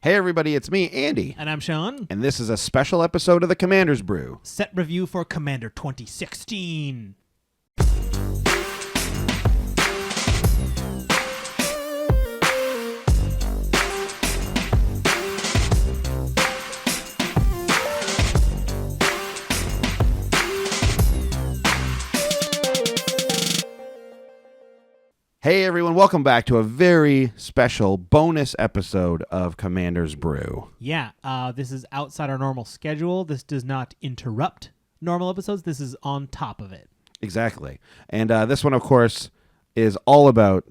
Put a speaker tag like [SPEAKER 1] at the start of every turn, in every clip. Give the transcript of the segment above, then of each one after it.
[SPEAKER 1] Hey everybody, it's me, Andy.
[SPEAKER 2] And I'm Sean.
[SPEAKER 1] And this is a special episode of the Commander's Brew.
[SPEAKER 2] Set review for Commander 2016.
[SPEAKER 1] Hey everyone, welcome back to a very special bonus episode of Commander's Brew.
[SPEAKER 2] Yeah, this is outside our normal schedule. This does not interrupt normal episodes. This is on top of it.
[SPEAKER 1] Exactly. And this one, of course, is all about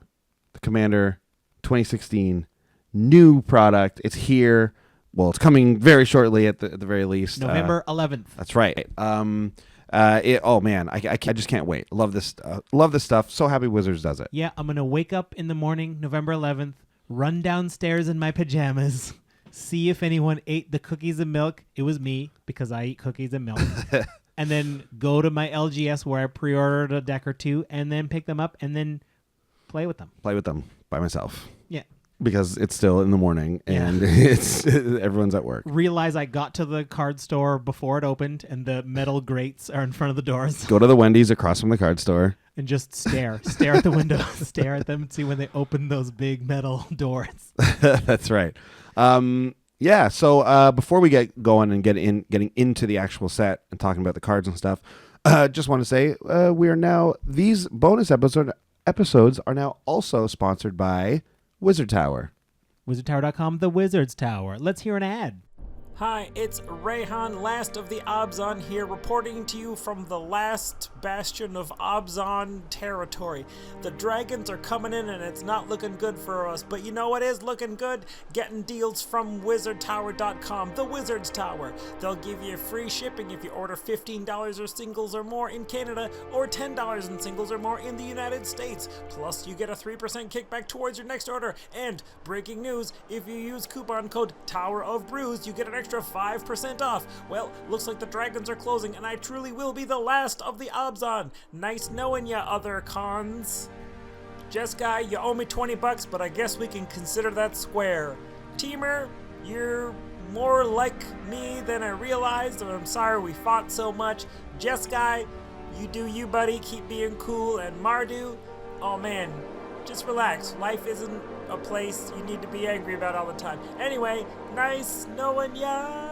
[SPEAKER 1] the Commander 2016 new product. It's here. Well, it's coming very shortly at the very least.
[SPEAKER 2] November 11th.
[SPEAKER 1] That's right. Oh man, I just can't wait. Love this stuff. So happy Wizards does it.
[SPEAKER 2] Yeah, I'm going to wake up in the morning, November 11th, run downstairs in my pajamas, see if anyone ate the cookies and milk. It was me, because I eat cookies and milk. And then go to my LGS where I pre-ordered a deck or two, and then pick them up, and then play with them.
[SPEAKER 1] Play with them by myself.
[SPEAKER 2] Yeah.
[SPEAKER 1] Because it's still in the morning and it's everyone's at work.
[SPEAKER 2] Realize I got to the card store before it opened and the metal grates are in front of the doors.
[SPEAKER 1] Go to the Wendy's across from the card store.
[SPEAKER 2] And just stare at the window, stare at them and see when they open those big metal doors.
[SPEAKER 1] That's right. So before we get going and getting into the actual set and talking about the cards and stuff, just want to say these bonus episodes are now also sponsored by Wizard Tower.
[SPEAKER 2] WizardTower.com, the Wizards Tower. Let's hear an ad.
[SPEAKER 3] Hi, it's Rayhan, last of the Abzan here, reporting to you from the last bastion of Abzan territory. The dragons are coming in and it's not looking good for us, but you know what is looking good? Getting deals from WizardTower.com, the Wizards Tower. They'll give you free shipping if you order $15 or singles or more in Canada, or $10 in singles or more in the United States. Plus, you get a 3% kickback towards your next order. And, breaking news, if you use coupon code Tower of Brews, you get an extra 5% off. Well, looks like the dragons are closing, and I truly will be the last of the Abzan. Nice knowing ya, other cons. Jess Guy, you owe me $20, but I guess we can consider that square. Teamer, you're more like me than I realized, and I'm sorry we fought so much. Jess Guy, you do you, buddy. Keep being cool. And Mardu, oh man, just relax. Life isn't a place you need to be angry about all the time. Anyway, nice knowing ya.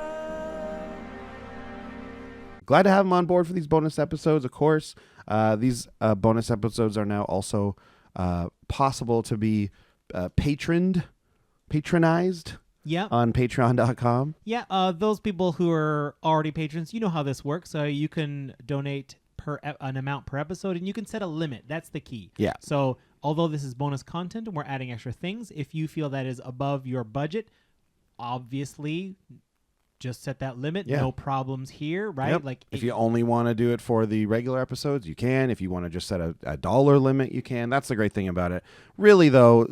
[SPEAKER 1] Glad to have them on board for these bonus episodes, of course. These bonus episodes are now also possible to be patronized on patreon.com.
[SPEAKER 2] Yeah, those people who are already patrons, you know how this works. You can donate an amount per episode, and you can set a limit. That's the key.
[SPEAKER 1] Yeah.
[SPEAKER 2] So although this is bonus content and we're adding extra things, if you feel that is above your budget, obviously just set that limit.
[SPEAKER 1] Yeah.
[SPEAKER 2] No problems here, right?
[SPEAKER 1] Yep.
[SPEAKER 2] Like
[SPEAKER 1] if you only want to do it for the regular episodes, you can. If you want to just set a dollar limit, you can. That's the great thing about it. Really, though,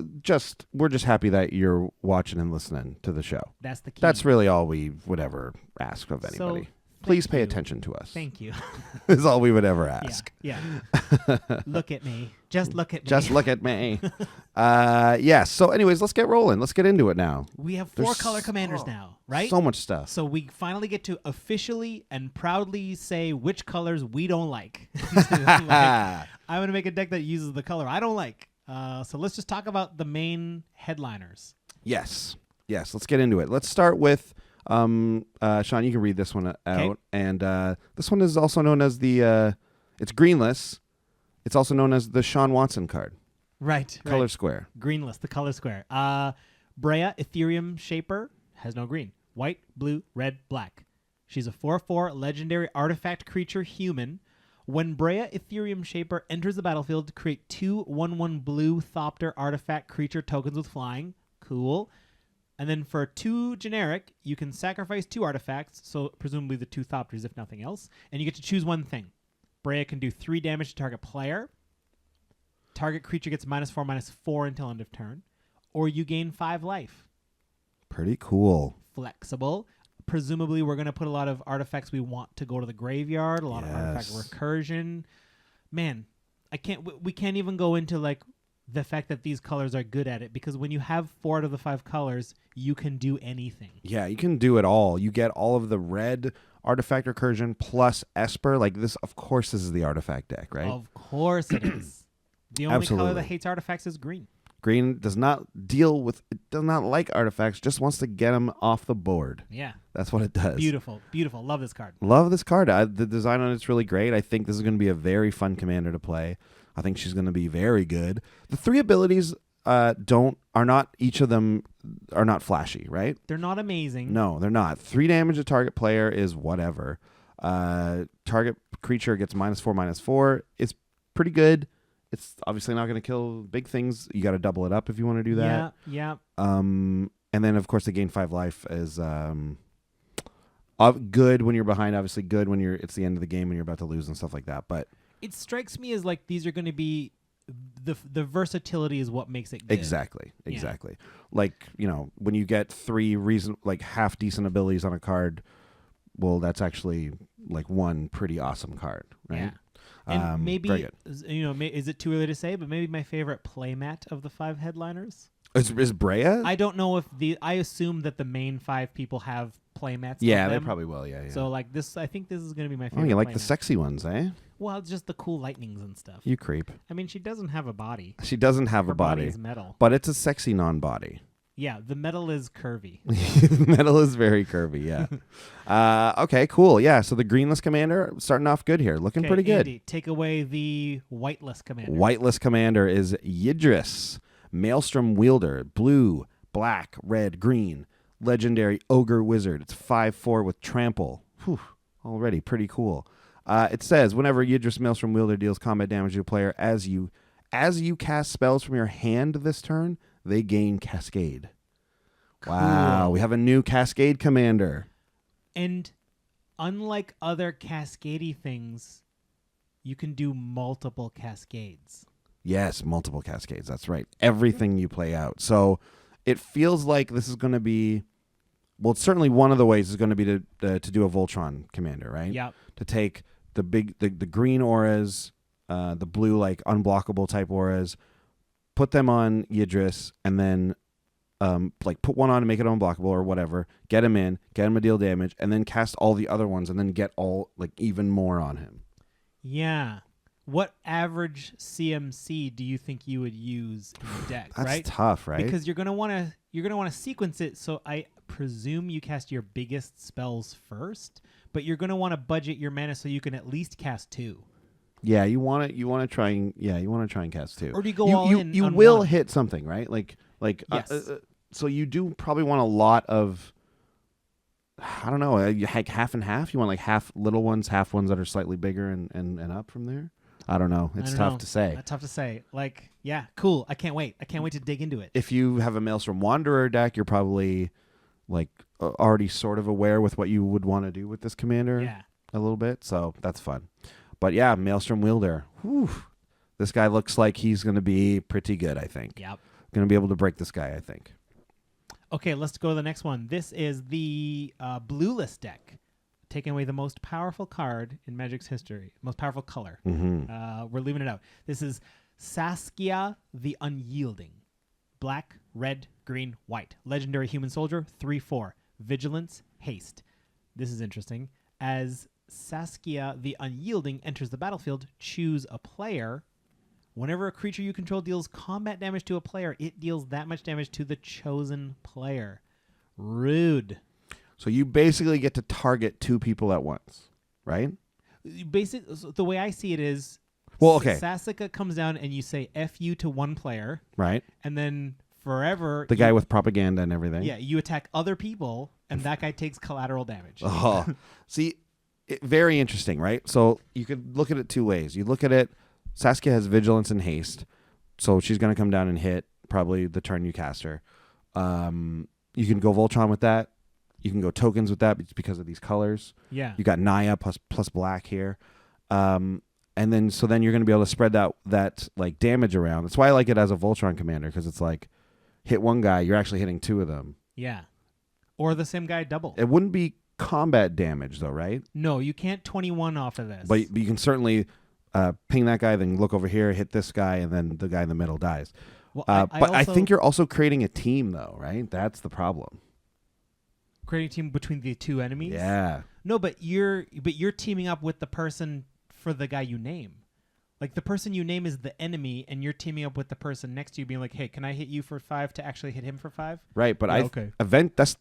[SPEAKER 1] we're just happy that you're watching and listening to the show.
[SPEAKER 2] That's the key.
[SPEAKER 1] That's really all we would ever ask of anybody.
[SPEAKER 2] So,
[SPEAKER 1] please pay attention to us.
[SPEAKER 2] Thank you.
[SPEAKER 1] Is all we would ever ask.
[SPEAKER 2] Yeah. Look at me. Just look at me.
[SPEAKER 1] Just look at me. Yes. So anyways, let's get rolling. Let's get into it now.
[SPEAKER 2] We have 4 color commanders now, right?
[SPEAKER 1] So much stuff.
[SPEAKER 2] So we finally get to officially and proudly say which colors we don't like. I'm going to make a deck that uses the color I don't like. So let's just talk about the main headliners.
[SPEAKER 1] Yes. Let's get into it. Let's start with Sean, you can read this one out.
[SPEAKER 2] Okay.
[SPEAKER 1] And this one is also known as it's greenless. It's also known as the Sean Watson card.
[SPEAKER 2] Right.
[SPEAKER 1] Color square.
[SPEAKER 2] Greenless, the color square. Brea, Ethereum Shaper, has no green. White, blue, red, black. She's a 4/4 legendary artifact creature human. When Brea, Ethereum Shaper enters the battlefield, create 2 1/1 blue Thopter artifact creature tokens with flying. Cool. And then for 2 generic, you can sacrifice 2 artifacts, so presumably the 2 Thopters, if nothing else, and you get to choose one thing. Brea can do 3 damage to target player. Target creature gets -4/-4 until end of turn. Or you gain 5 life.
[SPEAKER 1] Pretty cool.
[SPEAKER 2] Flexible. Presumably we're going to put a lot of artifacts we want to go to the graveyard, a lot of artifact recursion. Man, we can't even go into like the fact that these colors are good at it, because when you have 4 out of the 5 colors, you can do anything.
[SPEAKER 1] Yeah, you can do it all. You get all of the red artifact recursion plus Esper. Like this, of course, this is the artifact deck, right?
[SPEAKER 2] Of course it is. The only color
[SPEAKER 1] Absolutely.
[SPEAKER 2] that hates artifacts is green.
[SPEAKER 1] Green does not deal with, it does not like artifacts, just wants to get them off the board.
[SPEAKER 2] Yeah.
[SPEAKER 1] That's what it does.
[SPEAKER 2] Beautiful. Beautiful. Love this card.
[SPEAKER 1] Love this card. The design on it's really great. I think this is going to be a very fun commander to play. I think she's going to be very good. The 3 abilities are not, each of them are not flashy, right?
[SPEAKER 2] They're not amazing.
[SPEAKER 1] No, they're not. 3 damage to target player is whatever. Target creature gets -4/-4. It's pretty good. It's obviously not going to kill big things. You got to double it up if you want to do that.
[SPEAKER 2] Yeah.
[SPEAKER 1] And then of course the gain 5 life is good when you're behind. Obviously good when it's the end of the game and you're about to lose and stuff like that. But
[SPEAKER 2] It strikes me as like these are going to be the versatility is what makes it good.
[SPEAKER 1] exactly. Like, when you get 3 half decent abilities on a card, well, that's actually like one pretty awesome card, right?
[SPEAKER 2] Yeah. And maybe,
[SPEAKER 1] very good.
[SPEAKER 2] is it too early to say, but maybe my favorite playmat of the 5 headliners?
[SPEAKER 1] Is Brea?
[SPEAKER 2] I don't know if I assume that the main 5 people have playmats.
[SPEAKER 1] Yeah,
[SPEAKER 2] of
[SPEAKER 1] they
[SPEAKER 2] them.
[SPEAKER 1] probably will. Yeah.
[SPEAKER 2] So like this, I think this is going to be my
[SPEAKER 1] Oh,
[SPEAKER 2] favorite.
[SPEAKER 1] you like the
[SPEAKER 2] playmat.
[SPEAKER 1] sexy ones, eh?
[SPEAKER 2] Well, it's just the cool lightnings and stuff.
[SPEAKER 1] You creep.
[SPEAKER 2] I mean, she doesn't have a body.
[SPEAKER 1] She doesn't have
[SPEAKER 2] Her
[SPEAKER 1] a body,
[SPEAKER 2] is metal.
[SPEAKER 1] but it's a sexy non-body.
[SPEAKER 2] Yeah, the metal is curvy.
[SPEAKER 1] Metal is very curvy, yeah. Okay, cool. Yeah, so the greenless commander starting off good here. Looking
[SPEAKER 2] Okay,
[SPEAKER 1] pretty good.
[SPEAKER 2] Andy, take away the whiteless commander.
[SPEAKER 1] Whiteless commander is Yidris, Maelstrom Wielder, blue, black, red, green, legendary ogre wizard. It's 5/4 with trample. Whew, already pretty cool. It says whenever Yidris Maelstrom Wielder deals combat damage to a player as you cast spells from your hand this turn, they gain Cascade.
[SPEAKER 2] Cool.
[SPEAKER 1] Wow, we have a new Cascade commander.
[SPEAKER 2] And unlike other cascadey things, you can do multiple cascades.
[SPEAKER 1] Yes, multiple Cascades. That's right. Everything you play out. So it feels like this is going to be, well, certainly one of the ways is going to be to do a Voltron commander, right?
[SPEAKER 2] Yep.
[SPEAKER 1] To take the green auras, the blue like unblockable type auras, put them on Yidris, and then put one on to make it unblockable or whatever. Get him in, get him to deal damage, and then cast all the other ones, and then get all even more on him.
[SPEAKER 2] Yeah. What average CMC do you think you would use in the deck?
[SPEAKER 1] That's
[SPEAKER 2] right?
[SPEAKER 1] tough, right?
[SPEAKER 2] Because you're gonna want to sequence it. So I presume you cast your biggest spells first, but you're gonna want to budget your mana so you can at least cast 2.
[SPEAKER 1] Yeah, you want to try and cast 2.
[SPEAKER 2] Or do you go all in?
[SPEAKER 1] You
[SPEAKER 2] on
[SPEAKER 1] will
[SPEAKER 2] one?
[SPEAKER 1] hit something, right?
[SPEAKER 2] Yes.
[SPEAKER 1] So you do probably want a lot of, I don't know, like half and half. You want like half little ones, half ones that are slightly bigger and up from there. I don't know. It's tough to say.
[SPEAKER 2] Tough to say. Like, yeah, cool. I can't wait. I can't wait to dig into it.
[SPEAKER 1] If you have a Maelstrom Wanderer deck, you're probably already sort of aware with what you would want to do with this commander.
[SPEAKER 2] Yeah.
[SPEAKER 1] A little bit, so that's fun. But yeah, Maelstrom Wielder. Whew. This guy looks like he's going to be pretty good, I think.
[SPEAKER 2] Yep.
[SPEAKER 1] Going to be able to break this guy, I think.
[SPEAKER 2] Okay, let's go to the next one. This is the blueless deck, taking away the most powerful card in Magic's history, most powerful color.
[SPEAKER 1] Mm-hmm.
[SPEAKER 2] We're leaving it out. This is Saskia the Unyielding. Black, red, green, white. Legendary human soldier, 3/4. Vigilance, haste. This is interesting. As Saskia the Unyielding enters the battlefield, choose a player. Whenever a creature you control deals combat damage to a player, it deals that much damage to the chosen player. Rude.
[SPEAKER 1] So you basically get to target 2 people at once, right?
[SPEAKER 2] The way I see it is,
[SPEAKER 1] Well, okay.
[SPEAKER 2] Saskia comes down and you say F you to one player,
[SPEAKER 1] Right?
[SPEAKER 2] and then forever...
[SPEAKER 1] The guy with propaganda and everything.
[SPEAKER 2] Yeah, you attack other people, and that guy takes collateral damage.
[SPEAKER 1] Oh, see, very interesting, right? So you could look at it 2 ways. You look at it, Saskia has vigilance and haste, so she's going to come down and hit probably the turn you cast her. You can go Voltron with that. You can go tokens with that because of these colors.
[SPEAKER 2] Yeah.
[SPEAKER 1] You got Naya plus black here. And then you're going to be able to spread that like damage around. That's why I like it as a Voltron commander, because it's like hit one guy, you're actually hitting 2 of them.
[SPEAKER 2] Yeah. Or the same guy double.
[SPEAKER 1] It wouldn't be combat damage though, right?
[SPEAKER 2] No, you can't 21 off of this.
[SPEAKER 1] But you can certainly ping that guy, then look over here, hit this guy, and then the guy in the middle dies.
[SPEAKER 2] Well,
[SPEAKER 1] But I
[SPEAKER 2] also
[SPEAKER 1] think you're also creating a team, though, right? That's the problem.
[SPEAKER 2] creating a team between the two enemies.
[SPEAKER 1] Yeah.
[SPEAKER 2] No, but you're teaming up with the person for the guy you name. Like the person you name is the enemy, and you're teaming up with the person next to you, being like, "Hey, can I hit you for 5 to actually hit him for 5?"
[SPEAKER 1] Right, but
[SPEAKER 2] okay.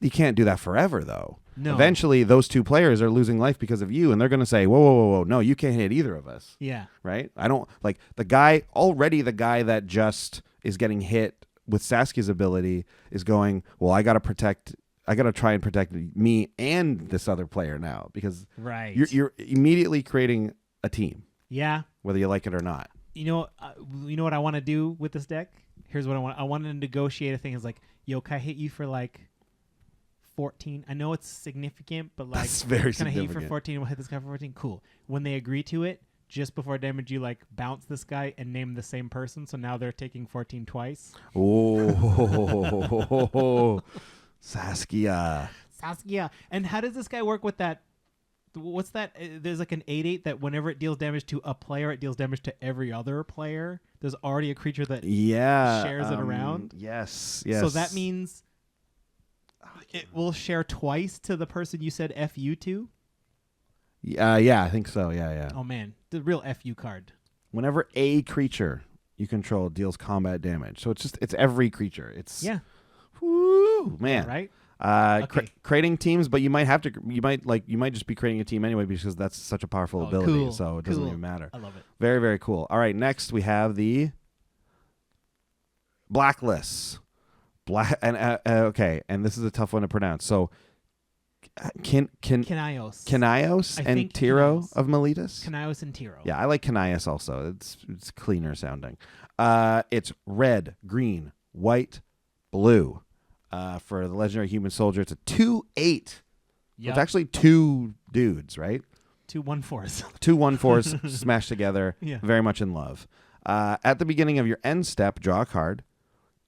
[SPEAKER 1] You can't do that forever, though.
[SPEAKER 2] No.
[SPEAKER 1] Eventually, those two players are losing life because of you, and they're going to say, whoa, no, you can't hit either of us.
[SPEAKER 2] Yeah.
[SPEAKER 1] Right? I don't like the guy that just is getting hit with Saskia's ability is going, well, I got to try and protect me and this other player now, because
[SPEAKER 2] Right.
[SPEAKER 1] you're immediately creating a team,
[SPEAKER 2] Yeah.
[SPEAKER 1] whether you like it or not.
[SPEAKER 2] You know what I want to do with this deck? Here's what I want. I want to negotiate a thing. Is like, yo, can I hit you for like 14? I know it's significant, but like,
[SPEAKER 1] That's very
[SPEAKER 2] can I hit you for
[SPEAKER 1] significant.
[SPEAKER 2] 14? We'll hit this guy for 14. Cool. When they agree to it, just before damage, you like bounce this guy and name the same person. So now they're taking 14 twice.
[SPEAKER 1] Oh, Saskia.
[SPEAKER 2] Saskia. And how does this guy work with that? What's that? There's like an 8/8 that whenever it deals damage to a player, it deals damage to every other player. There's already a creature that
[SPEAKER 1] shares
[SPEAKER 2] it around.
[SPEAKER 1] Yes.
[SPEAKER 2] So that means it will share twice to the person you said FU to.
[SPEAKER 1] Yeah, I think so. Yeah.
[SPEAKER 2] Oh man, the real FU card.
[SPEAKER 1] Whenever a creature you control deals combat damage, so it's every creature. It's whoo, man.
[SPEAKER 2] Right.
[SPEAKER 1] Okay. Creating teams, but you might just be creating a team anyway because that's such a powerful ability.
[SPEAKER 2] Cool.
[SPEAKER 1] So it doesn't even matter.
[SPEAKER 2] I love it.
[SPEAKER 1] Very, very cool. All right, next we have the blacklists. And this is a tough one to pronounce. So
[SPEAKER 2] Kanios
[SPEAKER 1] and Tiro
[SPEAKER 2] Kanios.
[SPEAKER 1] of Miletus.
[SPEAKER 2] Kanios and Tiro.
[SPEAKER 1] Yeah, I like Kanios also. It's cleaner sounding. It's red, green, white, blue. For the legendary human soldier, it's a 2/8.
[SPEAKER 2] Yep.
[SPEAKER 1] It's actually two dudes, right?
[SPEAKER 2] 2 1/4s.
[SPEAKER 1] 2 1/4s smashed together.
[SPEAKER 2] Yeah.
[SPEAKER 1] Very much in love. At the beginning of your end step, draw a card.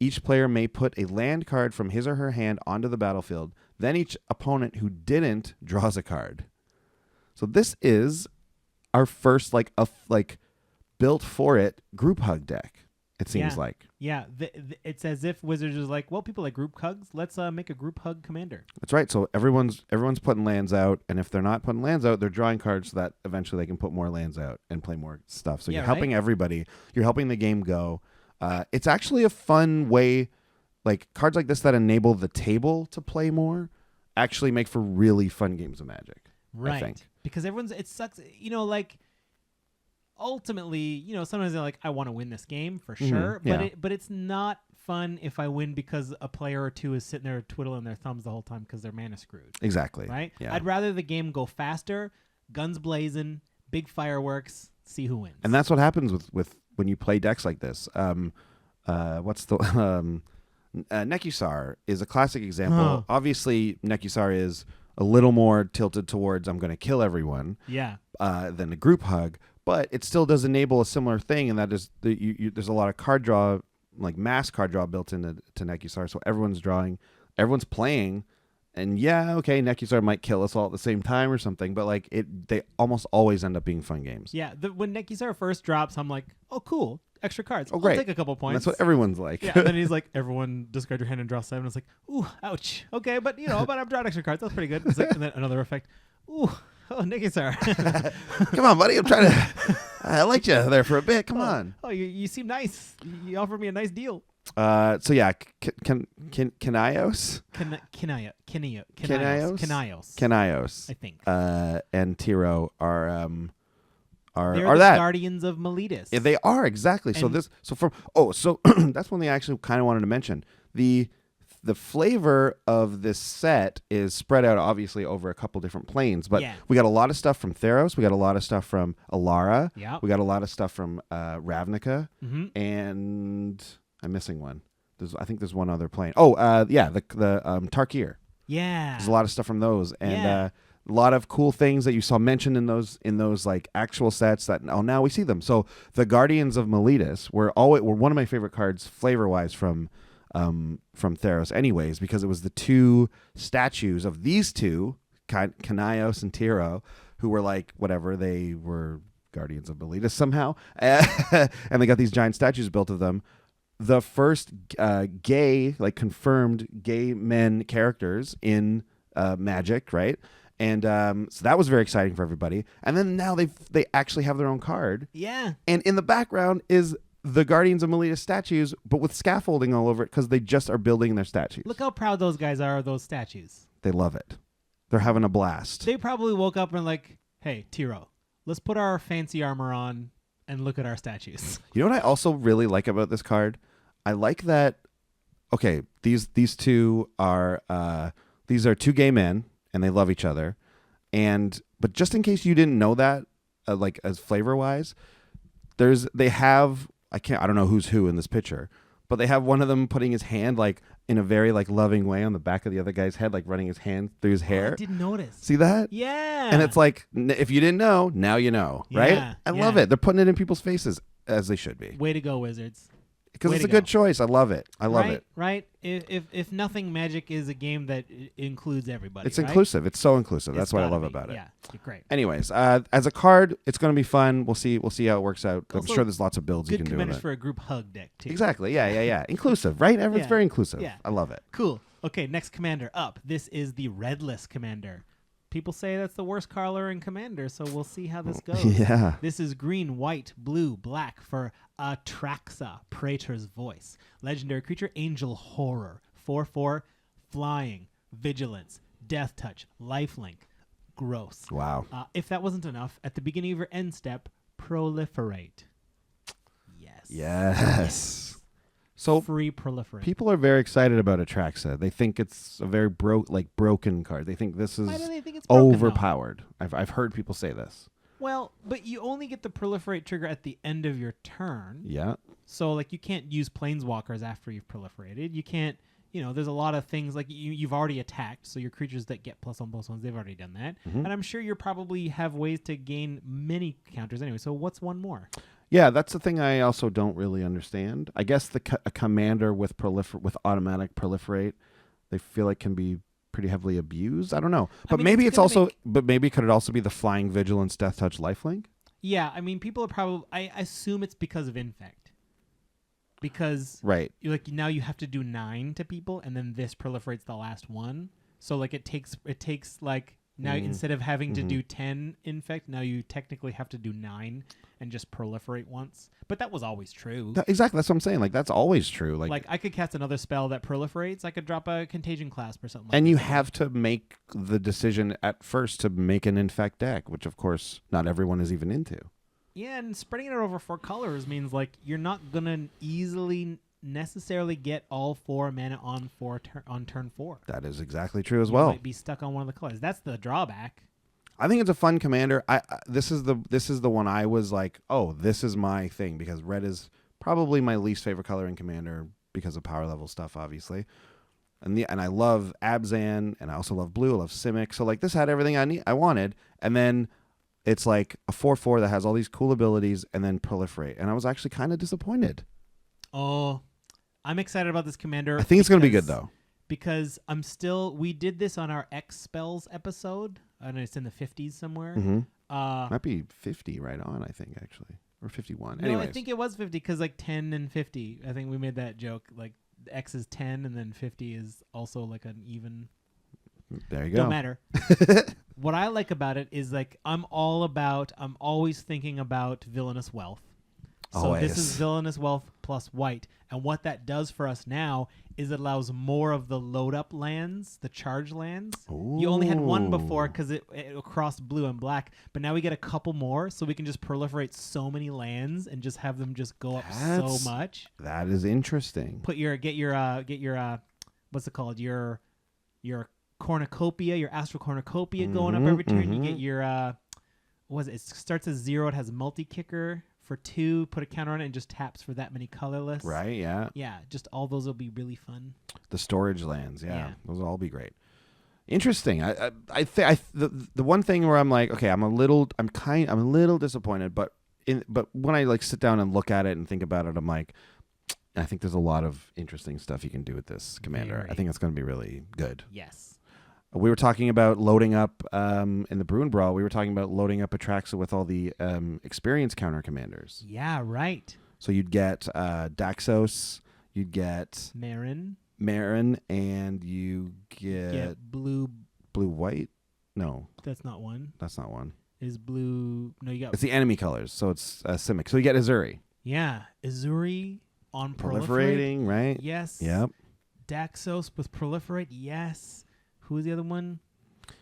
[SPEAKER 1] Each player may put a land card from his or her hand onto the battlefield. Then each opponent who didn't draws a card. So this is our first built for it group hug deck. It seems like.
[SPEAKER 2] Yeah, it's as if Wizards is like, well, people like group hugs. Let's make a group hug commander.
[SPEAKER 1] That's right. So everyone's putting lands out, and if they're not putting lands out, they're drawing cards so that eventually they can put more lands out and play more stuff. So you're helping everybody. You're helping the game go. It's actually a fun way, like cards like this that enable the table to play more actually make for really fun games of Magic.
[SPEAKER 2] Right.
[SPEAKER 1] I think.
[SPEAKER 2] Because it sucks, like ultimately, sometimes they're like, I want to win this game for sure, but it's not fun if I win because a player or two is sitting there twiddling their thumbs the whole time because their mana screwed.
[SPEAKER 1] Exactly.
[SPEAKER 2] Right?
[SPEAKER 1] Yeah.
[SPEAKER 2] I'd rather the game go faster, guns blazing, big fireworks, see who wins.
[SPEAKER 1] And that's what happens with when you play decks like this. Nekusar is a classic example. Obviously, Nekusar is a little more tilted towards I'm going to kill everyone than a group hug, but it still does enable a similar thing, and that is there's a lot of card draw, like mass card draw built into Nekusar, so everyone's drawing, everyone's playing, and Nekusar might kill us all at the same time or something, but they almost always end up being fun games.
[SPEAKER 2] Yeah, when Nekusar first drops, I'm like, oh, cool. Extra cards.
[SPEAKER 1] Oh, great.
[SPEAKER 2] I'll take a couple points.
[SPEAKER 1] And that's what everyone's like.
[SPEAKER 2] Yeah, and then he's like, everyone discard your hand and draw 7. It's like, ooh, ouch. Okay, but I've drawn extra cards. That's pretty good. It's like, and then another effect. Ooh, Nekusar.
[SPEAKER 1] Come on, buddy. I'm trying to. I liked you there for a bit. Come on.
[SPEAKER 2] Oh, you seem nice. You offered me a nice deal.
[SPEAKER 1] So yeah, Kanios.
[SPEAKER 2] Kanios. I think.
[SPEAKER 1] And Tiro are
[SPEAKER 2] They're the
[SPEAKER 1] that
[SPEAKER 2] Guardians of Miletus.
[SPEAKER 1] Yeah, they are exactly.
[SPEAKER 2] And
[SPEAKER 1] So that's one thing I actually kind of wanted to mention. The flavor of this set is spread out obviously over a couple different planes, but we got a lot of stuff from Theros, we got a lot of stuff from Alara, we got a lot of stuff from Ravnica, and I'm missing one. I think there's one other plane. The Tarkir.
[SPEAKER 2] Yeah.
[SPEAKER 1] There's a lot of stuff from those, and a lot of cool things that you saw mentioned in those like actual sets that now we see them. So the Guardians of Miletus were one of my favorite cards flavor wise from Theros, anyways, because it was the two statues of these two, Kanios and Tiro, who were like whatever, they were Guardians of Melita somehow, and they got these giant statues built of them. The first gay, like confirmed gay men characters in Magic, right? And so that was very exciting for everybody. And then now they actually have their own card.
[SPEAKER 2] Yeah.
[SPEAKER 1] And in the background is the Guardians of Melita statues, but with scaffolding all over it because they just are building their statues.
[SPEAKER 2] Look how proud those guys are of those statues.
[SPEAKER 1] They love it. They're having a blast.
[SPEAKER 2] They probably woke up and like, hey, Tiro, let's put our fancy armor on and look at our statues.
[SPEAKER 1] You know what I also really like about this card? I like that. Okay, these two are two gay men and they love each other. But just in case you didn't know that, like as flavor wise, they have I don't know who's who in this picture, but they have one of them putting his hand like in a very like loving way on the back of the other guy's head, like running his hand through his hair.
[SPEAKER 2] I didn't notice.
[SPEAKER 1] See that?
[SPEAKER 2] Yeah.
[SPEAKER 1] And it's like, if you didn't know, now you know, right?
[SPEAKER 2] Yeah,
[SPEAKER 1] I love it. They're putting it in people's faces as they should be.
[SPEAKER 2] Way to go, Wizards.
[SPEAKER 1] Because
[SPEAKER 2] Way
[SPEAKER 1] it's
[SPEAKER 2] to
[SPEAKER 1] a good
[SPEAKER 2] go.
[SPEAKER 1] choice. I love it. I love it.
[SPEAKER 2] Right? If nothing, Magic is a game that includes everybody.
[SPEAKER 1] It's
[SPEAKER 2] right?
[SPEAKER 1] inclusive. It's so inclusive. That's
[SPEAKER 2] It's
[SPEAKER 1] what I
[SPEAKER 2] gotta
[SPEAKER 1] love
[SPEAKER 2] be.
[SPEAKER 1] about it.
[SPEAKER 2] Yeah, great.
[SPEAKER 1] Anyways, as a card, it's going to be fun. We'll see how it works out. I'm
[SPEAKER 2] Also,
[SPEAKER 1] sure there's lots of builds you
[SPEAKER 2] Good
[SPEAKER 1] can do with
[SPEAKER 2] commanders
[SPEAKER 1] it.
[SPEAKER 2] for a group hug deck, too.
[SPEAKER 1] Exactly. Yeah. Inclusive, right? It's
[SPEAKER 2] Yeah.
[SPEAKER 1] very inclusive.
[SPEAKER 2] Yeah.
[SPEAKER 1] I love it.
[SPEAKER 2] Cool. Okay, next commander up. This is the redless commander. People say that's the worst color in Commander, so we'll see how this goes.
[SPEAKER 1] Yeah.
[SPEAKER 2] This is green, white, blue, black for Atraxa, Praetor's Voice. Legendary creature, Angel Horror. 4/4, flying, vigilance, death touch, lifelink. Gross.
[SPEAKER 1] Wow.
[SPEAKER 2] If that wasn't enough, at the beginning of your end step, proliferate.
[SPEAKER 1] Yes. So
[SPEAKER 2] Free proliferate.
[SPEAKER 1] people are very excited about Atraxa. They think it's a very broken card. They think this is
[SPEAKER 2] Why do they think it's broken, though?
[SPEAKER 1] overpowered. I've heard people say this.
[SPEAKER 2] Well, but you only get the proliferate trigger at the end of your turn.
[SPEAKER 1] Yeah.
[SPEAKER 2] So, like, you can't use planeswalkers after you've proliferated. You can't, there's a lot of things, like, you've already attacked, so your creatures that get +1/+1s, they've already done that.
[SPEAKER 1] Mm-hmm.
[SPEAKER 2] And I'm sure you probably have ways to gain many counters anyway, so what's one more?
[SPEAKER 1] Yeah, that's the thing I also don't really understand. I guess a commander with automatic proliferate, they feel like can be pretty heavily abused. I don't know. But maybe it's also maybe could it also be the flying vigilance, death touch, lifelink?
[SPEAKER 2] Yeah, I mean, people are probably, I assume it's because of infect. Because
[SPEAKER 1] right.
[SPEAKER 2] Now you have to do 9 to people, and then this proliferates the last one. So like it takes like now instead of having to do 10 infect, now you technically have to do 9 and just proliferate once. But that was always true.
[SPEAKER 1] Exactly, that's what I'm saying. Like that's always true.
[SPEAKER 2] Like I could cast another spell that proliferates. I could drop a contagion clasp or something.
[SPEAKER 1] And
[SPEAKER 2] like
[SPEAKER 1] you
[SPEAKER 2] that.
[SPEAKER 1] have to make the decision at first to make an infect deck, which of course not everyone is even into.
[SPEAKER 2] Yeah, and spreading it over 4 colors means like you're not gonna easily necessarily get all 4 mana on turn 4.
[SPEAKER 1] That is exactly true as
[SPEAKER 2] You
[SPEAKER 1] well.
[SPEAKER 2] might be stuck on one of the colors. That's the drawback.
[SPEAKER 1] I think it's a fun commander. This is the one I was like, oh, this is my thing because red is probably my least favorite color in Commander because of power level stuff, obviously. And I love Abzan, and I also love blue. I love Simic. So like this had everything I wanted, and then it's like a 4/4 that has all these cool abilities, and then proliferate. And I was actually kind of disappointed.
[SPEAKER 2] Oh, I'm excited about this commander.
[SPEAKER 1] I think it's going to be good though.
[SPEAKER 2] Because we did this on our X spells episode. I know it's in the 50s somewhere.
[SPEAKER 1] Mm-hmm. Might be 50 right on, I think, actually. Or 51.
[SPEAKER 2] No,
[SPEAKER 1] Anyways.
[SPEAKER 2] I think it was 50 because like 10 and 50. I think we made that joke. Like X is 10 and then 50 is also like an even.
[SPEAKER 1] There you go.
[SPEAKER 2] Don't matter. What I like about it is like I'm always thinking about Villainous Wealth. So this is Villainous Wealth plus white. And what that does for us now is it allows more of the load up lands, the charge lands.
[SPEAKER 1] Ooh.
[SPEAKER 2] You only had one before because it crossed blue and black, but now we get a couple more, so we can just proliferate so many lands and just have them just go up so much.
[SPEAKER 1] That is interesting.
[SPEAKER 2] Get your what's it called? Your cornucopia, your astral cornucopia going up every turn. You get your what is it? It starts as 0. It has multi-kicker for 2. Put a counter on it and just taps for that many colorless.
[SPEAKER 1] Right, yeah.
[SPEAKER 2] Yeah, just all those will be really fun.
[SPEAKER 1] The storage lands, yeah.
[SPEAKER 2] Yeah.
[SPEAKER 1] Those will all be great. Interesting. I think the one thing where I'm like, okay, I'm a little disappointed, but when I like sit down and look at it and think about it, I'm like, I think there's a lot of interesting stuff you can do with this commander.
[SPEAKER 2] Very.
[SPEAKER 1] I think it's going to be really good.
[SPEAKER 2] Yes.
[SPEAKER 1] We were talking about loading up in the Bruin Brawl. We were talking about loading up Atraxa with all the experience counter commanders.
[SPEAKER 2] Yeah, right.
[SPEAKER 1] So you'd get Daxos, you'd get
[SPEAKER 2] Marin.
[SPEAKER 1] and you get
[SPEAKER 2] blue.
[SPEAKER 1] blue white. No,
[SPEAKER 2] That's not one.
[SPEAKER 1] that's not one.
[SPEAKER 2] Is blue. No, you got.
[SPEAKER 1] It's the enemy colors, so it's Simic. So you get Azuri.
[SPEAKER 2] Yeah. Azuri on proliferate.
[SPEAKER 1] Proliferating, right?
[SPEAKER 2] Yes.
[SPEAKER 1] Yep.
[SPEAKER 2] Daxos with proliferate. Yes. Who is the other one?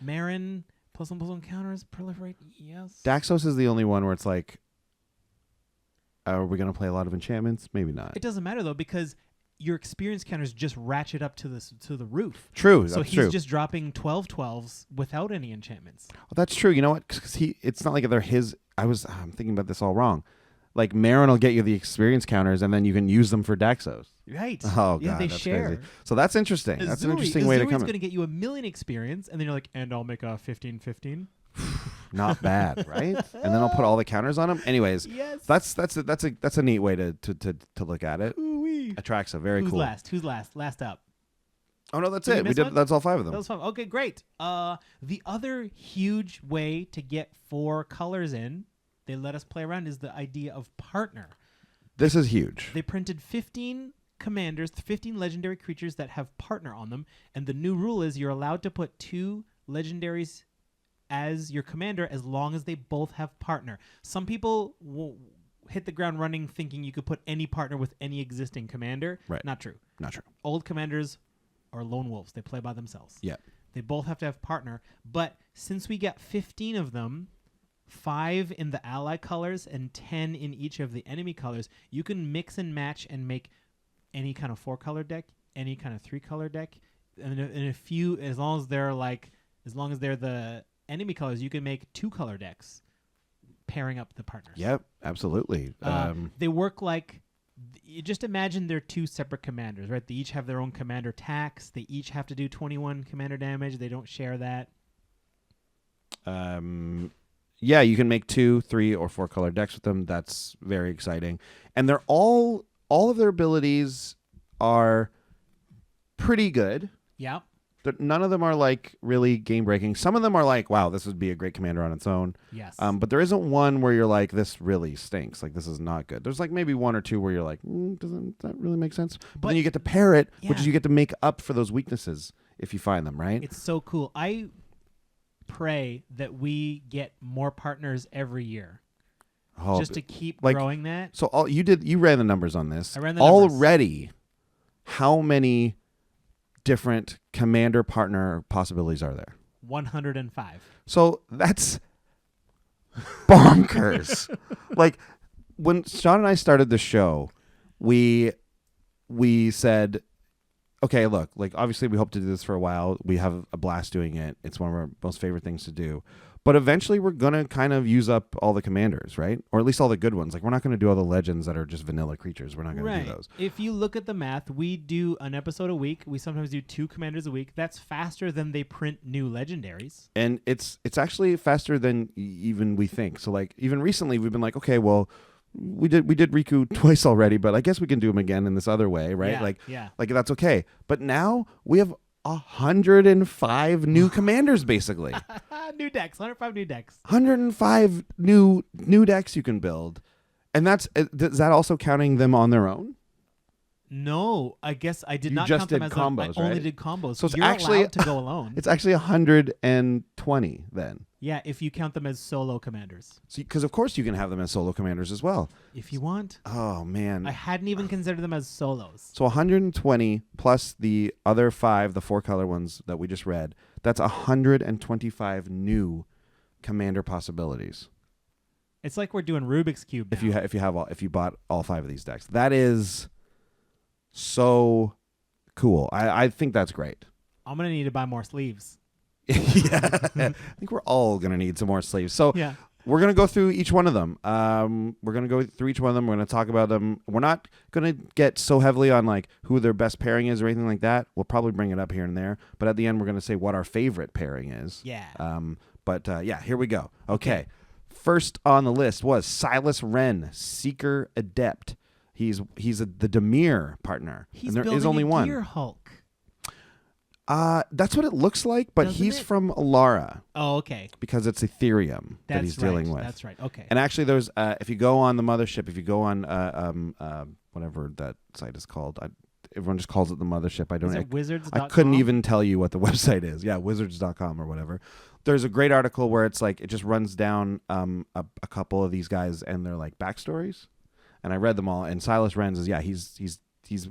[SPEAKER 2] Marin +1/+1 counters proliferate. Yes.
[SPEAKER 1] Daxos is the only one where it's like, are we going to play a lot of enchantments? Maybe not.
[SPEAKER 2] It doesn't matter though because your experience counters just ratchet up to the roof.
[SPEAKER 1] True.
[SPEAKER 2] So
[SPEAKER 1] That's
[SPEAKER 2] he's
[SPEAKER 1] true.
[SPEAKER 2] just dropping 12/12s without any enchantments.
[SPEAKER 1] Well, that's true. You know what? Because it's not like they're his. I'm thinking about this all wrong. Like Marin will get you the experience counters, and then you can use them for Daxos.
[SPEAKER 2] Right.
[SPEAKER 1] Oh
[SPEAKER 2] yeah,
[SPEAKER 1] god,
[SPEAKER 2] they
[SPEAKER 1] that's
[SPEAKER 2] share.
[SPEAKER 1] crazy. So that's interesting. That's an interesting way to come.
[SPEAKER 2] Azuri's going to get you 1,000,000 experience, and then you're like, and I'll make a 15/15.
[SPEAKER 1] Not bad, right? And then I'll put all the counters on them. Anyways,
[SPEAKER 2] Yes.
[SPEAKER 1] that's a neat way to look at it.
[SPEAKER 2] Ooh-wee.
[SPEAKER 1] Atraxa, very
[SPEAKER 2] Who's
[SPEAKER 1] cool.
[SPEAKER 2] last? Who's last? Last up.
[SPEAKER 1] Oh no, that's
[SPEAKER 2] Did we
[SPEAKER 1] it. We
[SPEAKER 2] miss
[SPEAKER 1] did.
[SPEAKER 2] one?
[SPEAKER 1] That's all 5 of them.
[SPEAKER 2] That was fun. Okay, great. The other huge way to get 4 colors in, they let us play around, is the idea of partner.
[SPEAKER 1] This is huge.
[SPEAKER 2] They printed 15 commanders, 15 legendary creatures that have partner on them, and the new rule is you're allowed to put 2 legendaries as your commander as long as they both have partner. Some people will hit the ground running thinking you could put any partner with any existing commander.
[SPEAKER 1] Right.
[SPEAKER 2] Not true.
[SPEAKER 1] Not true.
[SPEAKER 2] Old commanders are lone wolves. They play by themselves.
[SPEAKER 1] Yeah.
[SPEAKER 2] They both have to have partner. But since we got 15 of them, 5 in the ally colors and 10 in each of the enemy colors, you can mix and match and make any kind of 4-color deck, any kind of 3-color deck, and a few, as long as they're the enemy colors, you can make 2-color decks pairing up the partners.
[SPEAKER 1] Yep. Absolutely.
[SPEAKER 2] They work like, you just imagine they're 2 separate commanders, right? They each have their own commander tax. They each have to do 21 commander damage. They don't share that.
[SPEAKER 1] Yeah, you can make 2, 3, or 4 color decks with them. That's very exciting, and they're all of their abilities are pretty good.
[SPEAKER 2] Yeah.
[SPEAKER 1] None of them are like really game breaking. Some of them are like, wow, this would be a great commander on its own.
[SPEAKER 2] Yes.
[SPEAKER 1] But there isn't one where you're like, this really stinks. Like, this is not good. There's like maybe 1 or 2 where you're like, doesn't that really make sense? But then you get to pair it, which is
[SPEAKER 2] Yeah.
[SPEAKER 1] you get to make up for those weaknesses if you find them, right?
[SPEAKER 2] It's so cool. I pray that we get more partners every year
[SPEAKER 1] Oh,
[SPEAKER 2] just to keep
[SPEAKER 1] like-
[SPEAKER 2] growing that.
[SPEAKER 1] So you ran the numbers on this.
[SPEAKER 2] I ran the numbers.
[SPEAKER 1] Already, how many different commander partner possibilities are there?
[SPEAKER 2] 105.
[SPEAKER 1] So that's bonkers. Like when Sean and I started the show, we said, okay, look, like obviously we hope to do this for a while. We have a blast doing it. It's one of our most favorite things to do. But eventually we're going to kind of use up all the commanders, right? Or at least all the good ones. Like we're not going to do all the legends that are just vanilla creatures. We're not going to do those.
[SPEAKER 2] If you look at the math, we do an episode a week. We sometimes do 2 commanders a week. That's faster than they print new legendaries.
[SPEAKER 1] And it's actually faster than even we think. So like even recently we've been like, okay, well, we did Riku twice already, but I guess we can do him again in this other way, right?
[SPEAKER 2] Yeah.
[SPEAKER 1] Like that's okay. But now we have 105 new commanders, basically.
[SPEAKER 2] New decks. 105 new decks.
[SPEAKER 1] 105 new decks you can build, and is that also counting them on their own?
[SPEAKER 2] No, I guess I did
[SPEAKER 1] You
[SPEAKER 2] not
[SPEAKER 1] just
[SPEAKER 2] count them
[SPEAKER 1] did
[SPEAKER 2] as
[SPEAKER 1] combos,
[SPEAKER 2] I only
[SPEAKER 1] right?
[SPEAKER 2] did combos.
[SPEAKER 1] So it's
[SPEAKER 2] You're
[SPEAKER 1] actually
[SPEAKER 2] allowed to go alone.
[SPEAKER 1] It's actually 120 then.
[SPEAKER 2] Yeah, if you count them as solo commanders.
[SPEAKER 1] Because of course you can have them as solo commanders as well.
[SPEAKER 2] If you want.
[SPEAKER 1] Oh man.
[SPEAKER 2] I hadn't even considered them as solos.
[SPEAKER 1] So 120 plus the other 5, the 4-color ones that we just read. That's 125 new commander possibilities.
[SPEAKER 2] It's like we're doing Rubik's Cube now.
[SPEAKER 1] If you bought all 5 of these decks, that is so cool. I think that's great.
[SPEAKER 2] I'm going to need to buy more sleeves.
[SPEAKER 1] Yeah, I think we're all gonna need some more sleeves. So
[SPEAKER 2] Yeah.
[SPEAKER 1] we're gonna go through each one of them. We're gonna go through each one of them. We're gonna talk about them. We're not gonna get so heavily on like who their best pairing is or anything like that. We'll probably bring it up here and there, but at the end we're gonna say what our favorite pairing is.
[SPEAKER 2] Yeah.
[SPEAKER 1] Yeah, here we go. Okay. First on the list was Silas Wren, Seeker Adept. He's the Demir partner,
[SPEAKER 2] He's
[SPEAKER 1] and there
[SPEAKER 2] building
[SPEAKER 1] is only
[SPEAKER 2] a
[SPEAKER 1] one.
[SPEAKER 2] Gear Hulk.
[SPEAKER 1] That's what it looks like, but
[SPEAKER 2] Doesn't
[SPEAKER 1] he's
[SPEAKER 2] it?
[SPEAKER 1] from Alara
[SPEAKER 2] Oh, okay.
[SPEAKER 1] because it's Ethereum that he's dealing with.
[SPEAKER 2] That's right. Okay.
[SPEAKER 1] And actually, there's if you go on the mothership, if you go on whatever that site is called, everyone just calls it the mothership. I don't.
[SPEAKER 2] Is it wizards.com?
[SPEAKER 1] I couldn't even tell you what the website is. Yeah, wizards.com or whatever. There's a great article where it's like it just runs down a couple of these guys and their like backstories, and I read them all. And Silas Renz is he's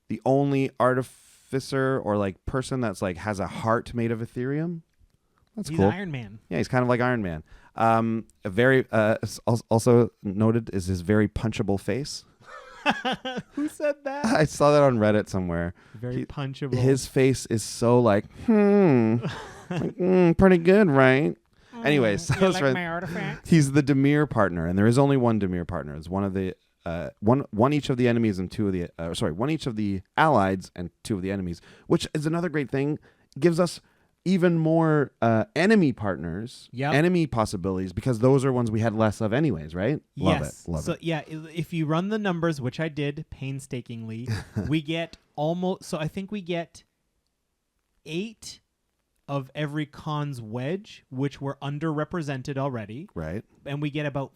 [SPEAKER 1] the only artificer or like person that's like has a heart made of Ethereum. That's
[SPEAKER 2] He's
[SPEAKER 1] cool.
[SPEAKER 2] Iron Man.
[SPEAKER 1] Yeah, he's kind of like Iron Man. A very also noted is his very punchable face.
[SPEAKER 2] Who said that?
[SPEAKER 1] I saw that on Reddit somewhere.
[SPEAKER 2] Very punchable.
[SPEAKER 1] His face is so like, pretty good, right? Anyways, Silas Renz,
[SPEAKER 2] my artifacts?
[SPEAKER 1] he's the Demir partner, and there is only one Demir partner. It's one of the one each of the enemies and two of the one each of the allies and two of the enemies, which is another great thing. Gives us even more enemy partners, enemy possibilities, because those are ones we had less of anyways, right?
[SPEAKER 2] Yes.
[SPEAKER 1] Love
[SPEAKER 2] so
[SPEAKER 1] it.
[SPEAKER 2] yeah, if you run the numbers, which I did painstakingly, we get almost. So I think we get 8 of every Khan's wedge, which were underrepresented already,
[SPEAKER 1] Right.
[SPEAKER 2] and we get about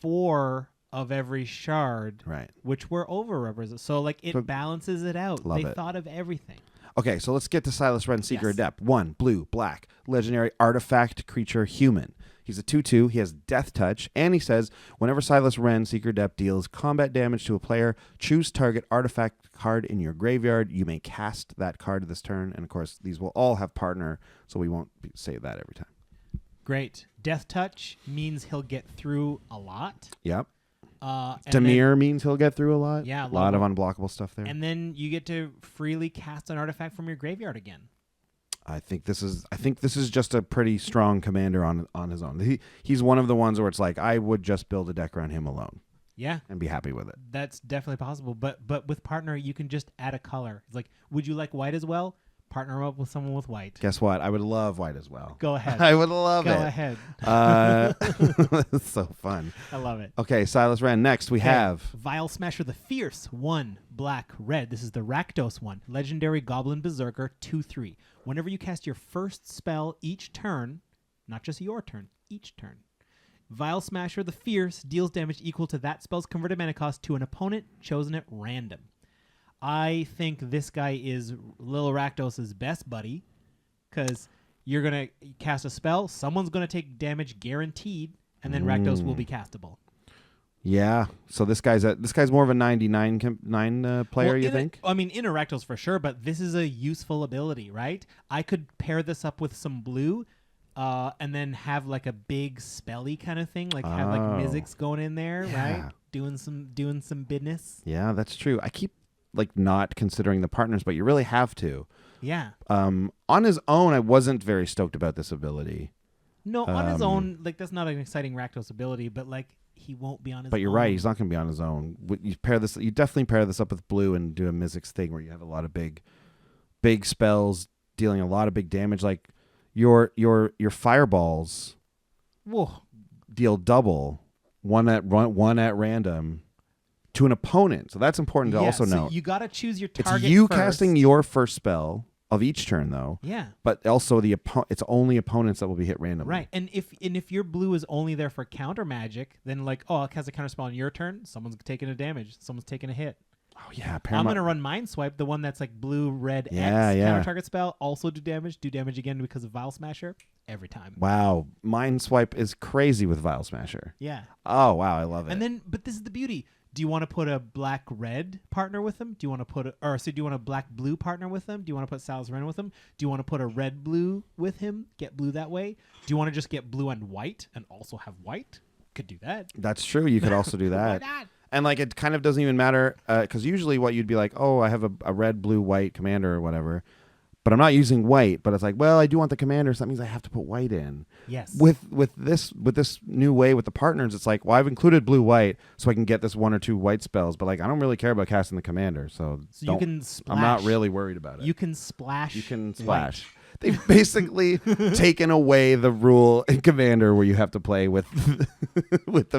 [SPEAKER 2] 4 of every shard,
[SPEAKER 1] Right.
[SPEAKER 2] which were overrepresented. So like it
[SPEAKER 1] So-
[SPEAKER 2] balances it out.
[SPEAKER 1] Love
[SPEAKER 2] They
[SPEAKER 1] it.
[SPEAKER 2] thought of everything.
[SPEAKER 1] Okay, so let's get to Silas Renz, Seeker
[SPEAKER 2] Yes.
[SPEAKER 1] Adept. 1, blue, black, legendary artifact creature human. He's a 2/2. He has Death Touch, and he says, whenever Silas Renz, Seeker Adept, deals combat damage to a player, choose target artifact card in your graveyard. You may cast that card this turn, and of course, these will all have partner, so we won't say that every time.
[SPEAKER 2] Great. Death Touch means he'll get through a lot.
[SPEAKER 1] Yep.
[SPEAKER 2] And then-
[SPEAKER 1] Demir means he'll get through a lot.
[SPEAKER 2] Yeah,
[SPEAKER 1] a lot of unblockable stuff there.
[SPEAKER 2] And then you get to freely cast an artifact from your graveyard again.
[SPEAKER 1] I think this is just a pretty strong commander on his own. He's one of the ones where it's like I would just build a deck around him alone
[SPEAKER 2] Yeah,
[SPEAKER 1] and be happy with it.
[SPEAKER 2] that's definitely possible. But with partner, you can just add a color. It's like, would you like white as well? Partner up with someone with white.
[SPEAKER 1] Guess what? I would love white as well.
[SPEAKER 2] Go ahead.
[SPEAKER 1] I would love
[SPEAKER 2] Go
[SPEAKER 1] it.
[SPEAKER 2] ahead.
[SPEAKER 1] It's so fun.
[SPEAKER 2] I love it.
[SPEAKER 1] Okay, Silas Ren. Next, we have
[SPEAKER 2] Vile Smasher the Fierce. 1, black, red. This is the Rakdos one. Legendary Goblin Berserker, 2/3. Whenever you cast your first spell each turn, not just your turn, each turn, Vile Smasher the Fierce deals damage equal to that spell's converted mana cost to an opponent chosen at random. I think this guy is Lil Rakdos' best buddy, because you're going to cast a spell, someone's going to take damage guaranteed, and then Rakdos will be castable.
[SPEAKER 1] yeah. So this guy's more of a 99 player.
[SPEAKER 2] Well,
[SPEAKER 1] You
[SPEAKER 2] in
[SPEAKER 1] think?
[SPEAKER 2] I mean, in Rakdos for sure, but this is a useful ability, right? I could pair this up with some blue, and then have like a big spelly kind of thing, like have like
[SPEAKER 1] Oh.
[SPEAKER 2] Mizzix going in there,
[SPEAKER 1] Yeah.
[SPEAKER 2] right? Doing some business.
[SPEAKER 1] Yeah, that's true. I keep like not considering the partners, but you really have to.
[SPEAKER 2] Yeah.
[SPEAKER 1] On his own, I wasn't very stoked about this ability.
[SPEAKER 2] No, on his own, like that's not an exciting Rakdos ability, but like he won't be on his own.
[SPEAKER 1] But you're right; he's not going to be on his own. You definitely pair this up with blue and do a Mizzix thing where you have a lot of big spells dealing a lot of big damage. Like your fireballs
[SPEAKER 2] Whoa.
[SPEAKER 1] deal double, one at random to an opponent. So that's important to also
[SPEAKER 2] so
[SPEAKER 1] note.
[SPEAKER 2] you got to choose your
[SPEAKER 1] It's
[SPEAKER 2] target
[SPEAKER 1] you
[SPEAKER 2] first.
[SPEAKER 1] casting your first spell of each turn, though.
[SPEAKER 2] Yeah.
[SPEAKER 1] But also it's only opponents that will be hit randomly.
[SPEAKER 2] Right, and if your blue is only there for counter magic, then like, oh, I'll cast a counter spell on your turn. Someone's taking a damage. Someone's taking a hit.
[SPEAKER 1] Oh yeah,
[SPEAKER 2] I'm gonna run Mind Swipe, the one that's like blue, red,
[SPEAKER 1] Yeah,
[SPEAKER 2] X
[SPEAKER 1] yeah.
[SPEAKER 2] counter target spell. Also do damage again because of Vile Smasher every time.
[SPEAKER 1] Wow, Mind Swipe is crazy with Vile Smasher.
[SPEAKER 2] Yeah,
[SPEAKER 1] Oh wow, I love it.
[SPEAKER 2] and then but this is the beauty. Do you want to put a black red partner with them? Do you want to put do you want a black blue partner with them? Do you want to put Silas Ren with them? Do you want to put a red blue with him? Get blue that way. Do you want to just get blue and white and also have white? Could do that.
[SPEAKER 1] That's true. You could also do
[SPEAKER 2] Why
[SPEAKER 1] that.
[SPEAKER 2] not?
[SPEAKER 1] And like it kind of doesn't even matter because usually what you'd be like, oh, I have a red, blue, white commander or whatever, but I'm not using white. But it's like, well, I do want the commander, so that means I have to put white in.
[SPEAKER 2] Yes.
[SPEAKER 1] With this new way with the partners, it's like, well, I've included blue, white, so I can get this 1 or 2 white spells. But like, I don't really care about casting the commander, so
[SPEAKER 2] you can splash.
[SPEAKER 1] I'm not really worried about it.
[SPEAKER 2] You can splash.
[SPEAKER 1] You can
[SPEAKER 2] white.
[SPEAKER 1] splash. They've basically taken away the rule in Commander where you have to play with with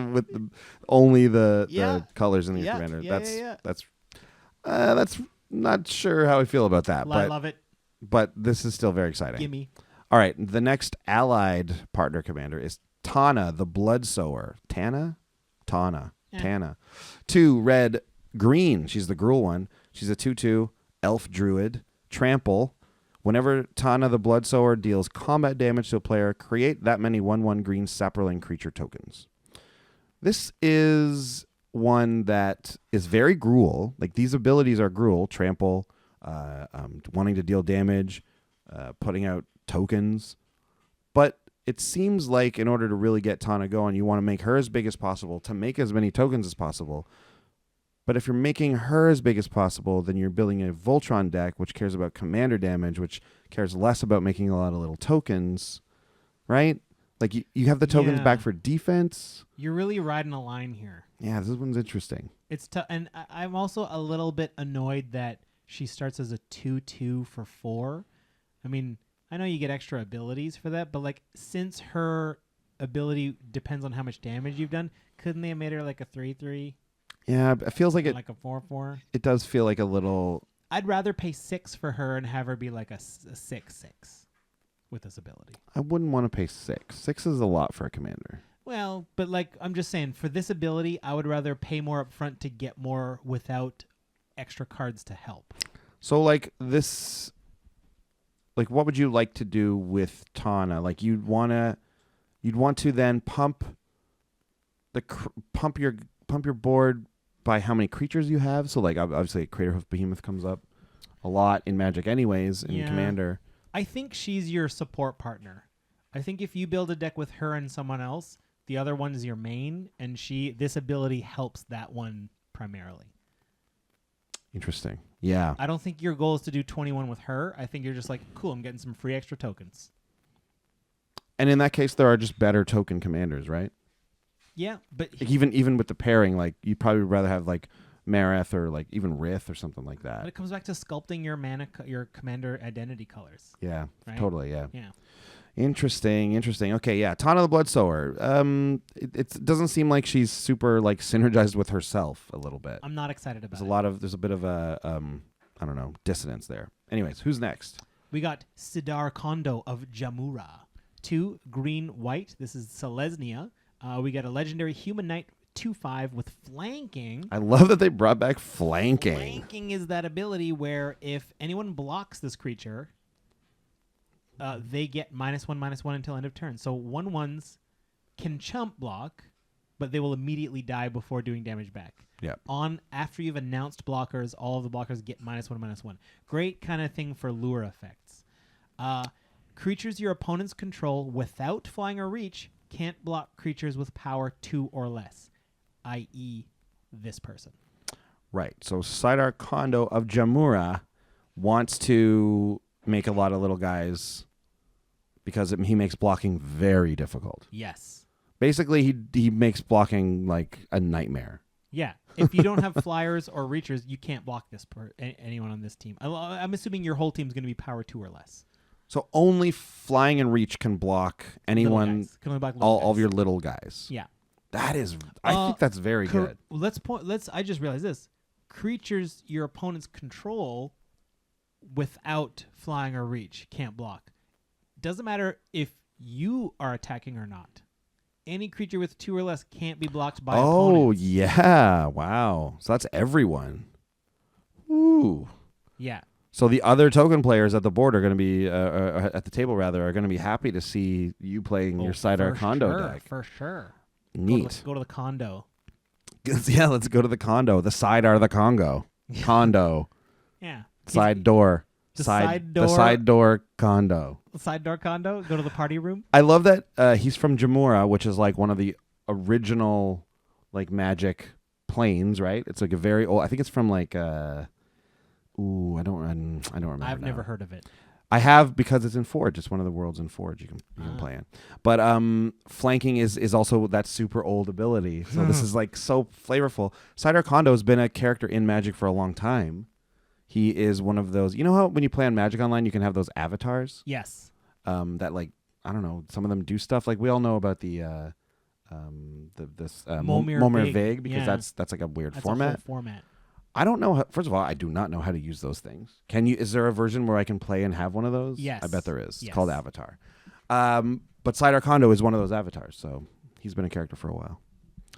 [SPEAKER 1] only the colors in your Commander.
[SPEAKER 2] Yeah,
[SPEAKER 1] That's not sure how I feel about that.
[SPEAKER 2] I
[SPEAKER 1] But
[SPEAKER 2] love it.
[SPEAKER 1] but this is still very exciting.
[SPEAKER 2] Gimme.
[SPEAKER 1] All right, the next allied partner commander is Tana, the Bloodsower. Tana? Tana.
[SPEAKER 2] Yeah.
[SPEAKER 1] Tana. 2 red, green. She's the Gruul one. She's a 2/2 elf druid. Trample. Whenever Tana, the Bloodsower, deals combat damage to a player, create that many 1/1 green Saproling creature tokens. This is one that is very Gruul. Like, these abilities are Gruul. Trample, wanting to deal damage, putting out tokens. But it seems like in order to really get Tana going, you want to make her as big as possible to make as many tokens as possible. But if you're making her as big as possible, then you're building a Voltron deck, which cares about commander damage, which cares less about making a lot of little tokens, right? Like, you have the tokens
[SPEAKER 2] Yeah.
[SPEAKER 1] back for defense.
[SPEAKER 2] You're really riding a line here.
[SPEAKER 1] Yeah, this one's interesting.
[SPEAKER 2] It's tough, and I'm also a little bit annoyed that she starts as a 2/2 for 4. I mean, I know you get extra abilities for that, but like, since her ability depends on how much damage you've done, couldn't they have made her like a 3/3?
[SPEAKER 1] Yeah, it feels like it.
[SPEAKER 2] Like a 4/4?
[SPEAKER 1] It does feel like a little.
[SPEAKER 2] I'd rather pay 6 for her and have her be like a 6/6 with this ability.
[SPEAKER 1] I wouldn't want to pay 6. 6 is a lot for a commander.
[SPEAKER 2] Well, but like, I'm just saying, for this ability, I would rather pay more up front to get more without extra cards to help.
[SPEAKER 1] So, like, this. Like, what would you like to do with Tana? Like, you'd want to then pump your board by how many creatures you have. So, like, obviously, Craterhoof Behemoth comes up a lot in Magic, anyways, in
[SPEAKER 2] Yeah.
[SPEAKER 1] Commander.
[SPEAKER 2] I think she's your support partner. I think if you build a deck with her and someone else, the other one's your main, and this ability helps that one primarily.
[SPEAKER 1] Interesting. Yeah.
[SPEAKER 2] I don't think your goal is to do 21 with her. I think you're just like, cool, I'm getting some free extra tokens.
[SPEAKER 1] And in that case, there are just better token commanders, right?
[SPEAKER 2] Yeah, but
[SPEAKER 1] Like, even with the pairing, like, you'd probably rather have, like, Mareth or, like, even Rith or something like
[SPEAKER 2] but
[SPEAKER 1] that.
[SPEAKER 2] it comes back to sculpting your your commander identity colors.
[SPEAKER 1] Yeah,
[SPEAKER 2] Right?
[SPEAKER 1] totally, yeah.
[SPEAKER 2] Yeah.
[SPEAKER 1] Interesting. Okay, yeah. Tana the Bloodsower. It doesn't seem like she's super, like, synergized with herself a little bit.
[SPEAKER 2] I'm not excited about
[SPEAKER 1] There's a bit of a, I don't know, dissonance there. Anyways, who's next?
[SPEAKER 2] We got Sidar Kondo of Jamura. 2 green white. This is Selesnya. We got a legendary human knight 2/5 with flanking.
[SPEAKER 1] I love that they brought back flanking.
[SPEAKER 2] Flanking is that ability where if anyone blocks this creature, they get -1/-1 until end of turn. So 1/1s can chump block, but they will immediately die before doing damage back.
[SPEAKER 1] Yeah.
[SPEAKER 2] After you've announced blockers, all of the blockers get -1/-1. Great kind of thing for lure effects. Creatures your opponents control without flying or reach can't block creatures with power 2 or less, i.e. this person.
[SPEAKER 1] Right. So Sidar Kondo of Jamura wants to make a lot of little guys because he makes blocking very difficult.
[SPEAKER 2] Yes.
[SPEAKER 1] Basically, he makes blocking like a nightmare.
[SPEAKER 2] Yeah. If you don't have flyers or reachers, you can't block anyone on this team. I'm assuming your whole team is going to be power 2 or less.
[SPEAKER 1] So only flying and reach can block anyone,
[SPEAKER 2] Little guys. Can only block little
[SPEAKER 1] all of
[SPEAKER 2] guys.
[SPEAKER 1] your little guys.
[SPEAKER 2] Yeah.
[SPEAKER 1] That is, I think that's very good.
[SPEAKER 2] I just realized this. Creatures your opponents control without flying or reach can't block. Doesn't matter if you are attacking or not. Any creature with 2 or less can't be blocked by opponents.
[SPEAKER 1] Yeah. Wow. So that's everyone. Ooh.
[SPEAKER 2] Yeah.
[SPEAKER 1] So the other token players at the board are going to be, at the table rather, are going to be happy to see you playing your Sidar Kondo deck.
[SPEAKER 2] For sure.
[SPEAKER 1] Neat.
[SPEAKER 2] Go to the condo.
[SPEAKER 1] Yeah, let's go to the condo. The Sidar the Congo. Condo.
[SPEAKER 2] Yeah.
[SPEAKER 1] Side door.
[SPEAKER 2] The side door.
[SPEAKER 1] The side door condo.
[SPEAKER 2] Side door condo. Go to the party room.
[SPEAKER 1] I love that he's from Jamura, which is like one of the original like Magic planes, right? It's like a very old. I think it's from like. I don't remember.
[SPEAKER 2] I've
[SPEAKER 1] now.
[SPEAKER 2] never heard of it.
[SPEAKER 1] I have because it's in Forge. It's one of the worlds in Forge you can play in. But flanking is also that super old ability. So this is like so flavorful. Sidar Kondo has been a character in Magic for a long time. He is one of those. You know how when you play on Magic Online, you can have those avatars.
[SPEAKER 2] Yes.
[SPEAKER 1] That like I don't know. Some of them do stuff like we all know about the
[SPEAKER 2] Momir
[SPEAKER 1] Vig because
[SPEAKER 2] yeah.
[SPEAKER 1] that's like a weird
[SPEAKER 2] That's
[SPEAKER 1] format.
[SPEAKER 2] a whole format.
[SPEAKER 1] I don't know. First of all, I do not know how to use those things. Can you? Is there a version where I can play and have one of those?
[SPEAKER 2] Yes.
[SPEAKER 1] I bet there is.
[SPEAKER 2] Yes.
[SPEAKER 1] It's called Avatar. But Saidar Kondo is one of those avatars, so he's been a character for a while.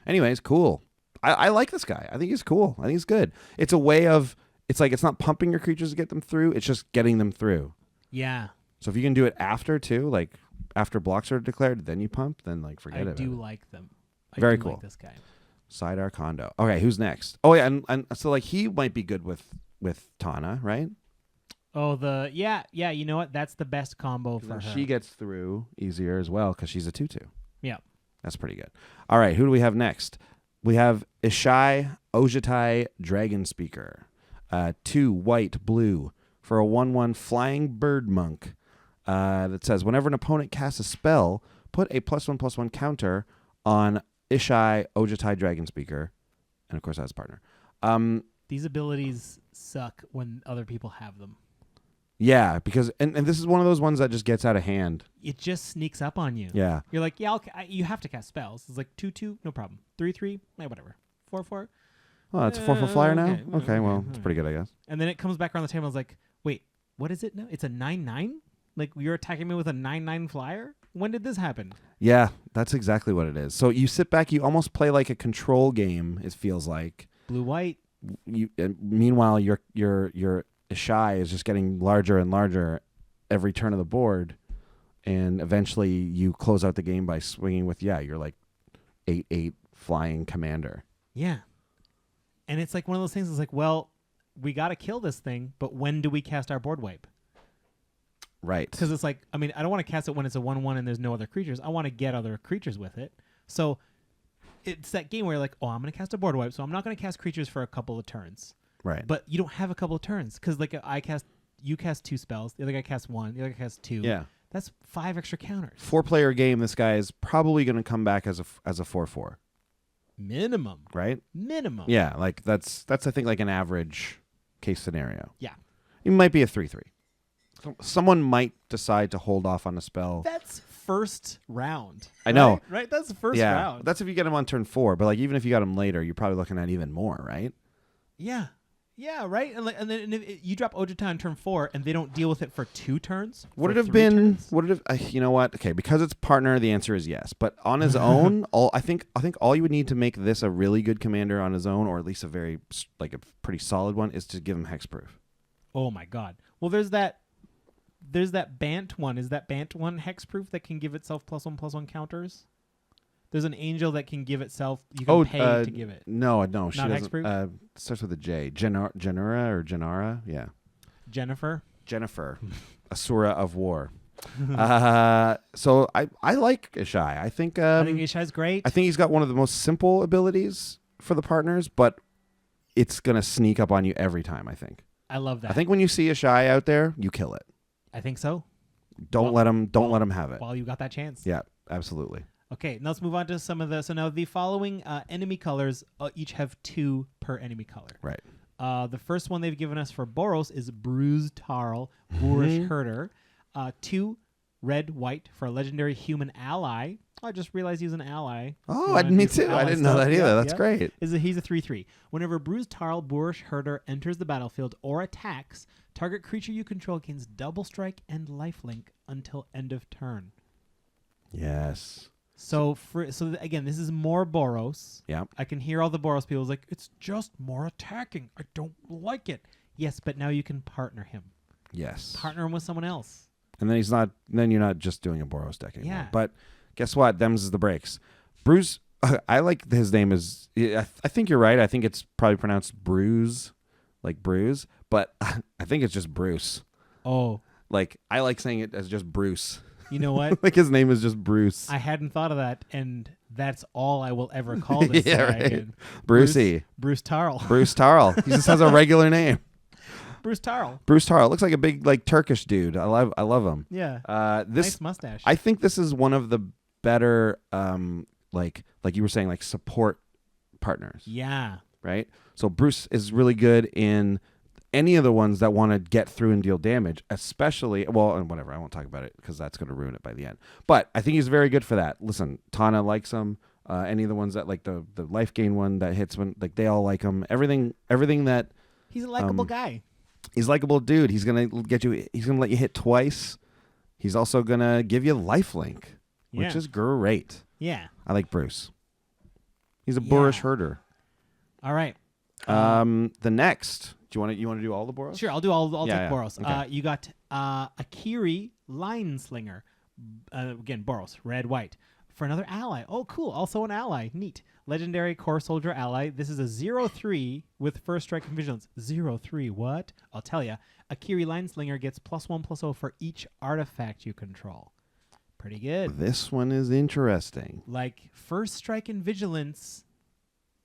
[SPEAKER 1] Anyways, cool. I like this guy. I think he's cool. I think he's good. It's a way of. It's like it's not pumping your creatures to get them through. It's just getting them through.
[SPEAKER 2] Yeah.
[SPEAKER 1] So if you can do it after too, like after blocks are declared, then you pump, then like forget it.
[SPEAKER 2] I do like them.
[SPEAKER 1] Very
[SPEAKER 2] do
[SPEAKER 1] cool.
[SPEAKER 2] Like this guy.
[SPEAKER 1] Saidar Kondo. Okay, who's next? Oh yeah, and so like he might be good with Tana, right?
[SPEAKER 2] Oh, yeah. You know what? That's the best combo for her.
[SPEAKER 1] She gets through easier as well because she's a 2/2.
[SPEAKER 2] Yeah.
[SPEAKER 1] That's pretty good. All right, who do we have next? We have Ishai Ojitai Dragon Speaker. 2 white, blue for a 1/1 flying bird monk that says whenever an opponent casts a spell, put a +1/+1 counter on Ishai Ojitai Dragon Speaker, and of course that's partner.
[SPEAKER 2] These abilities suck when other people have them.
[SPEAKER 1] Yeah, because and this is one of those ones that just gets out of hand.
[SPEAKER 2] It just sneaks up on you.
[SPEAKER 1] Yeah.
[SPEAKER 2] You're like, yeah, you have to cast spells. It's like 2/2, no problem. 3/3, whatever. 4/4.
[SPEAKER 1] Oh, it's a 4 for flyer now?
[SPEAKER 2] Okay.
[SPEAKER 1] Okay, well, it's pretty good, I guess.
[SPEAKER 2] And then it comes back around the table. I was like, wait, what is it now? It's a 9/9? Like, you're attacking me with a 9/9 flyer? When did this happen?
[SPEAKER 1] Yeah, that's exactly what it is. So you sit back, you almost play like a control game, it feels like.
[SPEAKER 2] Blue-white.
[SPEAKER 1] Meanwhile, your Ishai is just getting larger and larger every turn of the board, and eventually you close out the game by swinging with, you're like 8/8 flying commander.
[SPEAKER 2] Yeah. And it's like one of those things that's like, well, we got to kill this thing, but when do we cast our board wipe?
[SPEAKER 1] Right.
[SPEAKER 2] Because it's like, I mean, I don't want to cast it when it's a 1/1 and there's no other creatures. I want to get other creatures with it. So it's that game where you're like, oh, I'm going to cast a board wipe, so I'm not going to cast creatures for a couple of turns.
[SPEAKER 1] Right.
[SPEAKER 2] But you don't have a couple of turns because like you cast 2 spells, the other guy casts 1, the other guy casts 2.
[SPEAKER 1] Yeah.
[SPEAKER 2] That's 5 extra counters.
[SPEAKER 1] 4-player game, this guy is probably going to come back as a 4/4.
[SPEAKER 2] Minimum.
[SPEAKER 1] Right?
[SPEAKER 2] Minimum.
[SPEAKER 1] Yeah, like that's I think like an average case scenario.
[SPEAKER 2] Yeah.
[SPEAKER 1] It might be a 3/3. Someone might decide to hold off on a spell.
[SPEAKER 2] That's first round.
[SPEAKER 1] I know.
[SPEAKER 2] Right? That's the first
[SPEAKER 1] yeah,
[SPEAKER 2] round.
[SPEAKER 1] that's if you get him on turn 4. But like even if you got him later, you're probably looking at even more, right?
[SPEAKER 2] Yeah. Yeah, right? And then if you drop Ojita on turn 4 and they don't deal with it for 2 turns?
[SPEAKER 1] Would it
[SPEAKER 2] for
[SPEAKER 1] have
[SPEAKER 2] 3
[SPEAKER 1] been?
[SPEAKER 2] turns?
[SPEAKER 1] Would it have? You know what? Okay, because it's partner, the answer is yes. But on his own, I think all you would need to make this a really good commander on his own, or at least a very like a pretty solid one, is to give him hexproof.
[SPEAKER 2] Oh my god. Well, there's that Bant one. Is that Bant one hexproof that can give itself +1/+1 counters? There's an angel that can give itself. You can pay to give it.
[SPEAKER 1] No, she
[SPEAKER 2] Not
[SPEAKER 1] doesn't.
[SPEAKER 2] hexproof?
[SPEAKER 1] Starts with a J. Janura, yeah.
[SPEAKER 2] Jennifer.
[SPEAKER 1] Asura of War. So I like Ishai. I think
[SPEAKER 2] I think Ishai's great.
[SPEAKER 1] I think he's got one of the most simple abilities for the partners, but it's gonna sneak up on you every time. I think.
[SPEAKER 2] I love that.
[SPEAKER 1] I think when you see Ishai out there, you kill it.
[SPEAKER 2] I think so.
[SPEAKER 1] Don't let him have it.
[SPEAKER 2] While you got that chance.
[SPEAKER 1] Yeah, absolutely.
[SPEAKER 2] Okay, now let's move on to some of the. So now the following enemy colors each have 2 per enemy color.
[SPEAKER 1] Right.
[SPEAKER 2] The first one they've given us for Boros is Bruised Tarl, Boorish Herder. 2 red, white for a legendary human ally. Oh, I just realized he's an ally.
[SPEAKER 1] Oh, me too. I didn't know that either. That's great.
[SPEAKER 2] He's a 3/3. Whenever Bruised Tarl, Boorish Herder enters the battlefield or attacks, target creature you control gains double strike and lifelink until end of turn.
[SPEAKER 1] Yes.
[SPEAKER 2] So again, this is more Boros.
[SPEAKER 1] Yeah.
[SPEAKER 2] I can hear all the Boros people like, it's just more attacking. I don't like it. Yes, but now you can partner him.
[SPEAKER 1] Yes.
[SPEAKER 2] Partner him with someone else.
[SPEAKER 1] And then you're not just doing a Boros deck anymore.
[SPEAKER 2] Yeah.
[SPEAKER 1] But guess what? Them's is the breaks. Bruce, I like his name is, I think you're right. I think it's probably pronounced Bruise, like Bruise, but I think it's just Bruce.
[SPEAKER 2] Oh.
[SPEAKER 1] Like, I like saying it as just Bruce.
[SPEAKER 2] You know what?
[SPEAKER 1] Like his name is just Bruce.
[SPEAKER 2] I hadn't thought of that, and that's all I will ever call this.
[SPEAKER 1] Yeah, right. Brucey.
[SPEAKER 2] Bruce Tarl.
[SPEAKER 1] Bruce Tarl. He just has a regular name.
[SPEAKER 2] Bruce Tarl.
[SPEAKER 1] Bruce Tarl looks like a big like Turkish dude. I love him.
[SPEAKER 2] Yeah.
[SPEAKER 1] This
[SPEAKER 2] nice mustache.
[SPEAKER 1] I think this is one of the better like you were saying, like support partners.
[SPEAKER 2] Yeah.
[SPEAKER 1] Right? So Bruce is really good in any of the ones that want to get through and deal damage, especially, well, and whatever, I won't talk about it because that's going to ruin it by the end. But I think he's very good for that. Listen, Tana likes him. Any of the ones that like the life gain one that hits when like they all like him. Everything that
[SPEAKER 2] He's a likable guy.
[SPEAKER 1] he's likable dude. He's gonna get you. He's gonna let you hit twice. He's also gonna give you lifelink, which
[SPEAKER 2] Yeah.
[SPEAKER 1] is great.
[SPEAKER 2] Yeah.
[SPEAKER 1] I like Bruce. He's a boorish
[SPEAKER 2] Yeah.
[SPEAKER 1] herder.
[SPEAKER 2] All right.
[SPEAKER 1] The next. Do you want to do all the Boros?
[SPEAKER 2] Sure, I'll do all. I'll
[SPEAKER 1] Yeah,
[SPEAKER 2] take
[SPEAKER 1] yeah.
[SPEAKER 2] Boros.
[SPEAKER 1] Okay.
[SPEAKER 2] You got Akiri Line Slinger. Again, Boros, red, white. For another ally. Oh, cool. Also an ally. Neat. Legendary Core Soldier ally. This is a 0/3 with first strike and vigilance. 0/3. What? I'll tell you. Akiri Line Slinger gets +1/+0 for each artifact you control. Pretty good.
[SPEAKER 1] This one is interesting.
[SPEAKER 2] Like first strike and vigilance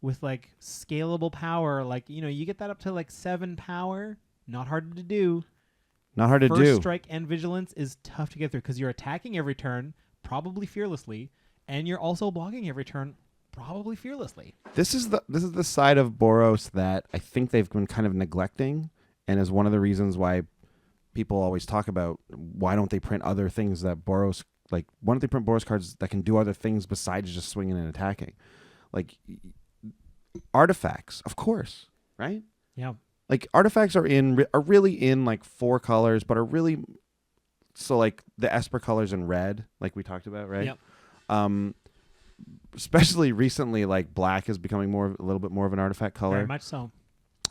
[SPEAKER 2] with like scalable power. Like, you get that up to like 7 power. Not hard to do.
[SPEAKER 1] Not hard to
[SPEAKER 2] First
[SPEAKER 1] do.
[SPEAKER 2] strike and vigilance is tough to get through because you're attacking every turn, probably fearlessly, and you're also blocking every turn, probably fearlessly.
[SPEAKER 1] This is the side of Boros that I think they've been kind of neglecting, and is one of the reasons why people always talk about why don't they print other things that Boros like. Why don't they print Boros cards that can do other things besides just swinging and attacking, like artifacts, of course, right?
[SPEAKER 2] Yeah.
[SPEAKER 1] Like artifacts are really in like 4 colors, but are really so like the Esper colors in red, like we talked about, right?
[SPEAKER 2] Yep.
[SPEAKER 1] Especially recently, like black is becoming a little bit more of an artifact color.
[SPEAKER 2] Very much so.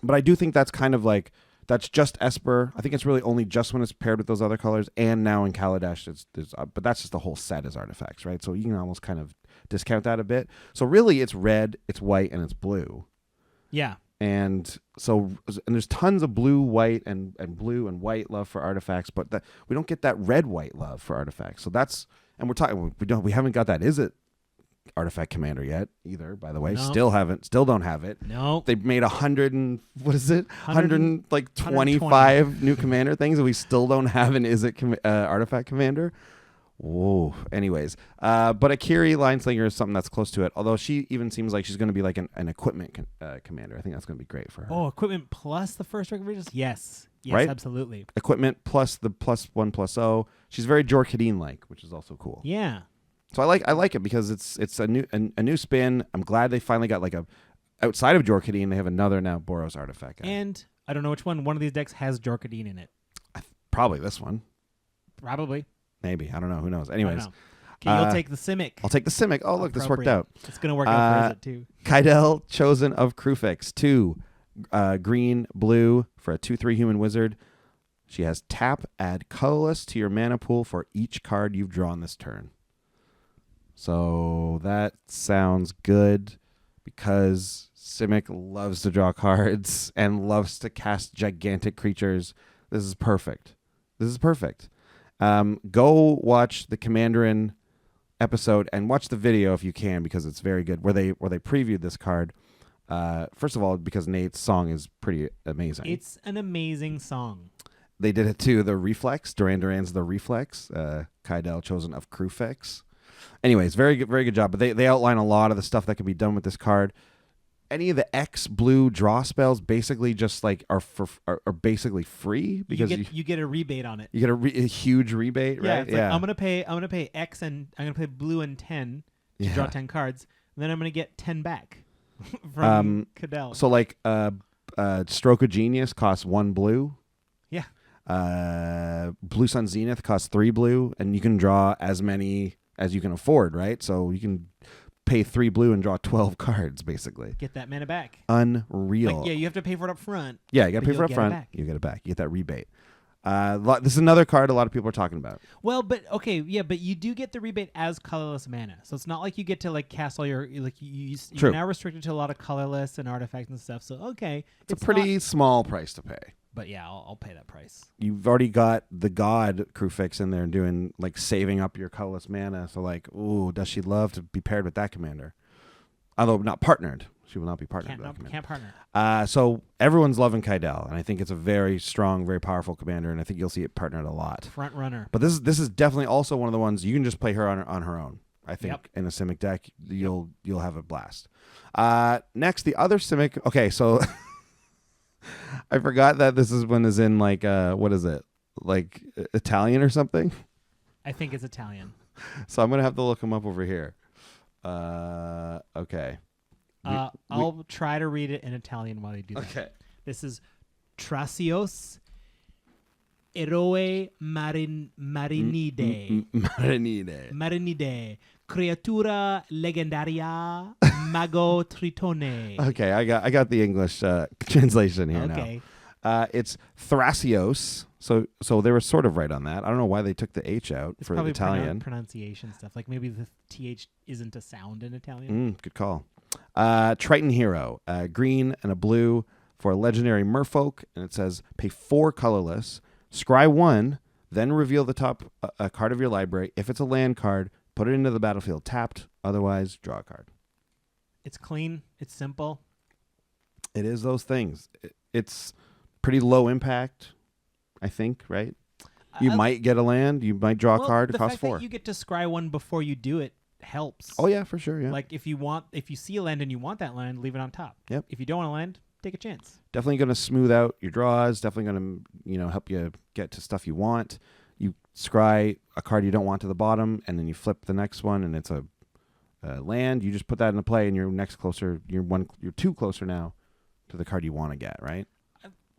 [SPEAKER 1] But I do think that's kind of like that's just Esper. I think it's really only just when it's paired with those other colors, and now in Kaladesh, but that's just the whole set is artifacts, right? So you can almost kind of discount that a bit. So really, it's red, it's white, and it's blue.
[SPEAKER 2] Yeah.
[SPEAKER 1] And there's tons of blue, white, and blue and white love for artifacts, but we don't get that red, white love for artifacts. So and we're talking, we haven't got that. Is it Artifact Commander yet either? By the way,
[SPEAKER 2] No.
[SPEAKER 1] still don't have it.
[SPEAKER 2] No.
[SPEAKER 1] They've made 125
[SPEAKER 2] 120.
[SPEAKER 1] new commander things, and we still don't have an Artifact Commander. Whoa. Anyways, but Akiri Lineslinger is something that's close to it. Although she even seems like she's going to be like an equipment commander. I think that's going to be great for her.
[SPEAKER 2] Oh, equipment plus the first strike vigilance? Yes. Yes,
[SPEAKER 1] Right?
[SPEAKER 2] absolutely.
[SPEAKER 1] Equipment plus the +1/+0. She's very Jorkadine like, which is also cool.
[SPEAKER 2] Yeah.
[SPEAKER 1] So I like it because it's a new spin. I'm glad they finally got like outside of Jorkadine, they have another now Boros artifact guy.
[SPEAKER 2] And I don't know which one. One of these decks has Jorkadine in it.
[SPEAKER 1] Probably this one.
[SPEAKER 2] Probably.
[SPEAKER 1] Maybe. I don't know. Who knows?
[SPEAKER 2] I
[SPEAKER 1] Anyways.
[SPEAKER 2] don't know. Okay, you'll take the Simic.
[SPEAKER 1] I'll take the Simic. Oh, look, this worked
[SPEAKER 2] Appropriate.
[SPEAKER 1] out.
[SPEAKER 2] It's going to work out for Izzet, too.
[SPEAKER 1] Kaidel, Chosen of Krufix. 2 green, blue for a 2/3 human wizard. She has tap, add colorless to your mana pool for each card you've drawn this turn. So that sounds good because Simic loves to draw cards and loves to cast gigantic creatures. This is perfect. Go watch the Commanderin episode and watch the video if you can, because it's very good, where they previewed this card. First of all, because Nate's song is pretty amazing.
[SPEAKER 2] It's an amazing song.
[SPEAKER 1] They did it too. The Reflex, Duran Duran's The Reflex, Kaidel, Chosen of Krufix. Anyways, very good job. But they outline a lot of the stuff that can be done with this card. Any of the X blue draw spells basically just like are basically free because
[SPEAKER 2] you get a rebate on it.
[SPEAKER 1] you get a huge rebate,
[SPEAKER 2] Yeah,
[SPEAKER 1] right?
[SPEAKER 2] it's like, I'm gonna pay X and I'm gonna pay blue and 10 to draw 10 cards, and then I'm gonna get 10 back from Cadell.
[SPEAKER 1] So like Stroke of Genius costs 1 blue.
[SPEAKER 2] Yeah.
[SPEAKER 1] Blue Sun Zenith costs 3 blue, and you can draw as many as you can afford, right? So you can pay 3 blue and draw 12 cards, basically.
[SPEAKER 2] Get that mana back.
[SPEAKER 1] Unreal.
[SPEAKER 2] Like, yeah, you have to pay for it up front.
[SPEAKER 1] Yeah, you got to pay for it up
[SPEAKER 2] you'll get it
[SPEAKER 1] front.
[SPEAKER 2] back.
[SPEAKER 1] You get it back. You get that rebate. This is another card a lot of people are talking about.
[SPEAKER 2] Well, but okay, yeah, but you do get the rebate as colorless mana, so it's not like you get to like cast all your like you're
[SPEAKER 1] True.
[SPEAKER 2] now restricted to a lot of colorless and artifacts and stuff. So okay,
[SPEAKER 1] It's a pretty small price to pay.
[SPEAKER 2] But yeah, I'll pay that price.
[SPEAKER 1] You've already got the God Krufix in there doing like saving up your colorless mana. So like, ooh, does she love to be paired with that commander? Although not partnered. She will not be partnered with that commander.
[SPEAKER 2] Can't partner.
[SPEAKER 1] So everyone's loving Kaidel, and I think it's a very strong, very powerful commander, and I think you'll see it partnered a lot.
[SPEAKER 2] Front runner.
[SPEAKER 1] But this is definitely also one of the ones you can just play her on her own. I think
[SPEAKER 2] Yep.
[SPEAKER 1] in a Simic deck, you'll have a blast. Next, the other Simic. Okay, so I forgot that this one is in like what is it, like Italian or something?
[SPEAKER 2] I think it's Italian.
[SPEAKER 1] So I'm gonna have to look him up over here. Okay.
[SPEAKER 2] I'll try to read it in Italian while you do that.
[SPEAKER 1] Okay.
[SPEAKER 2] This is Trasios Eroe Marinide.
[SPEAKER 1] Marinide.
[SPEAKER 2] Marinide. Creatura legendaria Mago Tritone.
[SPEAKER 1] Okay, I got the English translation here
[SPEAKER 2] Okay.
[SPEAKER 1] now. It's Thrasios. So they were sort of right on that. I don't know why they took the H out
[SPEAKER 2] It's
[SPEAKER 1] for the
[SPEAKER 2] probably
[SPEAKER 1] Italian.
[SPEAKER 2] pronunciation stuff. Like maybe the TH isn't a sound in Italian.
[SPEAKER 1] Good call. Triton Hero, green and a blue for a legendary merfolk, and it says pay 4 colorless, scry 1, then reveal the top card of your library. If it's a land card, put it into the battlefield tapped. Otherwise, draw a card.
[SPEAKER 2] It's clean. It's simple.
[SPEAKER 1] It is those things. It's pretty low impact, I think, right? You might get a land. You might draw a card. It costs 4.
[SPEAKER 2] That you get to scry 1 before you do it helps.
[SPEAKER 1] Oh, yeah, for sure, yeah.
[SPEAKER 2] Like if you see a land and you want that land, leave it on top.
[SPEAKER 1] Yep.
[SPEAKER 2] If you don't want a land, take a chance.
[SPEAKER 1] Definitely going to smooth out your draws. Definitely going to, help you get to stuff you want. You scry a card you don't want to the bottom, and then you flip the next one, and it's a land. You just put that into play, and you're next closer. You're 2 closer now to the card you want to get, right?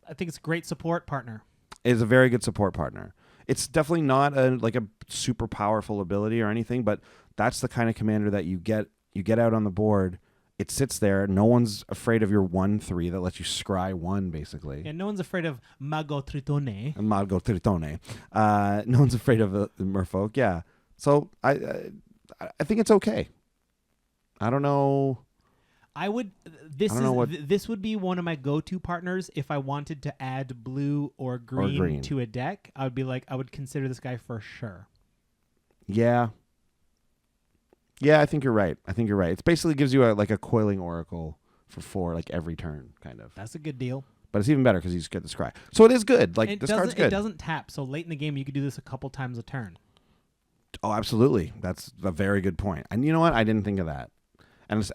[SPEAKER 2] I think it's a great support partner.
[SPEAKER 1] It is a very good support partner. It's definitely not a super powerful ability or anything, but that's the kind of commander that you get out on the board. It sits there. No one's afraid of your 1/3 that lets you scry 1, basically.
[SPEAKER 2] And no one's afraid of Mago Tritone.
[SPEAKER 1] Mago Tritone. No one's afraid of the merfolk. Yeah. So I think it's okay. I don't know.
[SPEAKER 2] This would be one of my go-to partners if I wanted to add blue or green to a deck. I would consider this guy for sure.
[SPEAKER 1] Yeah. Yeah, I think you're right. It basically gives you a coiling oracle for 4 every turn, kind of.
[SPEAKER 2] That's a good deal.
[SPEAKER 1] But it's even better because you just get the scry. So it is good. This card's good.
[SPEAKER 2] It doesn't tap, so late in the game you could do this a couple times a turn.
[SPEAKER 1] Oh, absolutely. That's a very good point. And you know what? I didn't think of that. And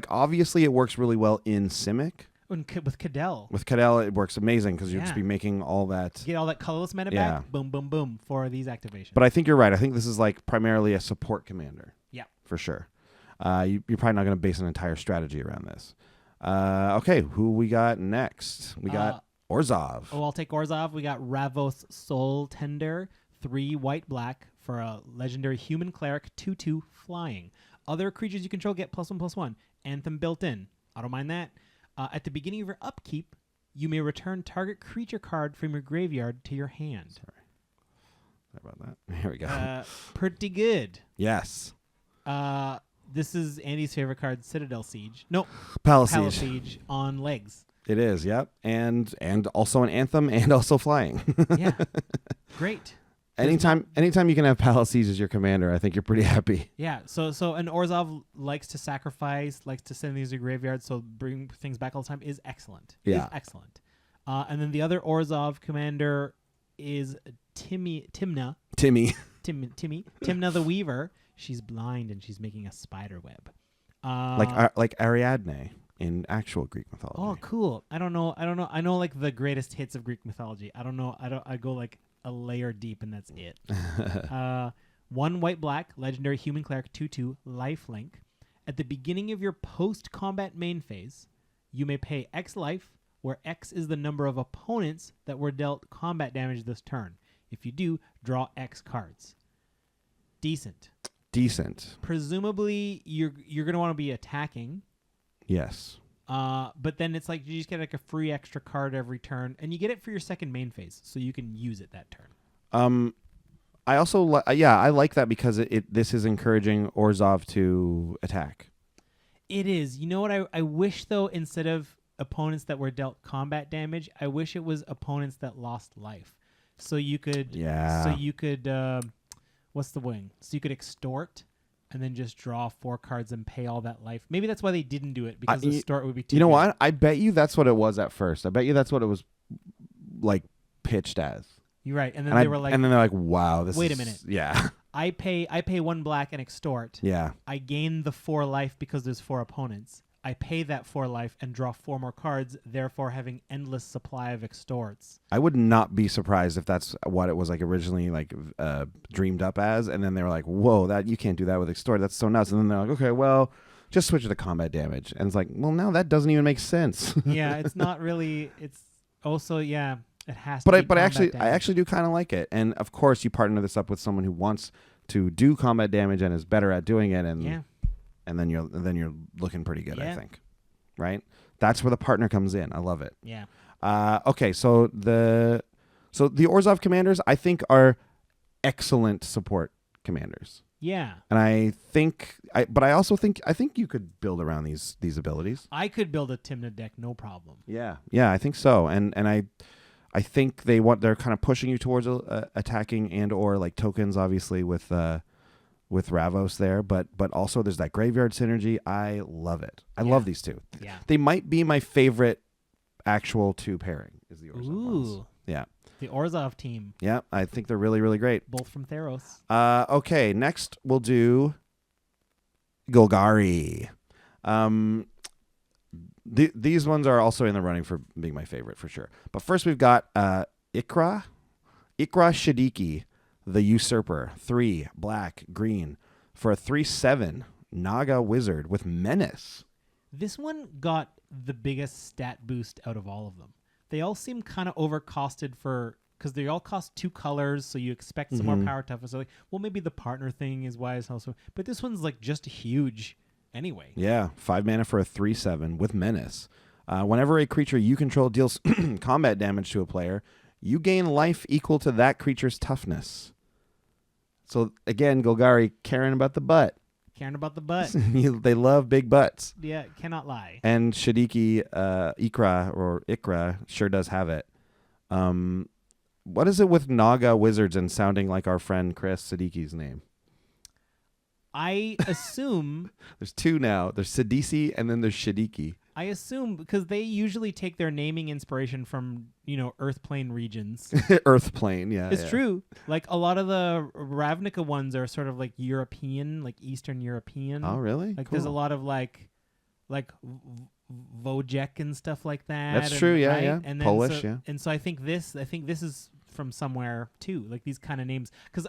[SPEAKER 1] obviously it works really well in Simic.
[SPEAKER 2] With Cadell.
[SPEAKER 1] With Cadell, it works amazing because you'll just be making all that.
[SPEAKER 2] Get all that colorless mana back. Boom, boom, boom for these activations.
[SPEAKER 1] But I think you're right. I think this is primarily a support commander.
[SPEAKER 2] Yeah.
[SPEAKER 1] For sure. You're probably not going to base an entire strategy around this. Okay, who we got next? We got Orzhov.
[SPEAKER 2] Oh, I'll take Orzhov. We got Ravos Soul Tender, 3 white-black for a legendary human cleric, 2/2 flying. Other creatures you control get +1/+1. Anthem built in. I don't mind that. At the beginning of your upkeep, you may return target creature card from your graveyard to your hand.
[SPEAKER 1] Sorry about that. Here we go.
[SPEAKER 2] Pretty good.
[SPEAKER 1] Yes.
[SPEAKER 2] This is Andy's favorite card, Citadel Siege. No,
[SPEAKER 1] Palace
[SPEAKER 2] Siege on legs.
[SPEAKER 1] It is, yep. And also an Anthem and also flying.
[SPEAKER 2] Yeah. Great.
[SPEAKER 1] Anytime you can have Palace Siege as your commander, I think you're pretty happy.
[SPEAKER 2] Yeah, so an Orzhov likes to sacrifice, likes to send these to graveyard, so bring things back all the time is excellent.
[SPEAKER 1] Yeah.
[SPEAKER 2] Is excellent. And then the other Orzhov commander is Timmy. Timna the Weaver. She's blind and she's making a spider web.
[SPEAKER 1] Like Ariadne in actual Greek mythology.
[SPEAKER 2] Oh, cool. I don't know. I know the greatest hits of Greek mythology. I don't know. I go a layer deep and that's it. 1 white-black, legendary human cleric, 2/2, lifelink. At the beginning of your post-combat main phase, you may pay X life, where X is the number of opponents that were dealt combat damage this turn. If you do, draw X cards. Decent. Presumably, you're going to want to be attacking.
[SPEAKER 1] Yes.
[SPEAKER 2] But then it's you just get a free extra card every turn, and you get it for your second main phase, so you can use it that turn.
[SPEAKER 1] I also I like that because this is encouraging Orzhov to attack.
[SPEAKER 2] It is. You know what? I wish though, instead of opponents that were dealt combat damage, I wish it was opponents that lost life, so you could.
[SPEAKER 1] Yeah.
[SPEAKER 2] So you could. What's the wing? So you could extort. And then just draw 4 cards and pay all that life. Maybe that's why they didn't do it, because the extort would be too.
[SPEAKER 1] You know
[SPEAKER 2] good.
[SPEAKER 1] what? I bet you that's what it was at first. I bet you that's what it was pitched as.
[SPEAKER 2] You're right. And then they were like,
[SPEAKER 1] and then they're like, wow, this
[SPEAKER 2] wait
[SPEAKER 1] is,
[SPEAKER 2] a minute.
[SPEAKER 1] Yeah.
[SPEAKER 2] I pay 1 black and extort.
[SPEAKER 1] Yeah.
[SPEAKER 2] I gain the 4 life because there's 4 opponents. I pay that 4 life and draw 4 more cards, therefore having endless supply of extorts.
[SPEAKER 1] I would not be surprised if that's what it was like originally like dreamed up as, and then they were like, "Whoa, that you can't do that with extort. That's so nuts." And then they're like, "Okay, well, just switch it to combat damage." And it's like, well, now that doesn't even make sense.
[SPEAKER 2] Yeah, it's not really. It's also it has.
[SPEAKER 1] But
[SPEAKER 2] to
[SPEAKER 1] I
[SPEAKER 2] be
[SPEAKER 1] but
[SPEAKER 2] combat
[SPEAKER 1] I
[SPEAKER 2] damage.
[SPEAKER 1] actually do kind of like it. And of course, you partner this up with someone who wants to do combat damage and is better at doing it, and then you're looking pretty good, I think. Right? That's where the partner comes in. I love it.
[SPEAKER 2] Yeah.
[SPEAKER 1] Okay, so the Orzhov commanders I think are excellent support commanders.
[SPEAKER 2] Yeah.
[SPEAKER 1] And I also think you could build around these abilities.
[SPEAKER 2] I could build a Tymna deck, no problem.
[SPEAKER 1] Yeah, I think so. And I think they're kind of pushing you towards attacking and or like tokens, obviously with Ravos there, but also there's that graveyard synergy. I love it. I love these two.
[SPEAKER 2] Yeah.
[SPEAKER 1] They might be my favorite actual 2 pairing is the Orzhov ones.
[SPEAKER 2] Ooh.
[SPEAKER 1] Yeah.
[SPEAKER 2] The Orzhov team,
[SPEAKER 1] Yeah, I think they're really, really great.
[SPEAKER 2] both from Theros.
[SPEAKER 1] Okay, next we'll do Golgari. These ones are also in the running for being my favorite for sure. But first we've got Ikra Shadiki, the Usurper, 3 black green for a 3/7 Naga wizard with menace.
[SPEAKER 2] This one got the biggest stat boost out of all of them. They all seem kind of overcosted because they all cost 2 colors, so you expect some more power toughness. So like, well, maybe the partner thing is why it's also. But this one's like just huge anyway.
[SPEAKER 1] Yeah, 5 mana for a 3/7 with menace. Whenever a creature you control deals combat damage to a player, you gain life equal to that creature's toughness. So again, Golgari caring about the butt.
[SPEAKER 2] Caring about the butt.
[SPEAKER 1] They love big butts.
[SPEAKER 2] Yeah, cannot lie.
[SPEAKER 1] And Shadiki, Ikra sure does have it. What is it with Naga wizards and sounding like our friend Chris Sadiki's name?
[SPEAKER 2] I assume
[SPEAKER 1] There's 2 now. There's Sidisi and then there's Shadiki.
[SPEAKER 2] I assume because they usually take their naming inspiration from, Earth plane regions.
[SPEAKER 1] Earth plane, yeah.
[SPEAKER 2] It's true. Like a lot of the Ravnica ones are sort of like European, like Eastern European.
[SPEAKER 1] Oh, really?
[SPEAKER 2] Like
[SPEAKER 1] Cool.
[SPEAKER 2] there's a lot of like Wojek and stuff like that.
[SPEAKER 1] That's true, yeah,
[SPEAKER 2] right?
[SPEAKER 1] yeah.
[SPEAKER 2] And then
[SPEAKER 1] Polish,
[SPEAKER 2] so,
[SPEAKER 1] yeah.
[SPEAKER 2] And so I think this is from somewhere too. Like these kind of names, because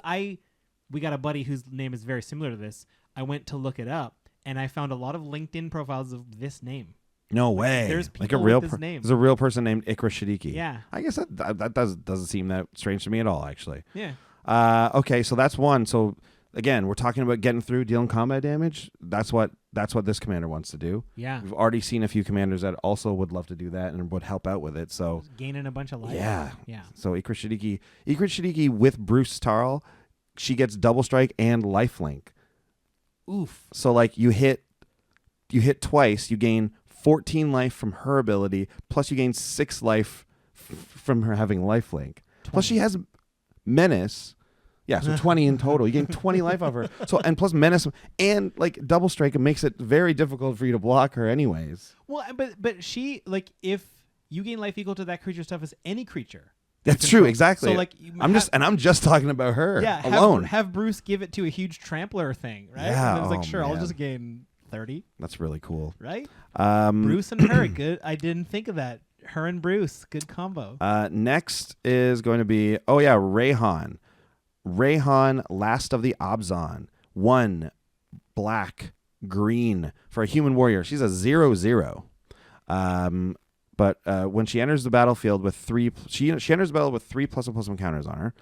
[SPEAKER 2] we got a buddy whose name is very similar to this. I went to look it up, and I found a lot of LinkedIn profiles of this name.
[SPEAKER 1] No way.
[SPEAKER 2] There's
[SPEAKER 1] like a
[SPEAKER 2] people
[SPEAKER 1] real
[SPEAKER 2] with this name.
[SPEAKER 1] There's a real person named Ikra Shadiki.
[SPEAKER 2] Yeah.
[SPEAKER 1] I guess that doesn't seem that strange to me at all, actually.
[SPEAKER 2] Yeah.
[SPEAKER 1] Okay, so that's one. So again, we're talking about getting through, dealing combat damage. That's what this commander wants to do.
[SPEAKER 2] Yeah.
[SPEAKER 1] We've already seen a few commanders that also would love to do that and would help out with it. So
[SPEAKER 2] Gaining a bunch of life.
[SPEAKER 1] yeah.
[SPEAKER 2] Yeah.
[SPEAKER 1] So Ikra Shadiki with Bruce Tarl, she gets double strike and lifelink.
[SPEAKER 2] Oof.
[SPEAKER 1] So like you hit twice, you gain 14 life from her ability, plus you gain 6 life from her having lifelink.
[SPEAKER 2] 20.
[SPEAKER 1] Plus she has menace. Yeah, so 20 in total. You gain 20 life off her. So and plus menace and like double strike, it makes it very difficult for you to block her anyways.
[SPEAKER 2] Well, but she like if you gain life equal to that creature's toughness, any creature.
[SPEAKER 1] That's true, exactly.
[SPEAKER 2] So like
[SPEAKER 1] I'm just talking about her alone.
[SPEAKER 2] Have Bruce give it to a huge trampler thing, right?
[SPEAKER 1] Yeah,
[SPEAKER 2] And it's like,
[SPEAKER 1] oh,
[SPEAKER 2] sure, I'll
[SPEAKER 1] man.
[SPEAKER 2] just gain 30,
[SPEAKER 1] That's really cool.
[SPEAKER 2] right?
[SPEAKER 1] Um,
[SPEAKER 2] Bruce and her, good. I didn't think of that. Her and Bruce, good combo.
[SPEAKER 1] Next is going to be Rayhan. Rayhan, Last of the Abzan. 1 black green for a human warrior. She's a 0/0. But when she enters the battlefield with 3, she enters the battle with 3 +1/+1 counters on her,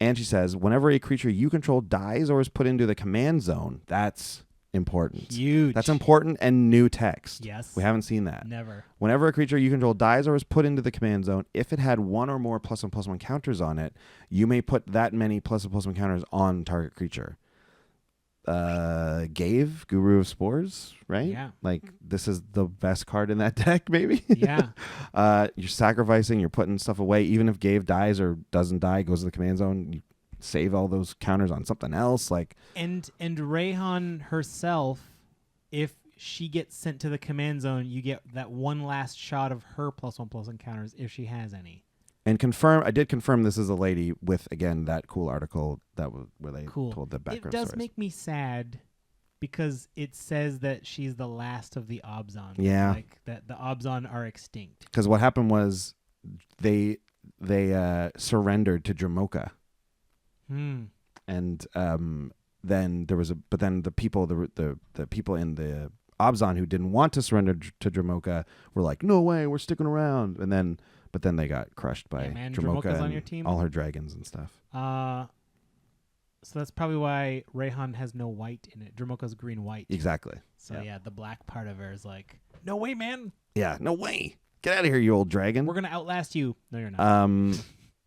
[SPEAKER 1] and she says, whenever a creature you control dies or is put into the command zone, that's important.
[SPEAKER 2] Huge.
[SPEAKER 1] That's important and new text.
[SPEAKER 2] Yes.
[SPEAKER 1] We haven't seen that.
[SPEAKER 2] Never.
[SPEAKER 1] Whenever a creature you control dies or is put into the command zone, if it had 1 or more +1/+1 counters on it, you may put that many +1/+1 counters on target creature. Guru of Spores, right?
[SPEAKER 2] Yeah.
[SPEAKER 1] Like this is the best card in that deck, maybe.
[SPEAKER 2] Yeah.
[SPEAKER 1] You're sacrificing, you're putting stuff away. Even if Gave dies or doesn't die, goes to the command zone, you save all those counters on something else. Like
[SPEAKER 2] And Rayhan herself, if she gets sent to the command zone, you get that one last shot of her +1/+1 counters if she has any.
[SPEAKER 1] and I did confirm this is a lady with again that cool article that where they
[SPEAKER 2] Cool.
[SPEAKER 1] told the background
[SPEAKER 2] It does
[SPEAKER 1] stories.
[SPEAKER 2] make me sad because it says that she's the last of the Obzon.
[SPEAKER 1] Yeah.
[SPEAKER 2] Like that the Obzon are extinct.
[SPEAKER 1] Because what happened was they surrendered to Dramoka. And then there was then the people the people in the Obzon who didn't want to surrender to Dramoka were like, no way, we're sticking around. But then they got crushed by Dramoka
[SPEAKER 2] Dramoka's
[SPEAKER 1] and
[SPEAKER 2] on your team.
[SPEAKER 1] all her dragons and stuff.
[SPEAKER 2] So that's probably why Rayhan has no white in it. Dramoka's green-white.
[SPEAKER 1] Exactly.
[SPEAKER 2] So yeah, the black part of her is like, no way, man.
[SPEAKER 1] Yeah, no way. Get out of here, you old dragon.
[SPEAKER 2] We're gonna outlast you. No, you're not.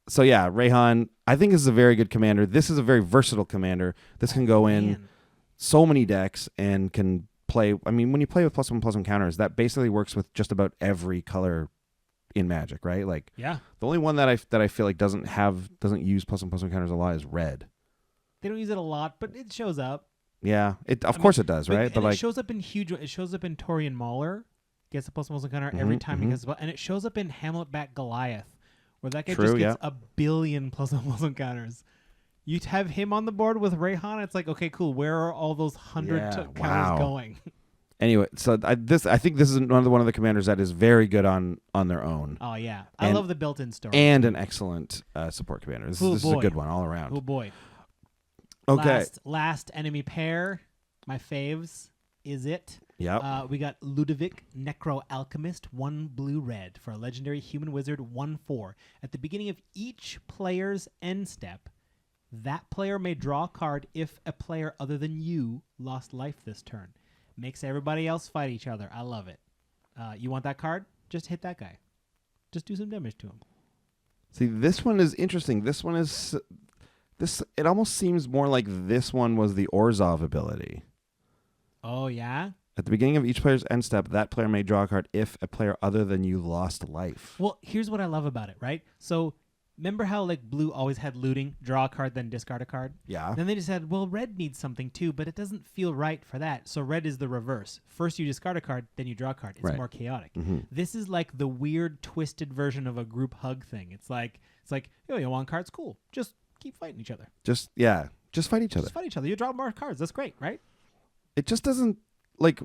[SPEAKER 1] So yeah, Rayhan, I think this is a very good commander. This is a very versatile commander. This can go in so many decks and can play. I mean, when you play with +1/+1 counters, that basically works with just about every color in Magic, right? Like,
[SPEAKER 2] Yeah.
[SPEAKER 1] the only one that I feel like doesn't use +1/+1 counters a lot is red.
[SPEAKER 2] They don't use it a lot, but it shows up.
[SPEAKER 1] Yeah, of course it does, right?
[SPEAKER 2] But
[SPEAKER 1] like,
[SPEAKER 2] it shows up in huge. It shows up in Torian Mauler, gets a +1/+1 counter every time he gets a, and it shows up in Hamlet back Goliath, where that guy just gets a billion +1/+1 counters. You have him on the board with Rayhan, it's like, okay, cool. Where are all those 100 counters going?
[SPEAKER 1] Anyway, so I think this is one of the commanders that is very good on their own.
[SPEAKER 2] Oh yeah, I love the built-in story
[SPEAKER 1] and an excellent support commander. This is a good one all around.
[SPEAKER 2] Oh boy.
[SPEAKER 1] Okay.
[SPEAKER 2] Last enemy pair, my faves. Is it?
[SPEAKER 1] Yep.
[SPEAKER 2] We got Ludovic, Necro Alchemist, 1 blue-red for a legendary human wizard, 1/4. At the beginning of each player's end step, that player may draw a card if a player other than you lost life this turn. Makes everybody else fight each other. I love it. You want that card? Just hit that guy. Just do some damage to him.
[SPEAKER 1] See, this one is interesting. This one is it almost seems more like this one was the Orzhov ability.
[SPEAKER 2] Oh, yeah?
[SPEAKER 1] At the beginning of each player's end step, that player may draw a card if a player other than you lost life.
[SPEAKER 2] Well, here's what I love about it, right? So, remember how like blue always had looting, draw a card, then discard a card?
[SPEAKER 1] Yeah.
[SPEAKER 2] Then they just said, well, red needs something too, but it doesn't feel right for that. So red is the reverse. First you discard a card, then you draw a card. It's more chaotic. This is like the weird, twisted version of a group hug thing. It's like, yo, you want cards? Cool. Just keep fighting each other.
[SPEAKER 1] Just fight each other.
[SPEAKER 2] Just fight each other. You draw more cards. That's great, right?
[SPEAKER 1] It just doesn't, like,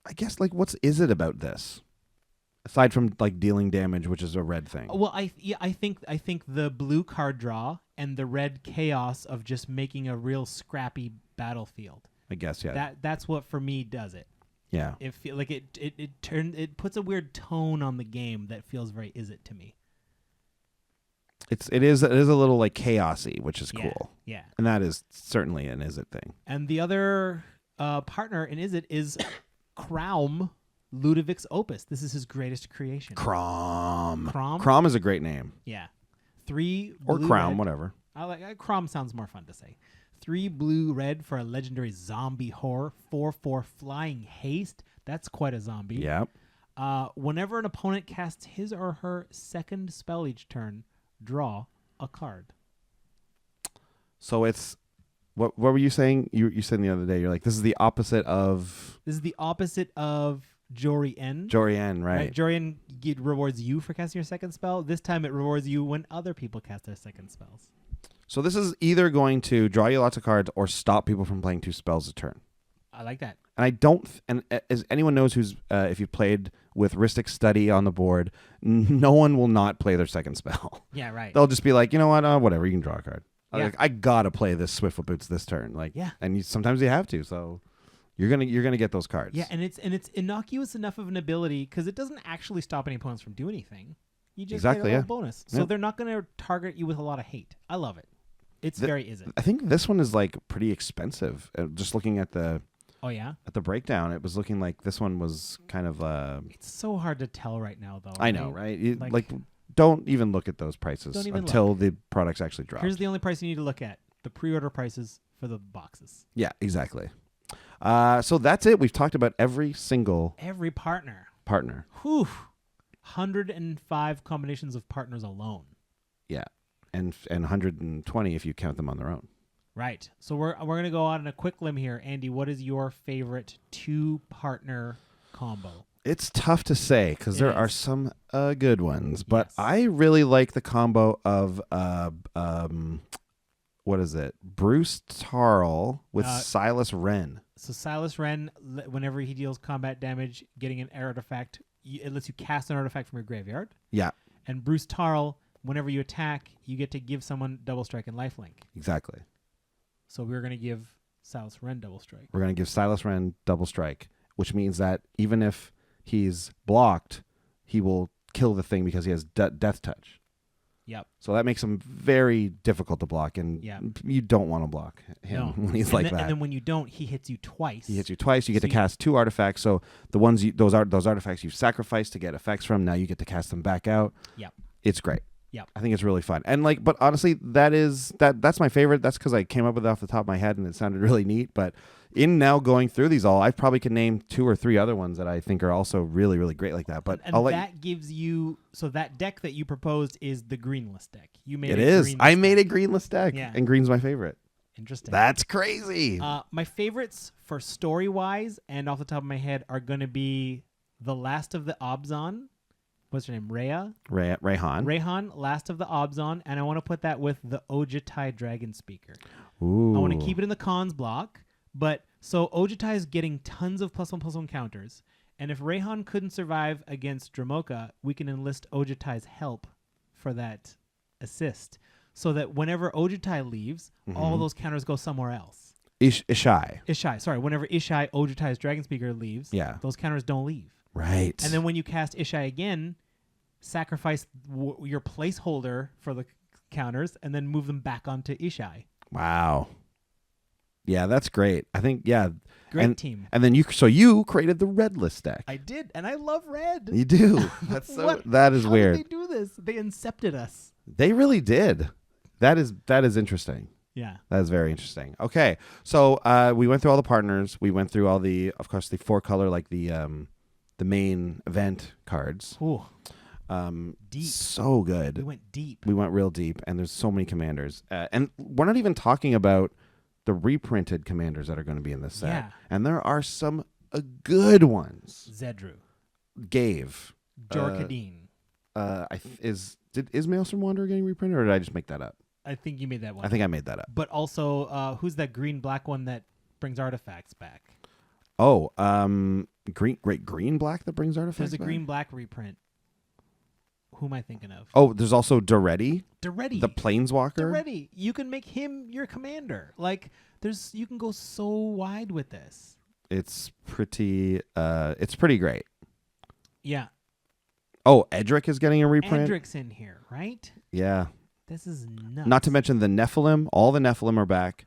[SPEAKER 1] I guess, like, what is it about this? Aside from like dealing damage, which is a red thing.
[SPEAKER 2] Well, I think the blue card draw and the red chaos of just making a real scrappy battlefield.
[SPEAKER 1] I guess, yeah.
[SPEAKER 2] That's what for me does it.
[SPEAKER 1] Yeah.
[SPEAKER 2] It feel like it puts a weird tone on the game that feels very is it to me.
[SPEAKER 1] It is a little like chaosy, which is cool.
[SPEAKER 2] Yeah.
[SPEAKER 1] And that is certainly an is it thing.
[SPEAKER 2] And the other partner in is it is Kraum, Ludovic's Opus. This is his greatest creation.
[SPEAKER 1] Crom.
[SPEAKER 2] Crom?
[SPEAKER 1] Crom is a great name.
[SPEAKER 2] Yeah. 3
[SPEAKER 1] Or
[SPEAKER 2] blue,
[SPEAKER 1] Crown,
[SPEAKER 2] red.
[SPEAKER 1] whatever.
[SPEAKER 2] I like Crom sounds more fun to say. 3 blue-red for a legendary zombie horror. 4/4 flying haste. That's quite a zombie.
[SPEAKER 1] Yep.
[SPEAKER 2] Whenever an opponent casts his or her second spell each turn, draw a card.
[SPEAKER 1] So it's what were you saying? You said the other day. You're like, this is the opposite of.
[SPEAKER 2] This is the opposite of Jorien.
[SPEAKER 1] Jorien, right?
[SPEAKER 2] Jorien rewards you for casting your second spell. This time it rewards you when other people cast their second spells.
[SPEAKER 1] So this is either going to draw you lots of cards or stop people from playing 2 spells a turn.
[SPEAKER 2] I like that.
[SPEAKER 1] And I don't, and as anyone knows who's, if you've played with Rhystic Study on the board, no one will not play their second spell.
[SPEAKER 2] Yeah, right.
[SPEAKER 1] They'll just be like, you know what, whatever, you can draw a card.
[SPEAKER 2] Yeah.
[SPEAKER 1] Like, I gotta play this Swiftfoot Boots this turn. Like,
[SPEAKER 2] yeah.
[SPEAKER 1] And sometimes you have to, so you're gonna get those cards.
[SPEAKER 2] Yeah, and it's innocuous enough of an ability because it doesn't actually stop any opponents from doing anything. You just get a little bonus. So they're not going to target you with a lot of hate. I love it. It's very is it.
[SPEAKER 1] I think this one is like pretty expensive. Just looking at the at the breakdown, it was looking like this one was kind of
[SPEAKER 2] It's so hard to tell right now, though.
[SPEAKER 1] I know, right? Like don't even look at those prices until the products actually drop.
[SPEAKER 2] Here's the only price you need to look at: the pre-order prices for the boxes.
[SPEAKER 1] Yeah, exactly. So that's it. We've talked about every
[SPEAKER 2] partner.
[SPEAKER 1] Whew.
[SPEAKER 2] 105 combinations of partners alone.
[SPEAKER 1] Yeah, and 120 if you count them on their own.
[SPEAKER 2] Right. So we're gonna go out on a quick limb here, Andy. What is your favorite 2-partner combo?
[SPEAKER 1] It's tough to say because there are some good ones, but
[SPEAKER 2] yes.
[SPEAKER 1] I really like the combo of what is it? Bruce Tarl with Silas Wren.
[SPEAKER 2] So Silas Wren, whenever he deals combat damage, getting an artifact, it lets you cast an artifact from your graveyard.
[SPEAKER 1] Yeah,
[SPEAKER 2] And Bruce Tarl, whenever you attack, you get to give someone double strike and lifelink.
[SPEAKER 1] exactly.
[SPEAKER 2] So we're going to give Silas Wren double strike.
[SPEAKER 1] We're going to give Silas Wren double strike, which means that even if he's blocked, he will kill the thing because he has death touch.
[SPEAKER 2] Yep.
[SPEAKER 1] So that makes him very difficult to block, and you don't want to block him when he's that.
[SPEAKER 2] And then when you don't, he hits you twice.
[SPEAKER 1] He hits you twice. You get to cast 2 artifacts. So the ones those artifacts you've sacrificed to get effects from, now you get to cast them back out.
[SPEAKER 2] Yep.
[SPEAKER 1] It's great.
[SPEAKER 2] Yep.
[SPEAKER 1] I think it's really fun. And but honestly, that's my favorite. That's because I came up with it off the top of my head and it sounded really neat. But in now going through these all, I probably can name 2 or 3 other ones that I think are also really, really great like that. But
[SPEAKER 2] that gives you, so that deck that you proposed is the greenless deck. You made
[SPEAKER 1] it is. I made a greenless deck, and green's my favorite.
[SPEAKER 2] Interesting.
[SPEAKER 1] That's crazy.
[SPEAKER 2] My favorites for story wise and off the top of my head are going to be the Last of the Obzon. What's her name? Rhea?
[SPEAKER 1] Rayhan.
[SPEAKER 2] Rayhan, Last of the Obzon, and I want to put that with the Ojutai Dragon Speaker.
[SPEAKER 1] Ooh.
[SPEAKER 2] I want to keep it in the cons block, but so Ojutai is getting tons of +1/+1 counters, and if Rayhan couldn't survive against Dramoka, we can enlist Ojutai's help for that assist, so that whenever Ojutai leaves, all those counters go somewhere else.
[SPEAKER 1] Ishai.
[SPEAKER 2] Sorry, whenever Ishai, Ojutai's Dragon Speaker, leaves, those counters don't leave.
[SPEAKER 1] Right.
[SPEAKER 2] And then when you cast Ishai again, sacrifice your placeholder for the counters and then move them back onto Ishai.
[SPEAKER 1] Wow. Yeah, that's great. I think,
[SPEAKER 2] Great team.
[SPEAKER 1] And then you created the redless deck.
[SPEAKER 2] I did, and I love red.
[SPEAKER 1] You do. That's that is
[SPEAKER 2] How
[SPEAKER 1] weird.
[SPEAKER 2] did they do this? They incepted us.
[SPEAKER 1] They really did. That is interesting.
[SPEAKER 2] Yeah.
[SPEAKER 1] That is very interesting. Okay. So we went through all the partners. We went through all of course, the 4-color, like the main event cards.
[SPEAKER 2] Ooh.
[SPEAKER 1] Deep. So good.
[SPEAKER 2] We went deep.
[SPEAKER 1] We went real deep, and there's so many commanders. And we're not even talking about the reprinted commanders that are going to be in this set.
[SPEAKER 2] Yeah.
[SPEAKER 1] And there are some good ones.
[SPEAKER 2] Zedru.
[SPEAKER 1] Gave.
[SPEAKER 2] Jorkadine.
[SPEAKER 1] Is Maelstrom Wanderer getting reprinted, or did I just make that up?
[SPEAKER 2] I think you made that one.
[SPEAKER 1] I think I made that up.
[SPEAKER 2] But also, who's that green-black one that brings artifacts back?
[SPEAKER 1] Oh, green-black that brings artifacts
[SPEAKER 2] There's a
[SPEAKER 1] back?
[SPEAKER 2] green-black reprint. Who am I thinking of?
[SPEAKER 1] Oh, there's also Daretti.
[SPEAKER 2] Daretti.
[SPEAKER 1] The Planeswalker.
[SPEAKER 2] Daretti. You can make him your commander. Like, you can go so wide with this.
[SPEAKER 1] It's pretty great.
[SPEAKER 2] Yeah.
[SPEAKER 1] Oh, Edric is getting a reprint.
[SPEAKER 2] Edric's in here, right?
[SPEAKER 1] Yeah.
[SPEAKER 2] This is nuts.
[SPEAKER 1] Not to mention the Nephilim. All the Nephilim are back.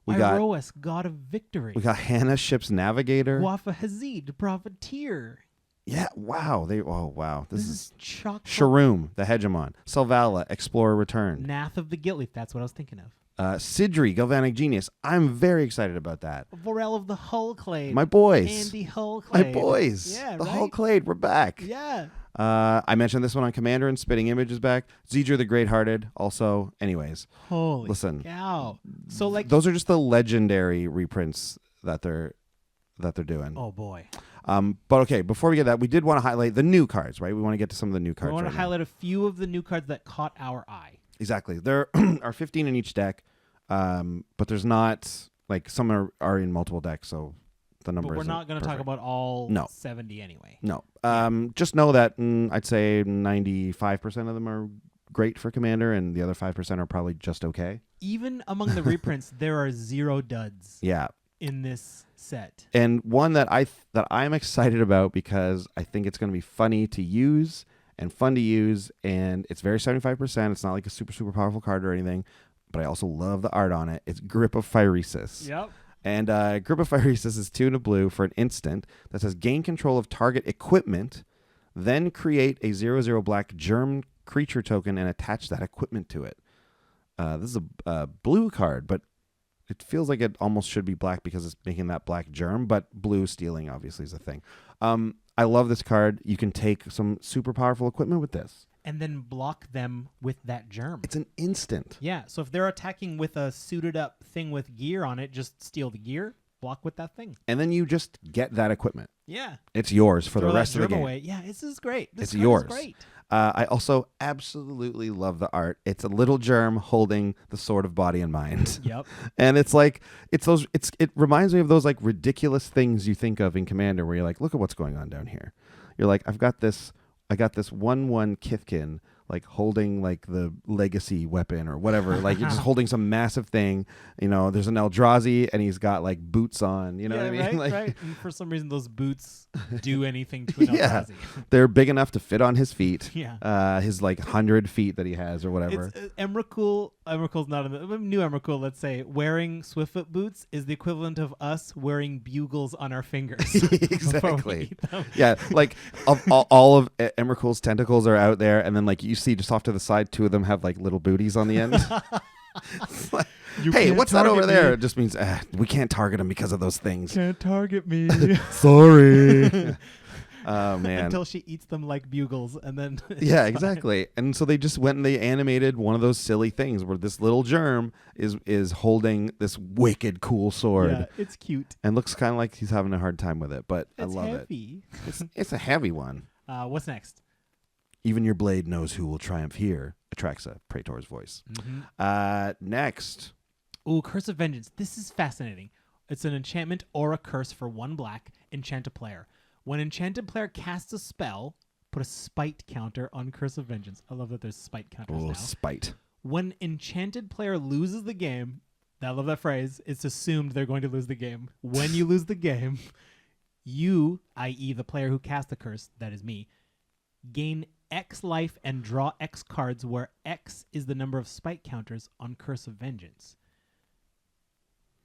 [SPEAKER 2] Iroas, God of Victory.
[SPEAKER 1] We got Hannah, Ship's Navigator.
[SPEAKER 2] Wafa Hazid, Profiteer.
[SPEAKER 1] Yeah, wow. Wow. This is
[SPEAKER 2] chock.
[SPEAKER 1] Sharoom, the Hegemon. Selvala, Explorer Return.
[SPEAKER 2] Nath of the Guiltleaf, that's what I was thinking of.
[SPEAKER 1] Sidri, Galvanic Genius. I'm very excited about that.
[SPEAKER 2] Vorel of the Hullclade.
[SPEAKER 1] My boys.
[SPEAKER 2] Andy Hullclade.
[SPEAKER 1] My boys.
[SPEAKER 2] Yeah,
[SPEAKER 1] the
[SPEAKER 2] right?
[SPEAKER 1] Hullclade, we're back.
[SPEAKER 2] Yeah.
[SPEAKER 1] I mentioned this one on Commander, and Spitting Image is back. Zedru the Great-Hearted also. Anyways.
[SPEAKER 2] Holy
[SPEAKER 1] listen,
[SPEAKER 2] cow. So those
[SPEAKER 1] are just the legendary reprints that they're doing.
[SPEAKER 2] Oh boy.
[SPEAKER 1] But okay, before we get that, we did want to highlight the new cards, right? We want to get to some of the new cards.
[SPEAKER 2] We want to highlight a few of the new cards that caught our eye.
[SPEAKER 1] Exactly. There are 15 in each deck, but there's not, like, some are in multiple decks, so the number.
[SPEAKER 2] But we're not going to talk about all 70 anyway.
[SPEAKER 1] No. Just know that I'd say 95% of them are great for Commander, and the other 5% are probably just okay.
[SPEAKER 2] Even among the reprints, there are 0 duds.
[SPEAKER 1] Yeah.
[SPEAKER 2] In this set.
[SPEAKER 1] And one that I'm excited about because I think it's going to be funny to use and fun to use, and it's very 75%. It's not like a super, super powerful card or anything, but I also love the art on it. It's Grip of Phyresis.
[SPEAKER 2] Yep.
[SPEAKER 1] And Grip of Phyresis is 2 and a blue for an instant that says gain control of target equipment, then create a 0/0 black germ creature token and attach that equipment to it. This is a blue card, but it feels like it almost should be black because it's making that black germ, but blue stealing obviously is a thing. I love this card. You can take some super powerful equipment with this.
[SPEAKER 2] And then block them with that germ.
[SPEAKER 1] It's an instant.
[SPEAKER 2] Yeah, so if they're attacking with a suited up thing with gear on it, just steal the gear. block with that thing.
[SPEAKER 1] And then you just get that equipment.
[SPEAKER 2] Yeah.
[SPEAKER 1] It's yours for
[SPEAKER 2] Throw
[SPEAKER 1] the rest
[SPEAKER 2] that
[SPEAKER 1] of the
[SPEAKER 2] germ
[SPEAKER 1] game.
[SPEAKER 2] away. Yeah, this is great. This
[SPEAKER 1] It's
[SPEAKER 2] card
[SPEAKER 1] yours.
[SPEAKER 2] Is great.
[SPEAKER 1] I also absolutely love the art. It's a little germ holding the sword of body and mind.
[SPEAKER 2] Yep.
[SPEAKER 1] And it reminds me of those like ridiculous things you think of in Commander where you're like, look at what's going on down here. You're like, I got this 1/1 Kithkin like holding like the legacy weapon or whatever. Like you're just holding some massive thing. There's an Eldrazi and he's got like boots on. You know what I mean?
[SPEAKER 2] Right,
[SPEAKER 1] Like,
[SPEAKER 2] right. And for some reason, those boots do anything to an
[SPEAKER 1] Yeah.
[SPEAKER 2] Eldrazi.
[SPEAKER 1] they're big enough to fit on his feet.
[SPEAKER 2] Yeah.
[SPEAKER 1] His like 100 feet that he has or whatever.
[SPEAKER 2] It's Emrakul's not in the new Emrakul. Let's say wearing Swiftfoot boots is the equivalent of us wearing bugles on our fingers. before we
[SPEAKER 1] Exactly.
[SPEAKER 2] eat them.
[SPEAKER 1] Yeah, like all of Emrakul's tentacles are out there, and then like you see just off to the side, two of them have like little booties on the end. It's like,
[SPEAKER 2] You
[SPEAKER 1] hey,
[SPEAKER 2] can't
[SPEAKER 1] what's that over
[SPEAKER 2] target
[SPEAKER 1] there?
[SPEAKER 2] me.
[SPEAKER 1] It just means we can't target them because of those things.
[SPEAKER 2] Can't target me.
[SPEAKER 1] Sorry. Oh man.
[SPEAKER 2] Until she eats them like bugles, and then
[SPEAKER 1] Yeah, exactly. And so they just went and they animated one of those silly things where this little germ is holding this wicked cool sword.
[SPEAKER 2] Yeah, it's cute.
[SPEAKER 1] And looks kind of like he's having a hard time with it, but
[SPEAKER 2] It's
[SPEAKER 1] I love
[SPEAKER 2] heavy.
[SPEAKER 1] it. It's a heavy one.
[SPEAKER 2] What's next?
[SPEAKER 1] Even your blade knows who will triumph here. Atraxa, Praetor's voice. Next.
[SPEAKER 2] Ooh, Curse of Vengeance. This is fascinating. It's an enchantment or a curse for 1 black. Enchant a player. When enchanted player casts a spell, put a spite counter on Curse of Vengeance. I love that there's spite counters
[SPEAKER 1] Oh,
[SPEAKER 2] now.
[SPEAKER 1] spite.
[SPEAKER 2] When enchanted player loses the game, I love that phrase, it's assumed they're going to lose the game. When you lose the game, you, i.e. the player who cast the curse, that is me, gain X life and draw X cards where X is the number of spite counters on Curse of Vengeance.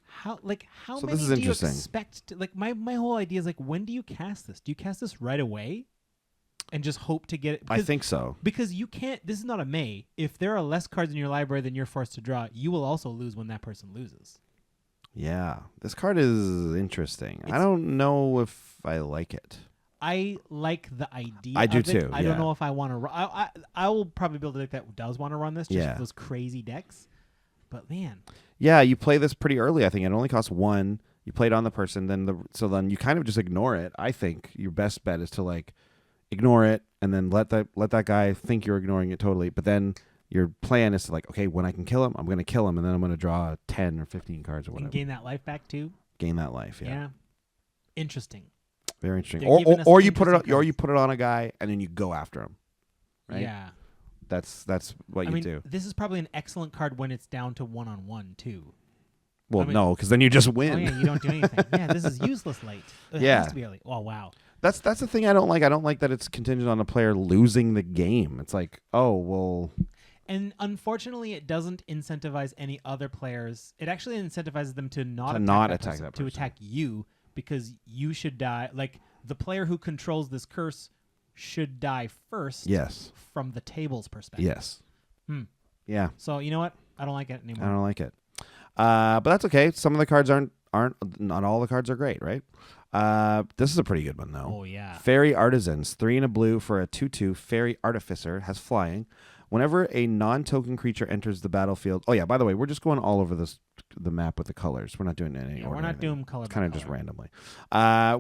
[SPEAKER 2] How
[SPEAKER 1] So
[SPEAKER 2] many
[SPEAKER 1] this is
[SPEAKER 2] do you
[SPEAKER 1] interesting.
[SPEAKER 2] expect to, like my whole idea is like, when do you cast this? Do you cast this right away and just hope to get it?
[SPEAKER 1] I think so.
[SPEAKER 2] Because you can't, this is not a May. If there are less cards in your library than you're forced to draw, you will also lose when that person loses.
[SPEAKER 1] Yeah. This card is interesting. I don't know if I like it.
[SPEAKER 2] I like the idea.
[SPEAKER 1] I do
[SPEAKER 2] of it.
[SPEAKER 1] too,
[SPEAKER 2] I
[SPEAKER 1] yeah.
[SPEAKER 2] don't know if I want to. I will probably build a deck that does want to run this. Just
[SPEAKER 1] Yeah.
[SPEAKER 2] for those crazy decks. But man,
[SPEAKER 1] Yeah, you play this pretty early. I think it only costs 1. You play it on the person, then you kind of just ignore it. I think your best bet is to like ignore it and then let that guy think you're ignoring it totally. But then your plan is to like, okay, when I can kill him, I'm going to kill him, and then I'm going to draw 10 or 15 cards or whatever.
[SPEAKER 2] and gain that life back too.
[SPEAKER 1] Gain that life. Yeah.
[SPEAKER 2] Interesting.
[SPEAKER 1] Very interesting.
[SPEAKER 2] They're giving us
[SPEAKER 1] Or you put it
[SPEAKER 2] interesting
[SPEAKER 1] or
[SPEAKER 2] cards.
[SPEAKER 1] you put it on a guy and then you go after him. Right?
[SPEAKER 2] Yeah.
[SPEAKER 1] That's what
[SPEAKER 2] I
[SPEAKER 1] you
[SPEAKER 2] mean,
[SPEAKER 1] do.
[SPEAKER 2] this is probably an excellent card when it's down to 1-on-1 too.
[SPEAKER 1] Well,
[SPEAKER 2] I mean-
[SPEAKER 1] no, because then you just win.
[SPEAKER 2] Oh yeah, you don't do anything. Yeah, this is useless late. It
[SPEAKER 1] Yeah.
[SPEAKER 2] has to be early. Oh wow.
[SPEAKER 1] That's the thing I don't like. I don't like that it's contingent on a player losing the game. It's like, oh well.
[SPEAKER 2] And unfortunately, it doesn't incentivize any other players. It actually incentivizes them to not attack
[SPEAKER 1] that
[SPEAKER 2] to
[SPEAKER 1] person.
[SPEAKER 2] attack you, because you should die. Like the player who controls this curse should die first.
[SPEAKER 1] Yes.
[SPEAKER 2] From the table's perspective.
[SPEAKER 1] Yes. Yeah.
[SPEAKER 2] So you know what? I don't like it
[SPEAKER 1] I
[SPEAKER 2] anymore.
[SPEAKER 1] don't like it. But that's okay. Some of the cards aren't. Not all the cards are great, right? This is a pretty good one though.
[SPEAKER 2] Oh yeah.
[SPEAKER 1] Fairy Artisans, 3 and a blue for a 2/2 Fairy Artificer, has flying. Whenever a non-token creature enters the battlefield. Oh yeah, by the way, we're just going all over the map with the colors. We're not doing any
[SPEAKER 2] Yeah,
[SPEAKER 1] order
[SPEAKER 2] we're
[SPEAKER 1] or
[SPEAKER 2] not
[SPEAKER 1] anything.
[SPEAKER 2] doing color.
[SPEAKER 1] It's
[SPEAKER 2] by
[SPEAKER 1] kind of just
[SPEAKER 2] color.
[SPEAKER 1] randomly.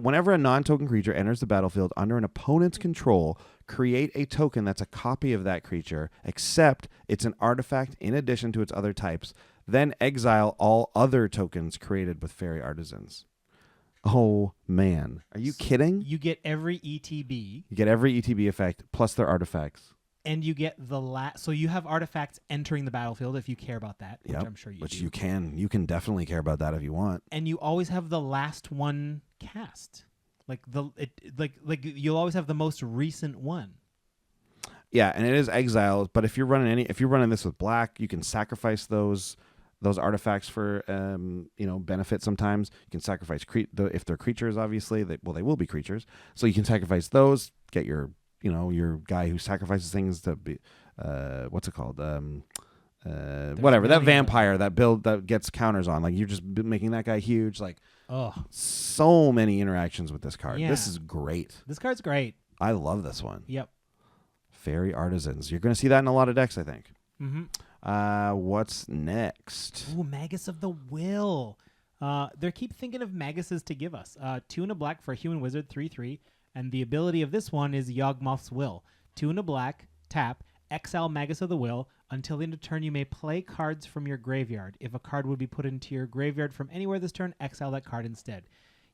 [SPEAKER 1] Whenever a non-token creature enters the battlefield under an opponent's control, create a token that's a copy of that creature, except it's an artifact in addition to its other types. Then exile all other tokens created with Fairy Artisans. Oh man, are you kidding?
[SPEAKER 2] You get every ETB,
[SPEAKER 1] You get every ETB effect plus their artifacts.
[SPEAKER 2] and you get the last. So you have artifacts entering the battlefield if you care about that, which
[SPEAKER 1] Yep,
[SPEAKER 2] I'm sure you
[SPEAKER 1] which
[SPEAKER 2] do.
[SPEAKER 1] you can definitely care about that if you want.
[SPEAKER 2] And you always have the last one cast. Like you'll always have the most recent one.
[SPEAKER 1] Yeah, and it is exiled. But if you're running this with black, you can sacrifice those artifacts for benefit. Sometimes you can sacrifice if they're creatures. Obviously, they will be creatures. So you can sacrifice those. Get your guy who sacrifices things to be what's it called? Whatever, that vampire that gets counters on. Like you're just making that guy huge. Like so many interactions with this card.
[SPEAKER 2] Yeah.
[SPEAKER 1] This is great.
[SPEAKER 2] This card's great.
[SPEAKER 1] I love this one.
[SPEAKER 2] Yep.
[SPEAKER 1] Fairy Artisans. You're going to see that in a lot of decks, I think.
[SPEAKER 2] Mm-hmm.
[SPEAKER 1] What's next?
[SPEAKER 2] Ooh, Magus of the Will. They keep thinking of Maguses to give us. 2 and a black for a human wizard, 3/3. And the ability of this one is Yawgmoth's Will. 2 and a black, tap, exile Magus of the Will. Until the end of turn, you may play cards from your graveyard. If a card would be put into your graveyard from anywhere this turn, exile that card instead.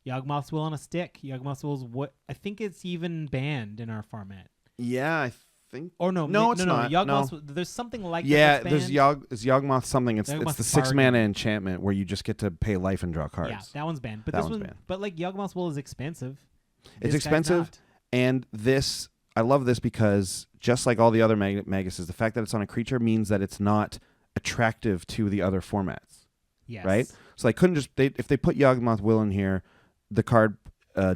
[SPEAKER 2] Yawgmoth's Will on a stick. Yawgmoth's Will is what I think it's even banned in our format.
[SPEAKER 1] Yeah, I think.
[SPEAKER 2] Or no,
[SPEAKER 1] No, it's not.
[SPEAKER 2] Yawgmoth's,
[SPEAKER 1] No.
[SPEAKER 2] there's something like
[SPEAKER 1] Yeah,
[SPEAKER 2] that.
[SPEAKER 1] there's Yawgmoth something. It's
[SPEAKER 2] Yawgmoth's
[SPEAKER 1] the 6
[SPEAKER 2] bargain.
[SPEAKER 1] mana enchantment where you just get to pay life and draw cards.
[SPEAKER 2] Yeah, that one's banned. But
[SPEAKER 1] That
[SPEAKER 2] this
[SPEAKER 1] one's
[SPEAKER 2] one,
[SPEAKER 1] banned.
[SPEAKER 2] but like Yawgmoth's Will is expensive.
[SPEAKER 1] It's
[SPEAKER 2] This guy's
[SPEAKER 1] expensive,
[SPEAKER 2] not.
[SPEAKER 1] and this I love this because just like all the other Maguses, the fact that it's on a creature means that it's not attractive to the other formats.
[SPEAKER 2] Yes.
[SPEAKER 1] Right? So they couldn't just if they put Yawgmoth Will in here, the card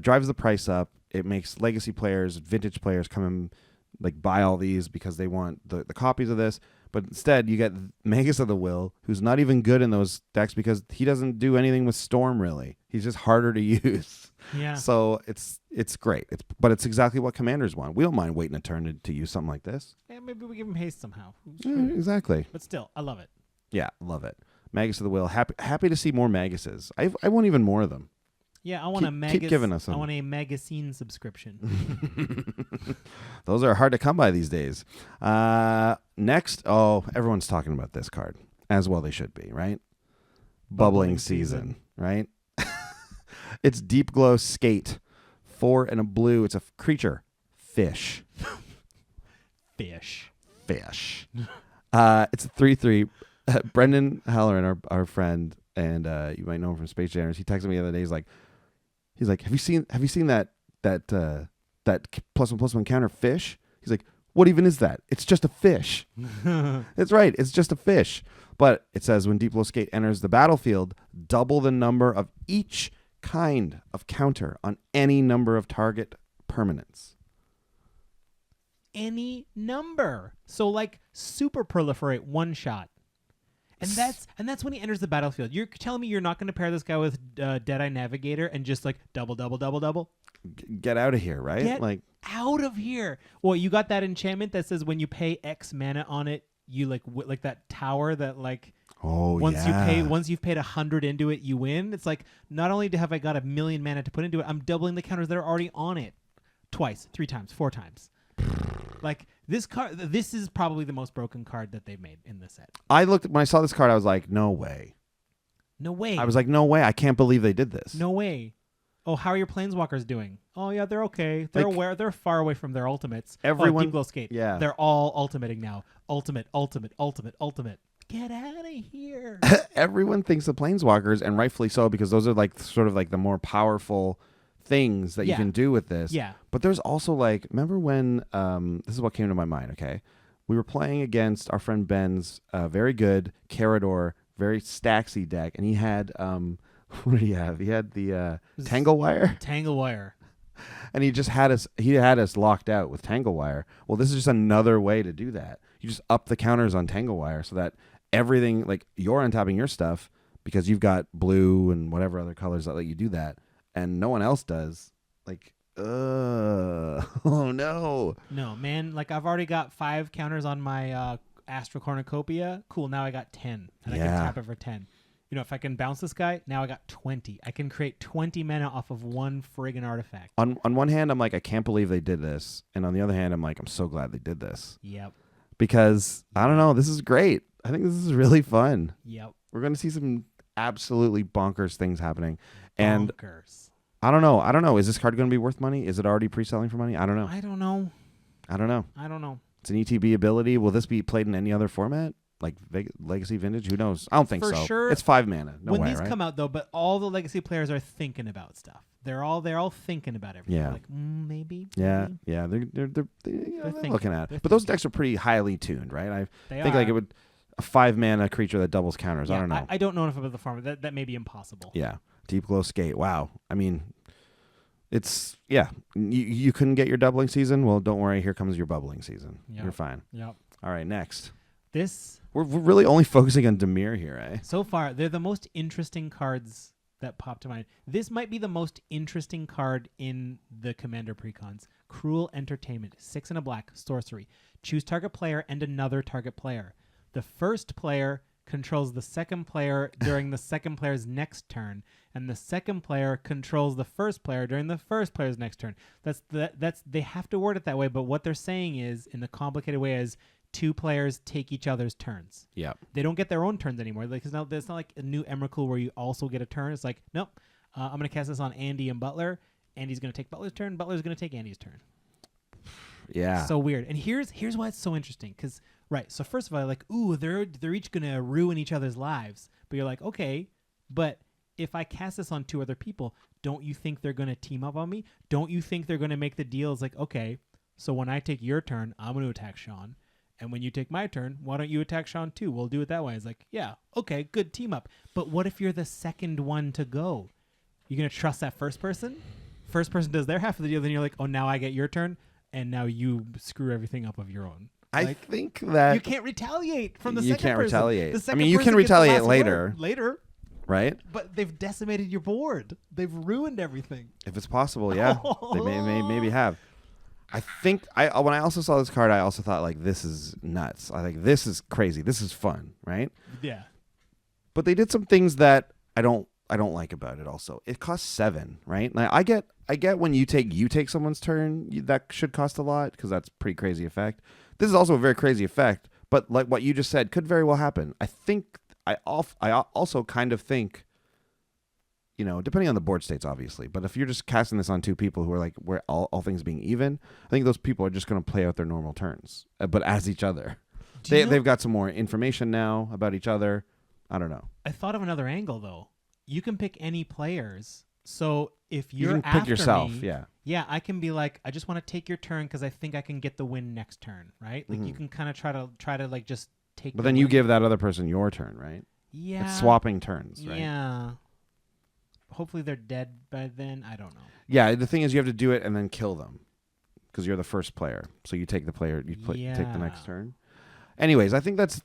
[SPEAKER 1] drives the price up. It makes legacy players, vintage players come and like buy all these because they want the copies of this. But instead, you get Magus of the Will, who's not even good in those decks because he doesn't do anything with Storm really. He's just harder to use.
[SPEAKER 2] Yeah.
[SPEAKER 1] So it's great. But it's exactly what Commanders want. We don't mind waiting a turn to use something like this.
[SPEAKER 2] Yeah, maybe we give him haste somehow.
[SPEAKER 1] Exactly.
[SPEAKER 2] But still, I love it.
[SPEAKER 1] Yeah, love it. Magus of the Will. Happy to see more Maguses. I want even more of them.
[SPEAKER 2] Yeah, I want
[SPEAKER 1] Keep giving us
[SPEAKER 2] I
[SPEAKER 1] some.
[SPEAKER 2] want a magazine subscription.
[SPEAKER 1] Those are hard to come by these days. Next, everyone's talking about this card. As well they should be, right? Bubbling season, right? It's Deep Glow Skate. 4 and a blue. It's a creature. Fish.
[SPEAKER 2] Fish.
[SPEAKER 1] It's a 3/3. Brendan Halloran, our friend, and you might know him from Space Jammers. He texted me the other day. He's like, have you seen that +1/+1 counter fish? He's like, what even is that? It's just a fish. That's right. It's just a fish. But it says when Deep Glow Skate enters the battlefield, double the number of each kind of counter on any number of target permanents.
[SPEAKER 2] Any number. So like super proliferate one shot. And that's when he enters the battlefield. You're telling me you're not going to pair this guy with Deadeye Navigator and just like double.
[SPEAKER 1] Get out of here, right?
[SPEAKER 2] Get out of here. Well, you got that enchantment that says when you pay X mana on it, you like that tower that like once you've paid 100 into it, you win. It's like not only have I got 1,000,000 mana to put into it, I'm doubling the counters that are already on it twice, 3 times, 4 times. Like this card, this is probably the most broken card that they've made in this set.
[SPEAKER 1] When I saw this card, I was like, no way.
[SPEAKER 2] No way.
[SPEAKER 1] I was like, no way. I can't believe they did this.
[SPEAKER 2] No way. Oh, how are your planeswalkers doing? Oh yeah, they're okay. They're aware. They're far away from their ultimates.
[SPEAKER 1] Everyone,
[SPEAKER 2] Deep Glow Skate.
[SPEAKER 1] Yeah.
[SPEAKER 2] They're all ultimating now. Ultimate. Get out of here.
[SPEAKER 1] Everyone thinks the Planeswalkers, and rightfully so, because those are like sort of like the more powerful things that you can do with this.
[SPEAKER 2] Yeah.
[SPEAKER 1] But there's also like, remember when this is what came to my mind. Okay, we were playing against our friend Ben's very good Carador, very Staxy deck, and he had what did he have? He had the Tangle Wire.
[SPEAKER 2] Tangle Wire.
[SPEAKER 1] And he had us locked out with Tangle Wire. Well, this is just another way to do that. You just up the counters on Tangle Wire so that everything, like you're untapping your stuff because you've got blue and whatever other colors that let you do that, and no one else does. Like, oh no.
[SPEAKER 2] No, man. Like I've already got 5 counters on my Astral Cornucopia. Cool. Now I got 10, and I can tap it for 10. You know, if I can bounce this guy, now I got 20. I can create 20 mana off of one friggin' artifact.
[SPEAKER 1] On one hand, I'm like, I can't believe they did this, and on the other hand, I'm like, I'm so glad they did this.
[SPEAKER 2] Yep.
[SPEAKER 1] Because I don't know, this is great. I think this is really fun.
[SPEAKER 2] Yep.
[SPEAKER 1] We're going to see some absolutely bonkers things happening, and
[SPEAKER 2] Bonkers.
[SPEAKER 1] I don't know. Is this card going to be worth money? Is it already pre-selling for money? I don't know.
[SPEAKER 2] I don't know.
[SPEAKER 1] I don't know. It's an ETB ability. Will this be played in any other format? Like Legacy Vintage? Who knows? I don't think
[SPEAKER 2] For
[SPEAKER 1] so.
[SPEAKER 2] sure.
[SPEAKER 1] It's 5 mana. No
[SPEAKER 2] when
[SPEAKER 1] way,
[SPEAKER 2] these
[SPEAKER 1] right?
[SPEAKER 2] come out, though, but all the Legacy players are thinking about stuff. They're all thinking about everything.
[SPEAKER 1] Yeah.
[SPEAKER 2] Like, maybe.
[SPEAKER 1] Yeah,
[SPEAKER 2] maybe.
[SPEAKER 1] yeah. They're
[SPEAKER 2] thinking.
[SPEAKER 1] looking at
[SPEAKER 2] They're
[SPEAKER 1] it. But those
[SPEAKER 2] thinking.
[SPEAKER 1] decks are pretty highly tuned, right? I
[SPEAKER 2] They
[SPEAKER 1] think
[SPEAKER 2] are.
[SPEAKER 1] like it would a 5 mana creature that doubles counters.
[SPEAKER 2] Yeah,
[SPEAKER 1] I don't know.
[SPEAKER 2] I don't know enough about the format. That may be impossible.
[SPEAKER 1] Yeah. Deep Glow Skate. Wow. I mean, it's You couldn't get your doubling season? Well, don't worry. Here comes your bubbling season.
[SPEAKER 2] Yep.
[SPEAKER 1] You're fine.
[SPEAKER 2] Yep.
[SPEAKER 1] All right, next.
[SPEAKER 2] This
[SPEAKER 1] We're really only focusing on Dimir here, eh?
[SPEAKER 2] so far, they're the most interesting cards that pop to mind. This might be the most interesting card in the Commander precons. Cruel Entertainment, 6 and a black, sorcery. Choose target player and another target player. The first player controls the second player during the second player's next turn, and the second player controls the first player during the first player's next turn. That's they have to word it that way, but what they're saying is, in the complicated way, is 2 players take each other's turns.
[SPEAKER 1] Yeah.
[SPEAKER 2] They don't get their own turns anymore. Like, it's not like a new Emrakul where you also get a turn. It's like, nope, I'm going to cast this on Andy and Butler. Andy's going to take Butler's turn. Butler's going to take Andy's turn.
[SPEAKER 1] Yeah.
[SPEAKER 2] So weird. And here's why it's so interesting. Because, right, so first of all, like, ooh, they're each going to ruin each other's lives. But you're like, okay, but if I cast this on 2 other people, don't you think they're going to team up on me? Don't you think they're going to make the deal? It's like, okay, so when I take your turn, I'm going to attack Sean. And when you take my turn, why don't you attack Sean too? We'll do it that way. It's like, yeah, okay, good team up. But what if you're the second one to go? You're going to trust that first person? First person does their half of the deal, then you're like, oh, now I get your turn, and now you screw everything up of your own.
[SPEAKER 1] I
[SPEAKER 2] Like,
[SPEAKER 1] think that
[SPEAKER 2] you can't retaliate from the
[SPEAKER 1] you
[SPEAKER 2] second person.
[SPEAKER 1] can't retaliate.
[SPEAKER 2] The
[SPEAKER 1] I
[SPEAKER 2] second
[SPEAKER 1] mean, you
[SPEAKER 2] person
[SPEAKER 1] can
[SPEAKER 2] gets the
[SPEAKER 1] retaliate
[SPEAKER 2] last
[SPEAKER 1] later.
[SPEAKER 2] word. Later,
[SPEAKER 1] right?
[SPEAKER 2] but they've decimated your board. They've ruined everything.
[SPEAKER 1] If it's possible, yeah. They maybe have. I think when I also saw this card, I also thought, like, this is nuts. I think this is crazy. This is fun, right?
[SPEAKER 2] Yeah.
[SPEAKER 1] But they did some things that I don't like about it. Also, it costs 7, right? Like, I get when you take someone's turn, that should cost a lot because that's pretty crazy effect. This is also a very crazy effect, but like what you just said, could very well happen. I think I also kind of think, you know, depending on the board states, obviously, but if you're just casting this on 2 people who are like, where all things being even, I think those people are just going to play out their normal turns, but as each other. They've got some more information now about each other. I don't know.
[SPEAKER 2] I thought of another angle though. You can pick any players. So if
[SPEAKER 1] You
[SPEAKER 2] you're
[SPEAKER 1] can pick yourself,
[SPEAKER 2] me,
[SPEAKER 1] yeah.
[SPEAKER 2] I can be like, I just want to take your turn because I think I can get the win next turn, right? Like, you can kind of try to like just take.
[SPEAKER 1] But
[SPEAKER 2] the
[SPEAKER 1] then you
[SPEAKER 2] win.
[SPEAKER 1] give that other person your turn, right?
[SPEAKER 2] Yeah,
[SPEAKER 1] It's swapping turns, right?
[SPEAKER 2] Yeah. Hopefully they're dead by then. I don't know.
[SPEAKER 1] Yeah, the thing is you have to do it and then kill them because you're the first player. So you take the player, take the next turn. Anyways, I think that's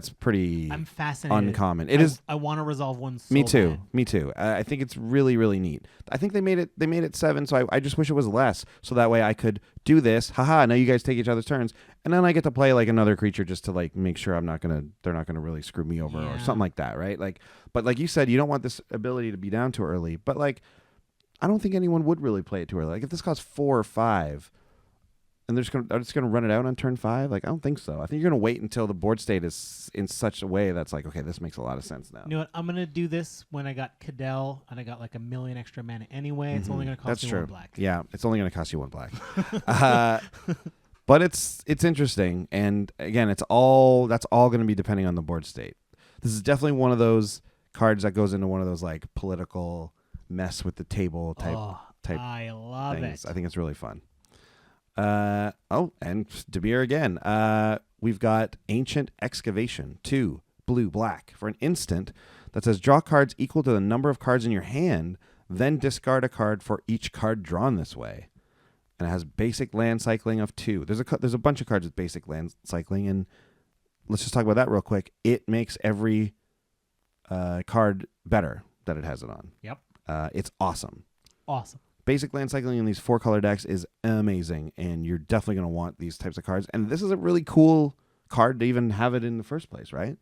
[SPEAKER 1] pretty
[SPEAKER 2] I'm fascinated.
[SPEAKER 1] uncommon. It is.
[SPEAKER 2] I want to resolve one. So
[SPEAKER 1] Me too.
[SPEAKER 2] bad.
[SPEAKER 1] Me too. I think it's really, really neat. I think they made it 7, so I just wish it was less, so that way I could do this. Haha! Now you guys take each other's turns, and then I get to play like another creature just to like make sure they're not gonna really screw me over or something like that, right? Like, but like you said, you don't want this ability to be down too early. But like, I don't think anyone would really play it too early. Like if this costs 4 or 5. And they're just gonna run it out on turn 5. Like I don't think so. I think you're gonna wait until the board state is in such a way that's like, okay, this makes a lot of sense now.
[SPEAKER 2] You know what? I'm gonna do this when I got Cadell and I got like 1 million extra mana anyway. It's only gonna cost me 1 black.
[SPEAKER 1] Yeah, it's only gonna cost you 1 black. But it's interesting, and again, that's all gonna be depending on the board state. This is definitely one of those cards that goes into one of those like political mess with the table type.
[SPEAKER 2] I love
[SPEAKER 1] things.
[SPEAKER 2] it.
[SPEAKER 1] I think it's really fun. And Dabir again. We've got Ancient Excavation, 2 blue black for an instant that says draw cards equal to the number of cards in your hand, then discard a card for each card drawn this way. And it has basic land cycling of 2. There's a bunch of cards with basic land cycling, and let's just talk about that real quick. It makes every card better that it has it on.
[SPEAKER 2] Yep.
[SPEAKER 1] It's awesome.
[SPEAKER 2] Awesome.
[SPEAKER 1] Basic land cycling in these 4-color decks is amazing, and you're definitely going to want these types of cards. And this is a really cool card to even have it in the first place, right?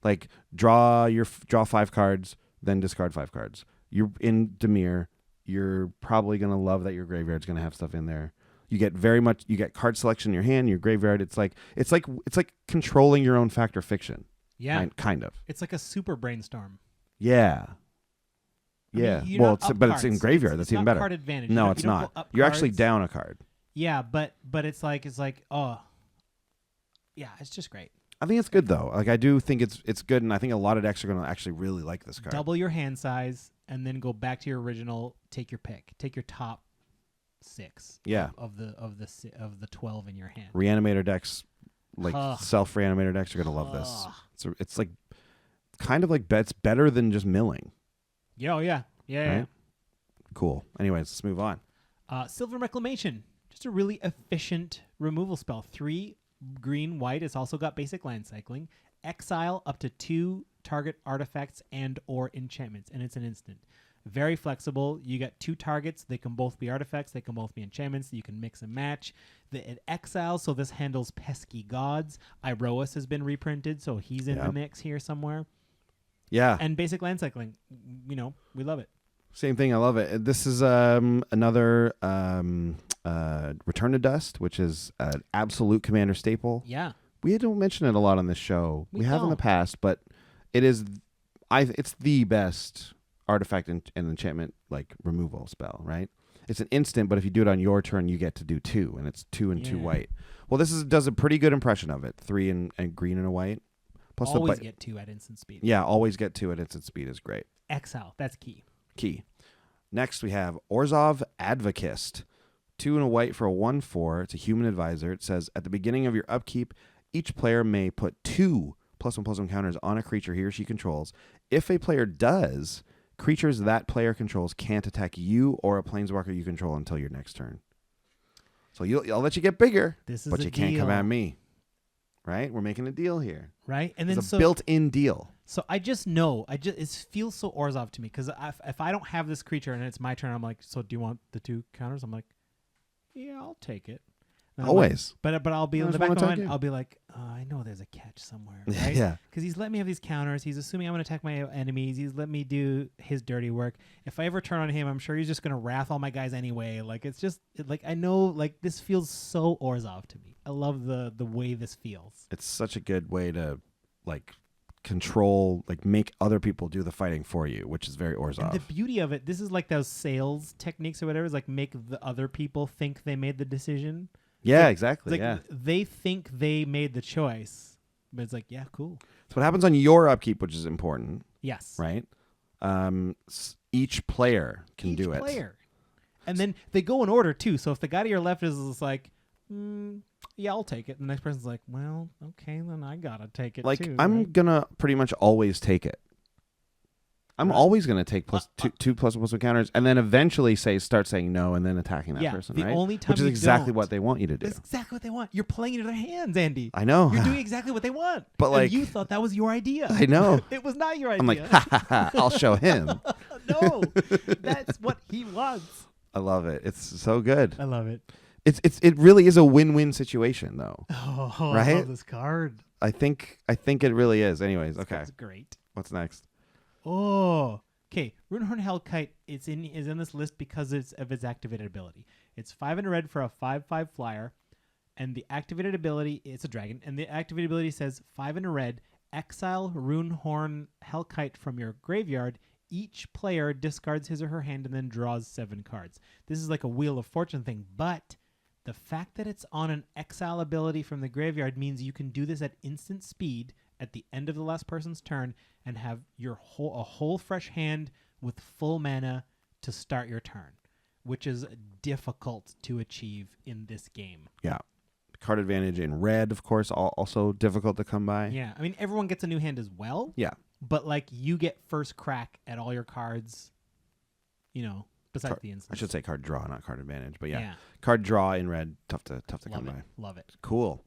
[SPEAKER 1] Like draw 5 cards, then discard 5 cards. You're in Dimir. You're probably going to love that your graveyard's going to have stuff in there. You get card selection in your hand, your graveyard. It's like controlling your own fact or fiction.
[SPEAKER 2] Yeah.
[SPEAKER 1] Kind of.
[SPEAKER 2] It's like a super brainstorm.
[SPEAKER 1] Yeah. Yeah, but it's in graveyard. That's even better.
[SPEAKER 2] Card advantage.
[SPEAKER 1] No, it's not. You're actually
[SPEAKER 2] cards.
[SPEAKER 1] down a card.
[SPEAKER 2] Yeah, but it's like yeah, it's just great.
[SPEAKER 1] I think it's good though. Like I do think it's good, and I think a lot of decks are going to actually really like this card.
[SPEAKER 2] Double your hand size, and then go back to your original. Take your pick. Take your top 6.
[SPEAKER 1] Yeah.
[SPEAKER 2] Of the 12 in your hand.
[SPEAKER 1] Reanimator decks, like self reanimator decks, are going to love this. It's like kind of like it's better than just milling.
[SPEAKER 2] Yeah.
[SPEAKER 1] Right? Cool. Anyways, let's move on.
[SPEAKER 2] Silver Reclamation. Just a really efficient removal spell. 3 green, white. It's also got basic land cycling. Exile up to 2 target artifacts and or enchantments, and it's an instant. Very flexible. You got 2 targets. They can both be artifacts. They can both be enchantments. You can mix and match. It exiles, so this handles pesky gods. Iroas has been reprinted, so he's in the mix here somewhere.
[SPEAKER 1] Yeah.
[SPEAKER 2] And basic land cycling. We love it.
[SPEAKER 1] Same thing. I love it. This is another Return to Dust, which is an absolute commander staple.
[SPEAKER 2] Yeah.
[SPEAKER 1] We don't mention it a lot on this show. We have in the
[SPEAKER 2] don't.
[SPEAKER 1] past, but it is, it's the best artifact and enchantment like removal spell, right? It's an instant, but if you do it on your turn, you get to do 2, and it's 2 and 2 white. Well, does a pretty good impression of it. 3 and green and a white. Plus
[SPEAKER 2] always get 2 at instant speed.
[SPEAKER 1] Yeah, always get 2 at instant speed is great.
[SPEAKER 2] Exile, that's key.
[SPEAKER 1] Next, we have Orzhov Advocist. 2 and a white for a 1/4. It's a human advisor. It says, at the beginning of your upkeep, each player may put 2 +1/+1 counters on a creature he or she controls. If a player does, creatures that player controls can't attack you or a planeswalker you control until your next turn. So I'll let you get bigger, but you can't come at me. Right? We're making a deal here.
[SPEAKER 2] Right? And then
[SPEAKER 1] it's a built-in deal.
[SPEAKER 2] So I just know, it feels so Orzhov to me, because if I don't have this creature and it's my turn, I'm like, so do you want the 2 counters? I'm like, yeah, I'll take it.
[SPEAKER 1] Always.
[SPEAKER 2] Like, but I'll be in the back of my mind, I'll be like, I know there's a catch somewhere, right?
[SPEAKER 1] Yeah.
[SPEAKER 2] Because he's let me have these counters. He's assuming I'm going to attack my enemies. He's let me do his dirty work. If I ever turn on him, I'm sure he's just going to wrath all my guys anyway. Like, it's just, I know, like, this feels so Orzhov to me. I love the way this feels.
[SPEAKER 1] It's such a good way to, like, control, like, make other people do the fighting for you, which is very Orzhov.
[SPEAKER 2] And the beauty of it, this is like those sales techniques or whatever, is like make the other people think they made the decision.
[SPEAKER 1] Yeah, exactly.
[SPEAKER 2] They think they made the choice, but it's like, yeah, cool.
[SPEAKER 1] So what happens on your upkeep, which is important.
[SPEAKER 2] Yes.
[SPEAKER 1] Right? Each player can do it.
[SPEAKER 2] And then they go in order, too. So if the guy to your left is like, yeah, I'll take it. The next person's like, well, okay, then I got to take it,
[SPEAKER 1] like,
[SPEAKER 2] too.
[SPEAKER 1] I'm going to pretty much always take it. I'm always going to take two +1/+1 counters, and then eventually start saying no, and then attacking that person,
[SPEAKER 2] the
[SPEAKER 1] right?
[SPEAKER 2] only time
[SPEAKER 1] which is exactly what they want you to do.
[SPEAKER 2] That's exactly what they want. You're playing into their hands, Andy.
[SPEAKER 1] I know.
[SPEAKER 2] You're doing exactly what they want.
[SPEAKER 1] But, like,
[SPEAKER 2] and you thought that was your idea.
[SPEAKER 1] I know.
[SPEAKER 2] It was not your idea.
[SPEAKER 1] I'm like, ha ha ha, I'll show him.
[SPEAKER 2] No, that's what he wants.
[SPEAKER 1] I love it. It's so good.
[SPEAKER 2] I love it.
[SPEAKER 1] It really is a win-win situation, though.
[SPEAKER 2] Oh,
[SPEAKER 1] right?
[SPEAKER 2] I love this card.
[SPEAKER 1] I think it really is. Anyways, okay.
[SPEAKER 2] That's great.
[SPEAKER 1] What's next?
[SPEAKER 2] Oh, okay. Runehorn Hellkite is in this list because of its activated ability. It's 5 and a red for a 5/5 flyer, and the activated ability, it's a dragon, and the activated ability says 5 and a red, exile Runehorn Hellkite from your graveyard. Each player discards his or her hand and then draws 7 cards. This is like a Wheel of Fortune thing, but the fact that it's on an exile ability from the graveyard means you can do this at instant speed at the end of the last person's turn and have a whole fresh hand with full mana to start your turn, which is difficult to achieve in this game.
[SPEAKER 1] Yeah. Card advantage in red, of course, also difficult to come by.
[SPEAKER 2] Yeah. I mean, everyone gets a new hand as well.
[SPEAKER 1] Yeah.
[SPEAKER 2] But, like, you get first crack at all your cards, besides the instance.
[SPEAKER 1] I should say card draw, not card advantage. But yeah. Card draw in red, tough to come by.
[SPEAKER 2] Love it.
[SPEAKER 1] Cool.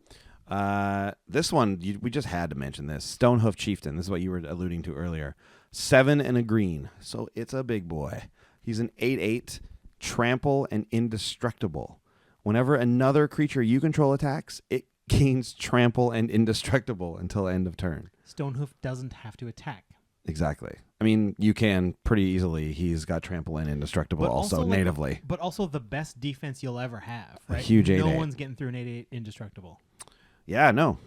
[SPEAKER 1] This one, we just had to mention this. Stonehoof Chieftain. This is what you were alluding to earlier. 7 and a green. So it's a big boy. He's an 8/8, trample and indestructible. Whenever another creature you control attacks, it gains trample and indestructible until end of turn.
[SPEAKER 2] Stonehoof doesn't have to attack.
[SPEAKER 1] Exactly. I mean, you can pretty easily. He's got trample and indestructible also natively.
[SPEAKER 2] But also the best defense you'll ever have, right?
[SPEAKER 1] A huge 8/8.
[SPEAKER 2] No one's getting through an 8/8 indestructible.
[SPEAKER 1] Yeah, no,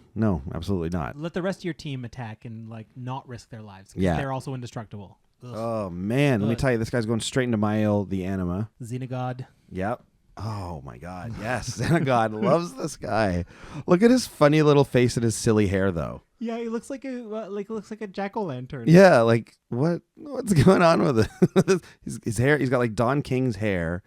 [SPEAKER 1] absolutely not.
[SPEAKER 2] Let the rest of your team attack and not risk their lives.
[SPEAKER 1] Yeah.
[SPEAKER 2] They're also indestructible. Ugh.
[SPEAKER 1] Oh, man. Let me tell you, this guy's going straight into Mael the Anima.
[SPEAKER 2] Xenagod.
[SPEAKER 1] Yep. Oh, my God. Yes. Xenagod loves this guy. Look at his funny little face and his silly hair, though.
[SPEAKER 2] Yeah, he looks like a jack-o'-lantern.
[SPEAKER 1] Yeah, like, what's going on with it? his hair, he's got, like, Don King's hair,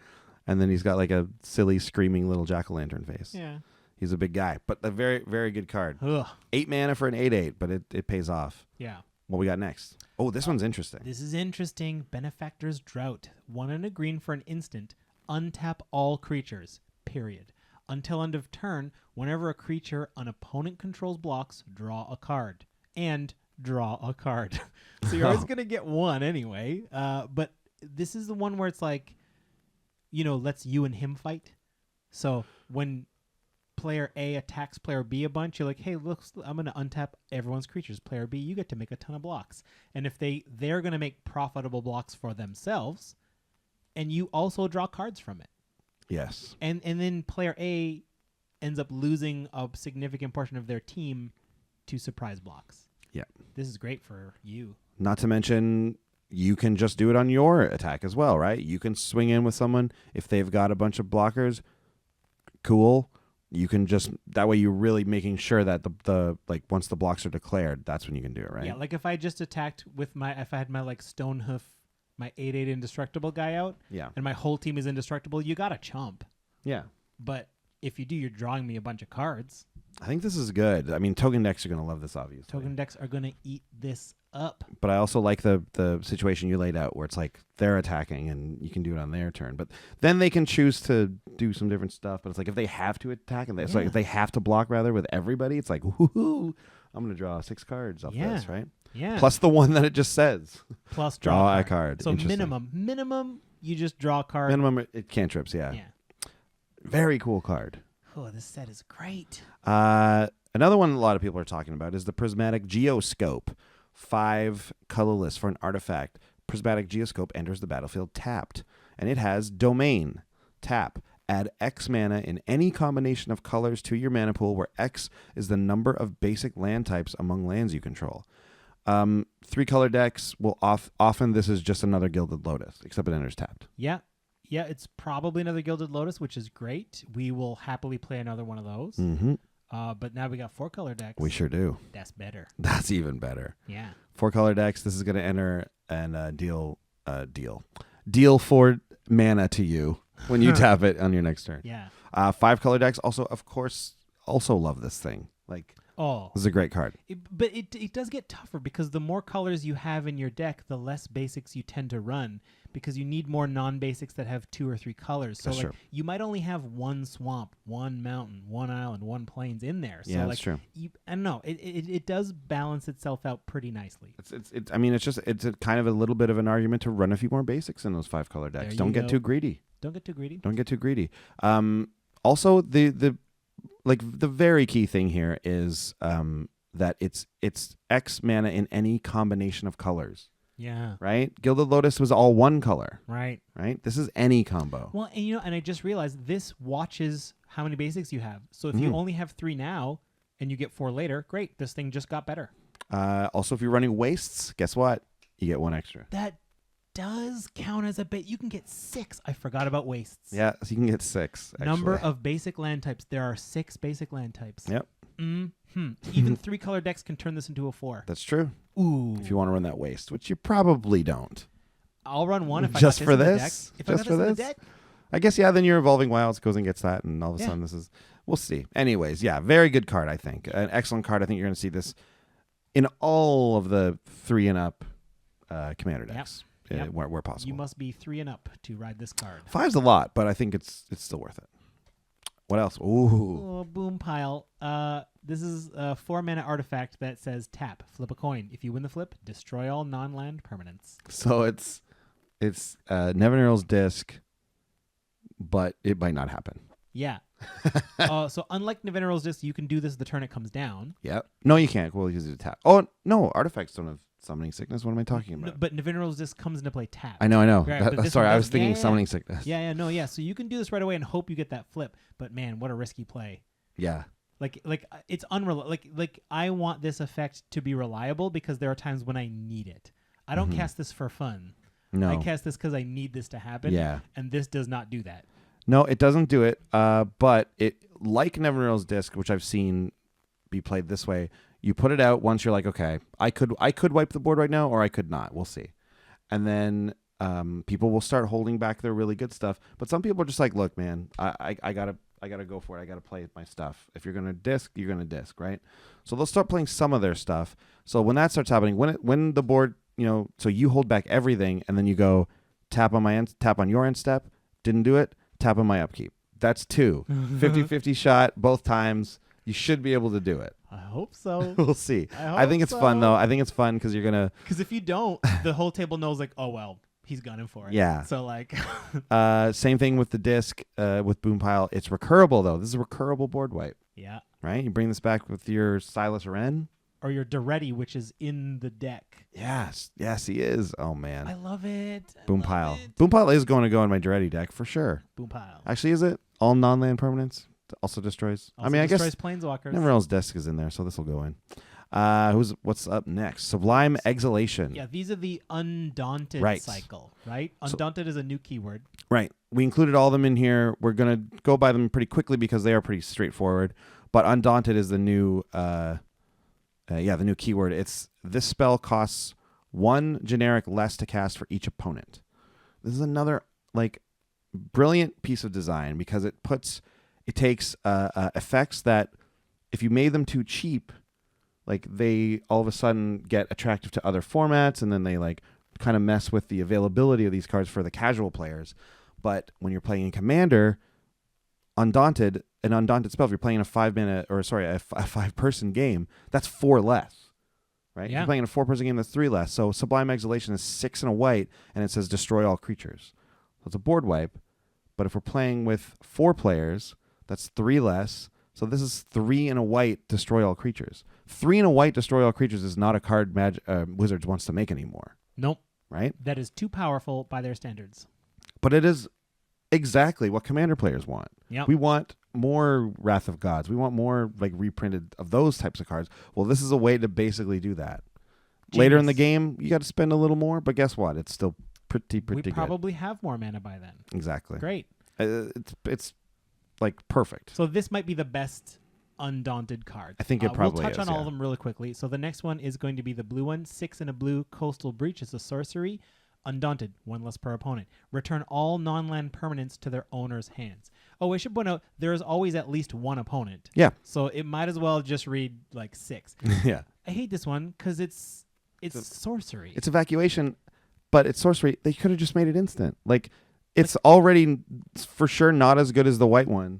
[SPEAKER 1] and then he's got, like, a silly, screaming little jack-o'-lantern face.
[SPEAKER 2] Yeah.
[SPEAKER 1] He's a big guy, but a very, very good card.
[SPEAKER 2] Ugh.
[SPEAKER 1] 8 mana for an 8/8, but it pays off.
[SPEAKER 2] Yeah.
[SPEAKER 1] What we got next? Oh, this one's interesting.
[SPEAKER 2] This is interesting. Benefactor's Drought. 1 and a green for an instant. Untap all creatures. Period. Until end of turn, whenever a creature an opponent controls blocks, draw a card. And draw a card. So you're always going to get one anyway. But this is the one where it's like, let's you and him fight. So when player A attacks player B a bunch, you're like, hey, look, I'm going to untap everyone's creatures. Player B, you get to make a ton of blocks. And if they're going to make profitable blocks for themselves, and you also draw cards from it.
[SPEAKER 1] Yes.
[SPEAKER 2] And then player A ends up losing a significant portion of their team to surprise blocks.
[SPEAKER 1] Yeah.
[SPEAKER 2] This is great for you.
[SPEAKER 1] Not to mention, you can just do it on your attack as well, right? You can swing in with someone if they've got a bunch of blockers. Cool. You can just, that way you're really making sure that the like once the blocks are declared, that's when you can do it, right?
[SPEAKER 2] Yeah, like if I just attacked with if I had my like Stonehoof, my 8/8 indestructible guy out,
[SPEAKER 1] Yeah.
[SPEAKER 2] and my whole team is indestructible, you got to chump.
[SPEAKER 1] Yeah.
[SPEAKER 2] But if you do, you're drawing me a bunch of cards.
[SPEAKER 1] I think this is good. I mean, token decks are going to love this, obviously.
[SPEAKER 2] Token decks are going to eat this up.
[SPEAKER 1] But I also like the situation you laid out where it's like they're attacking and you can do it on their turn. But then they can choose to do some different stuff. But it's like if they have to attack and it's like if they have to block rather with everybody, it's like, woohoo, I'm going to draw 6 cards off this, right?
[SPEAKER 2] Yeah.
[SPEAKER 1] Plus the one that it just says.
[SPEAKER 2] Plus
[SPEAKER 1] draw a card.
[SPEAKER 2] So minimum, you just draw a card.
[SPEAKER 1] Minimum, it cantrips, yeah. Very cool card.
[SPEAKER 2] Oh, this set is great.
[SPEAKER 1] Another one a lot of people are talking about is the Prismatic Geoscope. 5 colorless for an artifact. Prismatic Geoscope enters the battlefield tapped. And it has Domain. Tap. Add X mana in any combination of colors to your mana pool where X is the number of basic land types among lands you control. 3-color decks will often this is just another Gilded Lotus, except it enters tapped.
[SPEAKER 2] Yeah. Yeah, it's probably another Gilded Lotus, which is great. We will happily play another one of those.
[SPEAKER 1] Mm-hmm.
[SPEAKER 2] But now we got 4-color decks.
[SPEAKER 1] We sure do.
[SPEAKER 2] That's better.
[SPEAKER 1] That's even better.
[SPEAKER 2] Yeah.
[SPEAKER 1] 4-color decks. This is going to enter and deal 4 mana to you when you tap it on your next turn.
[SPEAKER 2] Yeah.
[SPEAKER 1] 5-color decks also, of course, also love this thing. Like, this is a great card.
[SPEAKER 2] But it does get tougher because the more colors you have in your deck, the less basics you tend to run because you need more non-basics that have 2 or 3 colors. So
[SPEAKER 1] that's true.
[SPEAKER 2] You might only have 1 swamp, 1 mountain, 1 island, 1 plains in there. So
[SPEAKER 1] yeah, that's true.
[SPEAKER 2] I don't know. It does balance itself out pretty nicely.
[SPEAKER 1] I mean, it's a kind of a little bit of an argument to run a few more basics in those 5-color decks. Don't get too greedy.
[SPEAKER 2] Don't get too greedy.
[SPEAKER 1] Don't get too greedy. Also, the very key thing here is that it's X mana in any combination of colors.
[SPEAKER 2] Yeah.
[SPEAKER 1] Right? Gilded Lotus was all 1 color.
[SPEAKER 2] Right.
[SPEAKER 1] Right? This is any combo.
[SPEAKER 2] Well, and I just realized this watches how many basics you have. So if you only have 3 now and you get 4 later, great. This thing just got better.
[SPEAKER 1] Also, if you're running wastes, guess what? You get 1 extra.
[SPEAKER 2] That does count as a bait. You can get 6. I forgot about wastes.
[SPEAKER 1] Yeah, so you can get 6. Actually.
[SPEAKER 2] Number of basic land types. There are 6 basic land types.
[SPEAKER 1] Yep.
[SPEAKER 2] Even 3-color decks can turn this into a 4.
[SPEAKER 1] That's true.
[SPEAKER 2] Ooh.
[SPEAKER 1] If you want to run that waste, which you probably don't.
[SPEAKER 2] I'll run 1 if I
[SPEAKER 1] just
[SPEAKER 2] got
[SPEAKER 1] for
[SPEAKER 2] this in the
[SPEAKER 1] this.
[SPEAKER 2] deck. If
[SPEAKER 1] just
[SPEAKER 2] I got
[SPEAKER 1] for
[SPEAKER 2] this in the
[SPEAKER 1] this.
[SPEAKER 2] deck.
[SPEAKER 1] I guess then your Evolving Wilds goes and gets that, and all of a sudden this is. We'll see. Anyways, yeah, very good card. I think an excellent card. I think you're going to see this in all of the 3 and up commander decks.
[SPEAKER 2] Yep.
[SPEAKER 1] Where possible.
[SPEAKER 2] You must be 3 and up to ride this card.
[SPEAKER 1] 5's a lot, but I think it's still worth it. What else? Ooh.
[SPEAKER 2] Oh, boom pile. This is a 4-mana artifact that says tap, flip a coin. If you win the flip, destroy all non-land permanents.
[SPEAKER 1] So it's Nevinyrral's Disc, but it might not happen.
[SPEAKER 2] Yeah. So unlike Nevinyrral's Disc, you can do this the turn it comes down.
[SPEAKER 1] Yep. No, you can't. Well, use it to tap. Oh, no. Artifacts don't have Summoning Sickness. What am I talking about?
[SPEAKER 2] But Nevinyrral's Disc comes into play tap.
[SPEAKER 1] I know.
[SPEAKER 2] Right, but this
[SPEAKER 1] Sorry,
[SPEAKER 2] one
[SPEAKER 1] I was
[SPEAKER 2] doesn't.
[SPEAKER 1] thinking
[SPEAKER 2] Yeah.
[SPEAKER 1] Summoning Sickness.
[SPEAKER 2] Yeah. So you can do this right away and hope you get that flip. But man, what a risky play.
[SPEAKER 1] Yeah.
[SPEAKER 2] Like it's unreliable. Like I want this effect to be reliable because there are times when I need it. I don't cast this for fun.
[SPEAKER 1] No.
[SPEAKER 2] I cast this because I need this to happen.
[SPEAKER 1] Yeah.
[SPEAKER 2] And this does not do that.
[SPEAKER 1] No, it doesn't do it. But it, like Nevinyrral's Disc, which I've seen be played this way, you put it out once you're like, okay, I could wipe the board right now, or I could not. We'll see. And then people will start holding back their really good stuff. But some people are just like, look, man, I gotta go for it. I gotta play my stuff. If you're gonna disc, you're gonna disc, right? So they'll start playing some of their stuff. So when that starts happening, when the board, so you hold back everything, and then you go tap on your end step, didn't do it, tap on my upkeep. That's 2. 50-50 shot both times. You should be able to do it.
[SPEAKER 2] I hope so.
[SPEAKER 1] We'll see. I think it's fun though. I think it's fun because you're gonna.
[SPEAKER 2] Because if you don't, the whole table knows like, oh well, he's gunning for it.
[SPEAKER 1] Yeah.
[SPEAKER 2] So like,
[SPEAKER 1] Same thing with the disc with Boom Pile. It's recurable though. This is a recurable board wipe,
[SPEAKER 2] yeah.
[SPEAKER 1] right? You bring this back with your Silas Ren.
[SPEAKER 2] Or your Doretti, which is in the deck.
[SPEAKER 1] Yes, he is. Oh man,
[SPEAKER 2] I love it.
[SPEAKER 1] Boom Pile. Boom Pile is going to go in my Doretti deck for sure.
[SPEAKER 2] Boom Pile.
[SPEAKER 1] Actually, is it all non-land permanents? Also destroys.
[SPEAKER 2] Also
[SPEAKER 1] I mean, I
[SPEAKER 2] destroys
[SPEAKER 1] guess
[SPEAKER 2] planeswalkers.
[SPEAKER 1] everyone else's desk is in there, so this will go in. What's up next? Sublime Exhalation.
[SPEAKER 2] Yeah, these are the Undaunted
[SPEAKER 1] Right.
[SPEAKER 2] cycle, right? Undaunted is a new keyword.
[SPEAKER 1] Right. We included all of them in here. We're gonna go by them pretty quickly because they are pretty straightforward. But Undaunted is the new, the new keyword. This spell costs 1 generic less to cast for each opponent. This is another brilliant piece of design because it takes effects that if you made them too cheap, they all of a sudden get attractive to other formats, and then they kind of mess with the availability of these cards for the casual players. But when you're playing in Commander, an Undaunted spell, if you're playing a 5-person game, that's 4 less, right?
[SPEAKER 2] Yeah.
[SPEAKER 1] If you're playing a 4-person game, that's 3 less. So Sublime Exhalation is 6 and a white, and it says destroy all creatures. So it's a board wipe. But if we're playing with 4 players, that's 3 less. So this is 3 and a white, destroy all creatures. 3 and a white, destroy all creatures is not a card Wizards wants to make anymore.
[SPEAKER 2] Nope.
[SPEAKER 1] Right?
[SPEAKER 2] That is too powerful by their standards.
[SPEAKER 1] But it is exactly what Commander players want.
[SPEAKER 2] Yep.
[SPEAKER 1] We want more Wrath of Gods. We want more reprinted of those types of cards. Well, this is a way to basically do that.
[SPEAKER 2] Genius.
[SPEAKER 1] Later in the game, you got to spend a little more, but guess what? It's still pretty
[SPEAKER 2] We
[SPEAKER 1] good.
[SPEAKER 2] probably have more mana by then.
[SPEAKER 1] Exactly.
[SPEAKER 2] Great.
[SPEAKER 1] It's perfect.
[SPEAKER 2] So this might be the best Undaunted card.
[SPEAKER 1] I think it probably
[SPEAKER 2] We'll touch
[SPEAKER 1] is,
[SPEAKER 2] on all
[SPEAKER 1] yeah.
[SPEAKER 2] of them really quickly. So the next one is going to be the blue one. 6 and a blue, Coastal Breach. It's a sorcery. Undaunted, 1 less per opponent. Return all non-land permanents to their owner's hands. Oh, I should point out, there is always at least 1 opponent.
[SPEAKER 1] Yeah.
[SPEAKER 2] So it might as well just read 6.
[SPEAKER 1] Yeah.
[SPEAKER 2] I hate this one because it's sorcery.
[SPEAKER 1] It's evacuation, but it's sorcery. They could have just made it instant. It's already for sure not as good as the white one.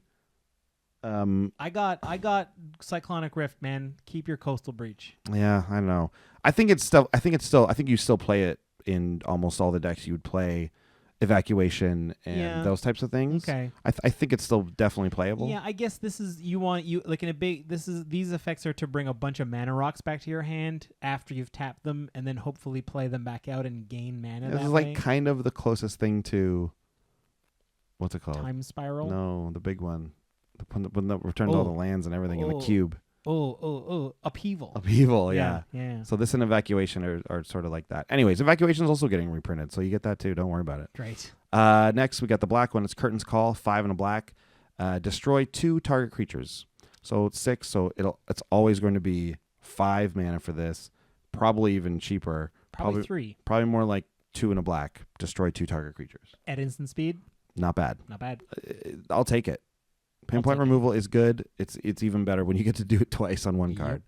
[SPEAKER 2] I got Cyclonic Rift, man. Keep your Coastal Breach.
[SPEAKER 1] Yeah, I don't know. I think you still play it in almost all the decks you would play evacuation and those types of things.
[SPEAKER 2] Okay.
[SPEAKER 1] I think it's still definitely playable.
[SPEAKER 2] Yeah, I guess this is these effects are to bring a bunch of mana rocks back to your hand after you've tapped them, and then hopefully play them back out and gain mana.
[SPEAKER 1] This
[SPEAKER 2] that
[SPEAKER 1] is
[SPEAKER 2] way.
[SPEAKER 1] kind of the closest thing to what's it called?
[SPEAKER 2] Time Spiral.
[SPEAKER 1] No, the big one. When that returns all the lands and everything in the cube.
[SPEAKER 2] Upheaval.
[SPEAKER 1] Upheaval, yeah.
[SPEAKER 2] Yeah.
[SPEAKER 1] So this and evacuation are sort of like that. Anyways, evacuation is also getting reprinted, so you get that too. Don't worry about it.
[SPEAKER 2] Great.
[SPEAKER 1] Next, we got the black one. It's Curtain's Call, 5 and a black. Destroy 2 target creatures. So it's 6. So it's always going to be 5 mana for this. Probably even cheaper.
[SPEAKER 2] Probably 3.
[SPEAKER 1] Probably more like 2 and a black. Destroy 2 target creatures.
[SPEAKER 2] At instant speed.
[SPEAKER 1] Not bad.
[SPEAKER 2] Not bad.
[SPEAKER 1] I'll take it. Pinpoint removal is good. It's even better when you get to do it twice on one card.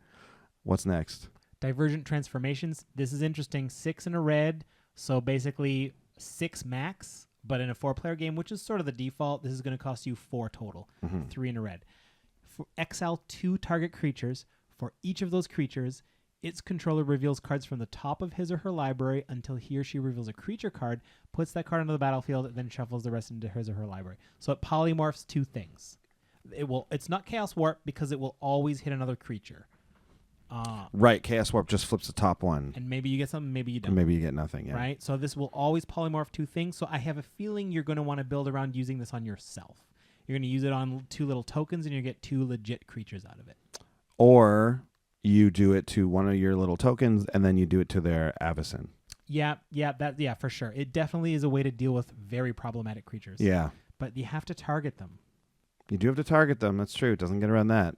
[SPEAKER 1] What's next?
[SPEAKER 2] Divergent Transformations. This is interesting. 6 and a red. So basically 6 max. But in a 4-player game, which is sort of the default, this is going to cost you 4 total. 3 in a red. Exile 2 target creatures. For each of those creatures, its controller reveals cards from the top of his or her library until he or she reveals a creature card, puts that card onto the battlefield, then shuffles the rest into his or her library. So it polymorphs 2 things. It's not Chaos Warp because it will always hit another creature.
[SPEAKER 1] Right, Chaos Warp just flips the top one.
[SPEAKER 2] And maybe you get something, maybe you don't.
[SPEAKER 1] Maybe you get nothing, yeah.
[SPEAKER 2] Right? So this will always polymorph 2 things. So I have a feeling you're going to want to build around using this on yourself. You're going to use it on 2 little tokens, and you get 2 legit creatures out of it.
[SPEAKER 1] Or you do it to one of your little tokens, and then you do it to their Avacyn.
[SPEAKER 2] Yeah, for sure. It definitely is a way to deal with very problematic creatures.
[SPEAKER 1] Yeah.
[SPEAKER 2] But you have to target them.
[SPEAKER 1] You do have to target them. That's true. It doesn't get around that.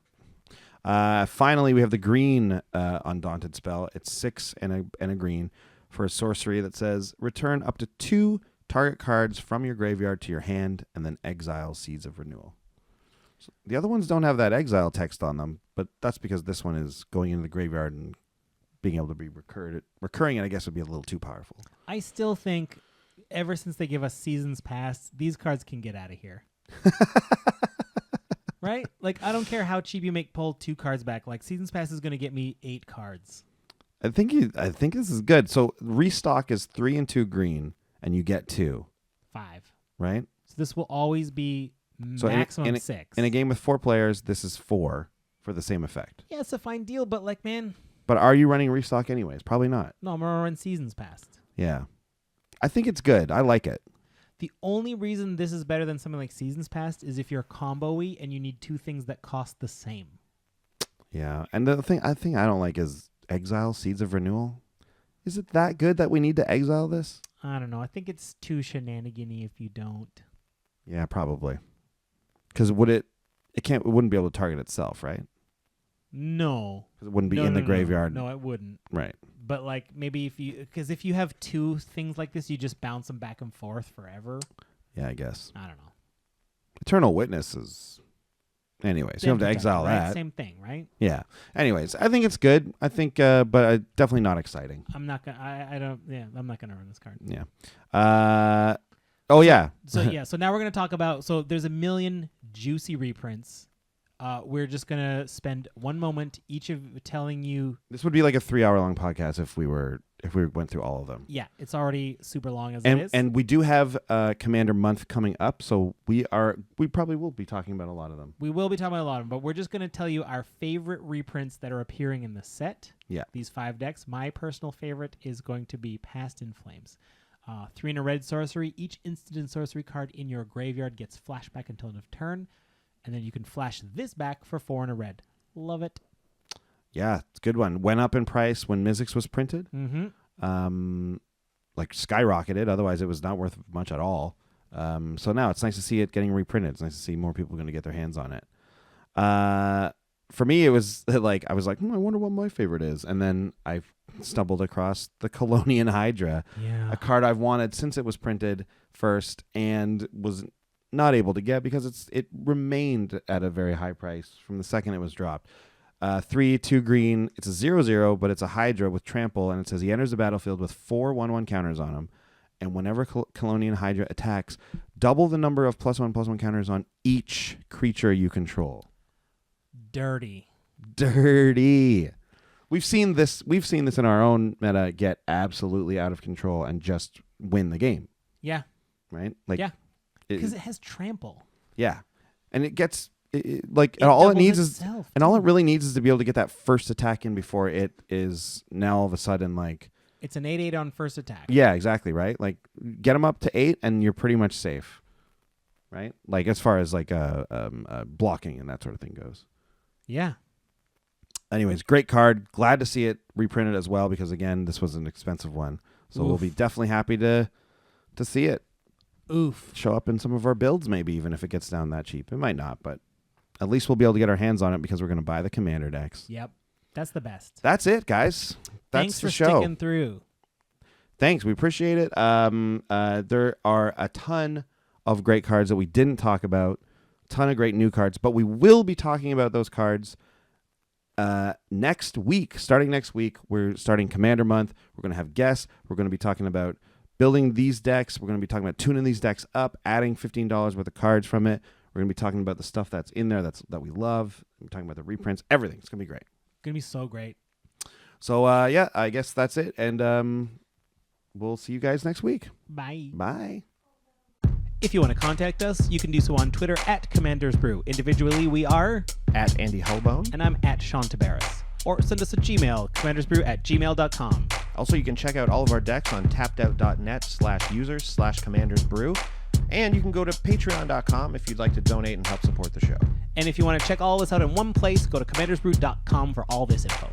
[SPEAKER 1] Finally, we have the green Undaunted spell. It's 6 and a green for a sorcery that says return up to 2 target cards from your graveyard to your hand and then exile Seeds of Renewal. So the other ones don't have that exile text on them, but that's because this one is going into the graveyard and being able to be recurring it, I guess, would be a little too powerful.
[SPEAKER 2] I still think ever since they give us Seasons Past, these cards can get out of here. Right? I don't care how cheap you make pull 2 cards back. Seasons Pass is going to get me 8 cards.
[SPEAKER 1] I think this is good. So restock is 3 and 2 green, and you get 2,
[SPEAKER 2] 5.
[SPEAKER 1] right?
[SPEAKER 2] So this will always be
[SPEAKER 1] So
[SPEAKER 2] maximum 6.
[SPEAKER 1] In a game with 4 players, this is 4 for the same effect.
[SPEAKER 2] Yeah, it's a fine deal, but like, man,
[SPEAKER 1] But are you running restock anyways? Probably not.
[SPEAKER 2] no, I'm gonna run seasons past.
[SPEAKER 1] Yeah. I think it's good. I like it.
[SPEAKER 2] The only reason this is better than something like Seasons Past is if you're combo-y and you need 2 things that cost the same.
[SPEAKER 1] Yeah. And the thing I don't like is Exile Seeds of Renewal. Is it that good that we need to exile this?
[SPEAKER 2] I don't know. I think it's too shenanigan-y if you don't.
[SPEAKER 1] Yeah, probably. Because it wouldn't be able to target itself, right?
[SPEAKER 2] No.
[SPEAKER 1] Because it wouldn't be
[SPEAKER 2] No,
[SPEAKER 1] in
[SPEAKER 2] no,
[SPEAKER 1] the graveyard.
[SPEAKER 2] No, it wouldn't.
[SPEAKER 1] Right.
[SPEAKER 2] But like maybe if you have 2 things like this, you just bounce them back and forth forever.
[SPEAKER 1] Yeah, I guess.
[SPEAKER 2] I don't know.
[SPEAKER 1] Eternal Witness is... Anyways, you have to exile
[SPEAKER 2] right?
[SPEAKER 1] that.
[SPEAKER 2] Same thing, right?
[SPEAKER 1] Yeah. Anyways, I think it's good. I think, but definitely not exciting.
[SPEAKER 2] I'm not gonna. I don't. Yeah, I'm not gonna run this card.
[SPEAKER 1] Yeah. Oh, yeah.
[SPEAKER 2] So yeah. So now we're gonna talk about. So there's a million juicy reprints. We're just gonna spend one moment each of telling you.
[SPEAKER 1] This would be like a 3-hour-long podcast if we went through all of them.
[SPEAKER 2] Yeah, it's already super long as it is.
[SPEAKER 1] And we do have Commander Month coming up, so we probably will be talking about a lot of them.
[SPEAKER 2] We will be talking about a lot of them, but we're just gonna tell you our favorite reprints that are appearing in the set.
[SPEAKER 1] Yeah.
[SPEAKER 2] These 5 decks. My personal favorite is going to be Past in Flames. 3 and a red sorcery. Each instant and sorcery card in your graveyard gets flashback until end of turn. And then you can flash this back for 4 and a red. Love it.
[SPEAKER 1] Yeah, it's a good one. Went up in price when Mizzix was printed.
[SPEAKER 2] Mm-hmm.
[SPEAKER 1] Like skyrocketed. Otherwise, it was not worth much at all. So now it's nice to see it getting reprinted. It's nice to see more people going to get their hands on it. For me, it was like I was like, I wonder what my favorite is, and then I stumbled across the Colonian Hydra,
[SPEAKER 2] Yeah.
[SPEAKER 1] a card I've wanted since it was printed first, and was not able to get because it remained at a very high price from the second it was dropped. 3, 2 green. It's a 0/0, but it's a Hydra with trample, and it says he enters the battlefield with 4 1/1 counters on him, and whenever Colonian Hydra attacks, double the number of +1/+1 counters on each creature you control.
[SPEAKER 2] Dirty.
[SPEAKER 1] We've seen this in our own meta get absolutely out of control and just win the game,
[SPEAKER 2] Yeah.
[SPEAKER 1] right? Like,
[SPEAKER 2] Yeah. Because it has trample.
[SPEAKER 1] yeah, and it gets like
[SPEAKER 2] It
[SPEAKER 1] all it
[SPEAKER 2] doubles
[SPEAKER 1] needs
[SPEAKER 2] itself,
[SPEAKER 1] and all it
[SPEAKER 2] too.
[SPEAKER 1] really needs is to be able to get that first attack in before it is now all of a sudden like,
[SPEAKER 2] It's an 8/8 on first attack.
[SPEAKER 1] yeah, exactly, right? Like get them up to 8 and you're pretty much safe, right? Like as far as like blocking and that sort of thing goes.
[SPEAKER 2] Yeah.
[SPEAKER 1] Anyways, great card. Glad to see it reprinted as well because again, this was an expensive one, so we'll be definitely happy to see it
[SPEAKER 2] Oof.
[SPEAKER 1] show up in some of our builds, maybe even if it gets down that cheap. It might not, but at least we'll be able to get our hands on it because we're going to buy the Commander decks.
[SPEAKER 2] Yep. That's the best.
[SPEAKER 1] That's it, guys. That's
[SPEAKER 2] Thanks
[SPEAKER 1] the
[SPEAKER 2] for
[SPEAKER 1] show.
[SPEAKER 2] sticking through.
[SPEAKER 1] Thanks. We appreciate it. There are a ton of great cards that we didn't talk about, ton of great new cards, but we will be talking about those cards next week. Starting next week, we're starting Commander Month. We're going to have guests. We're going to be talking about building these decks. We're going to be talking about tuning these decks up, adding $15 worth of cards from it. We're going to be talking about the stuff that's in there that we love. We're talking about the reprints, everything. It's going to be great.
[SPEAKER 2] Gonna be so great.
[SPEAKER 1] So, yeah, I guess that's it. And we'll see you guys next week.
[SPEAKER 2] Bye.
[SPEAKER 1] Bye.
[SPEAKER 2] If you want to contact us, you can do so on Twitter at Commanders Brew. Individually, we are,
[SPEAKER 4] At Andy Hullbone.
[SPEAKER 2] and I'm at Sean Tabaris. Or send us a Gmail, commandersbrew@gmail.com.
[SPEAKER 4] Also, you can check out all of our decks on tappedout.net/users/commandersbrew. And you can go to patreon.com if you'd like to donate and help support the show.
[SPEAKER 2] And if you want to check all this out in one place, go to commandersbrew.com for all this info.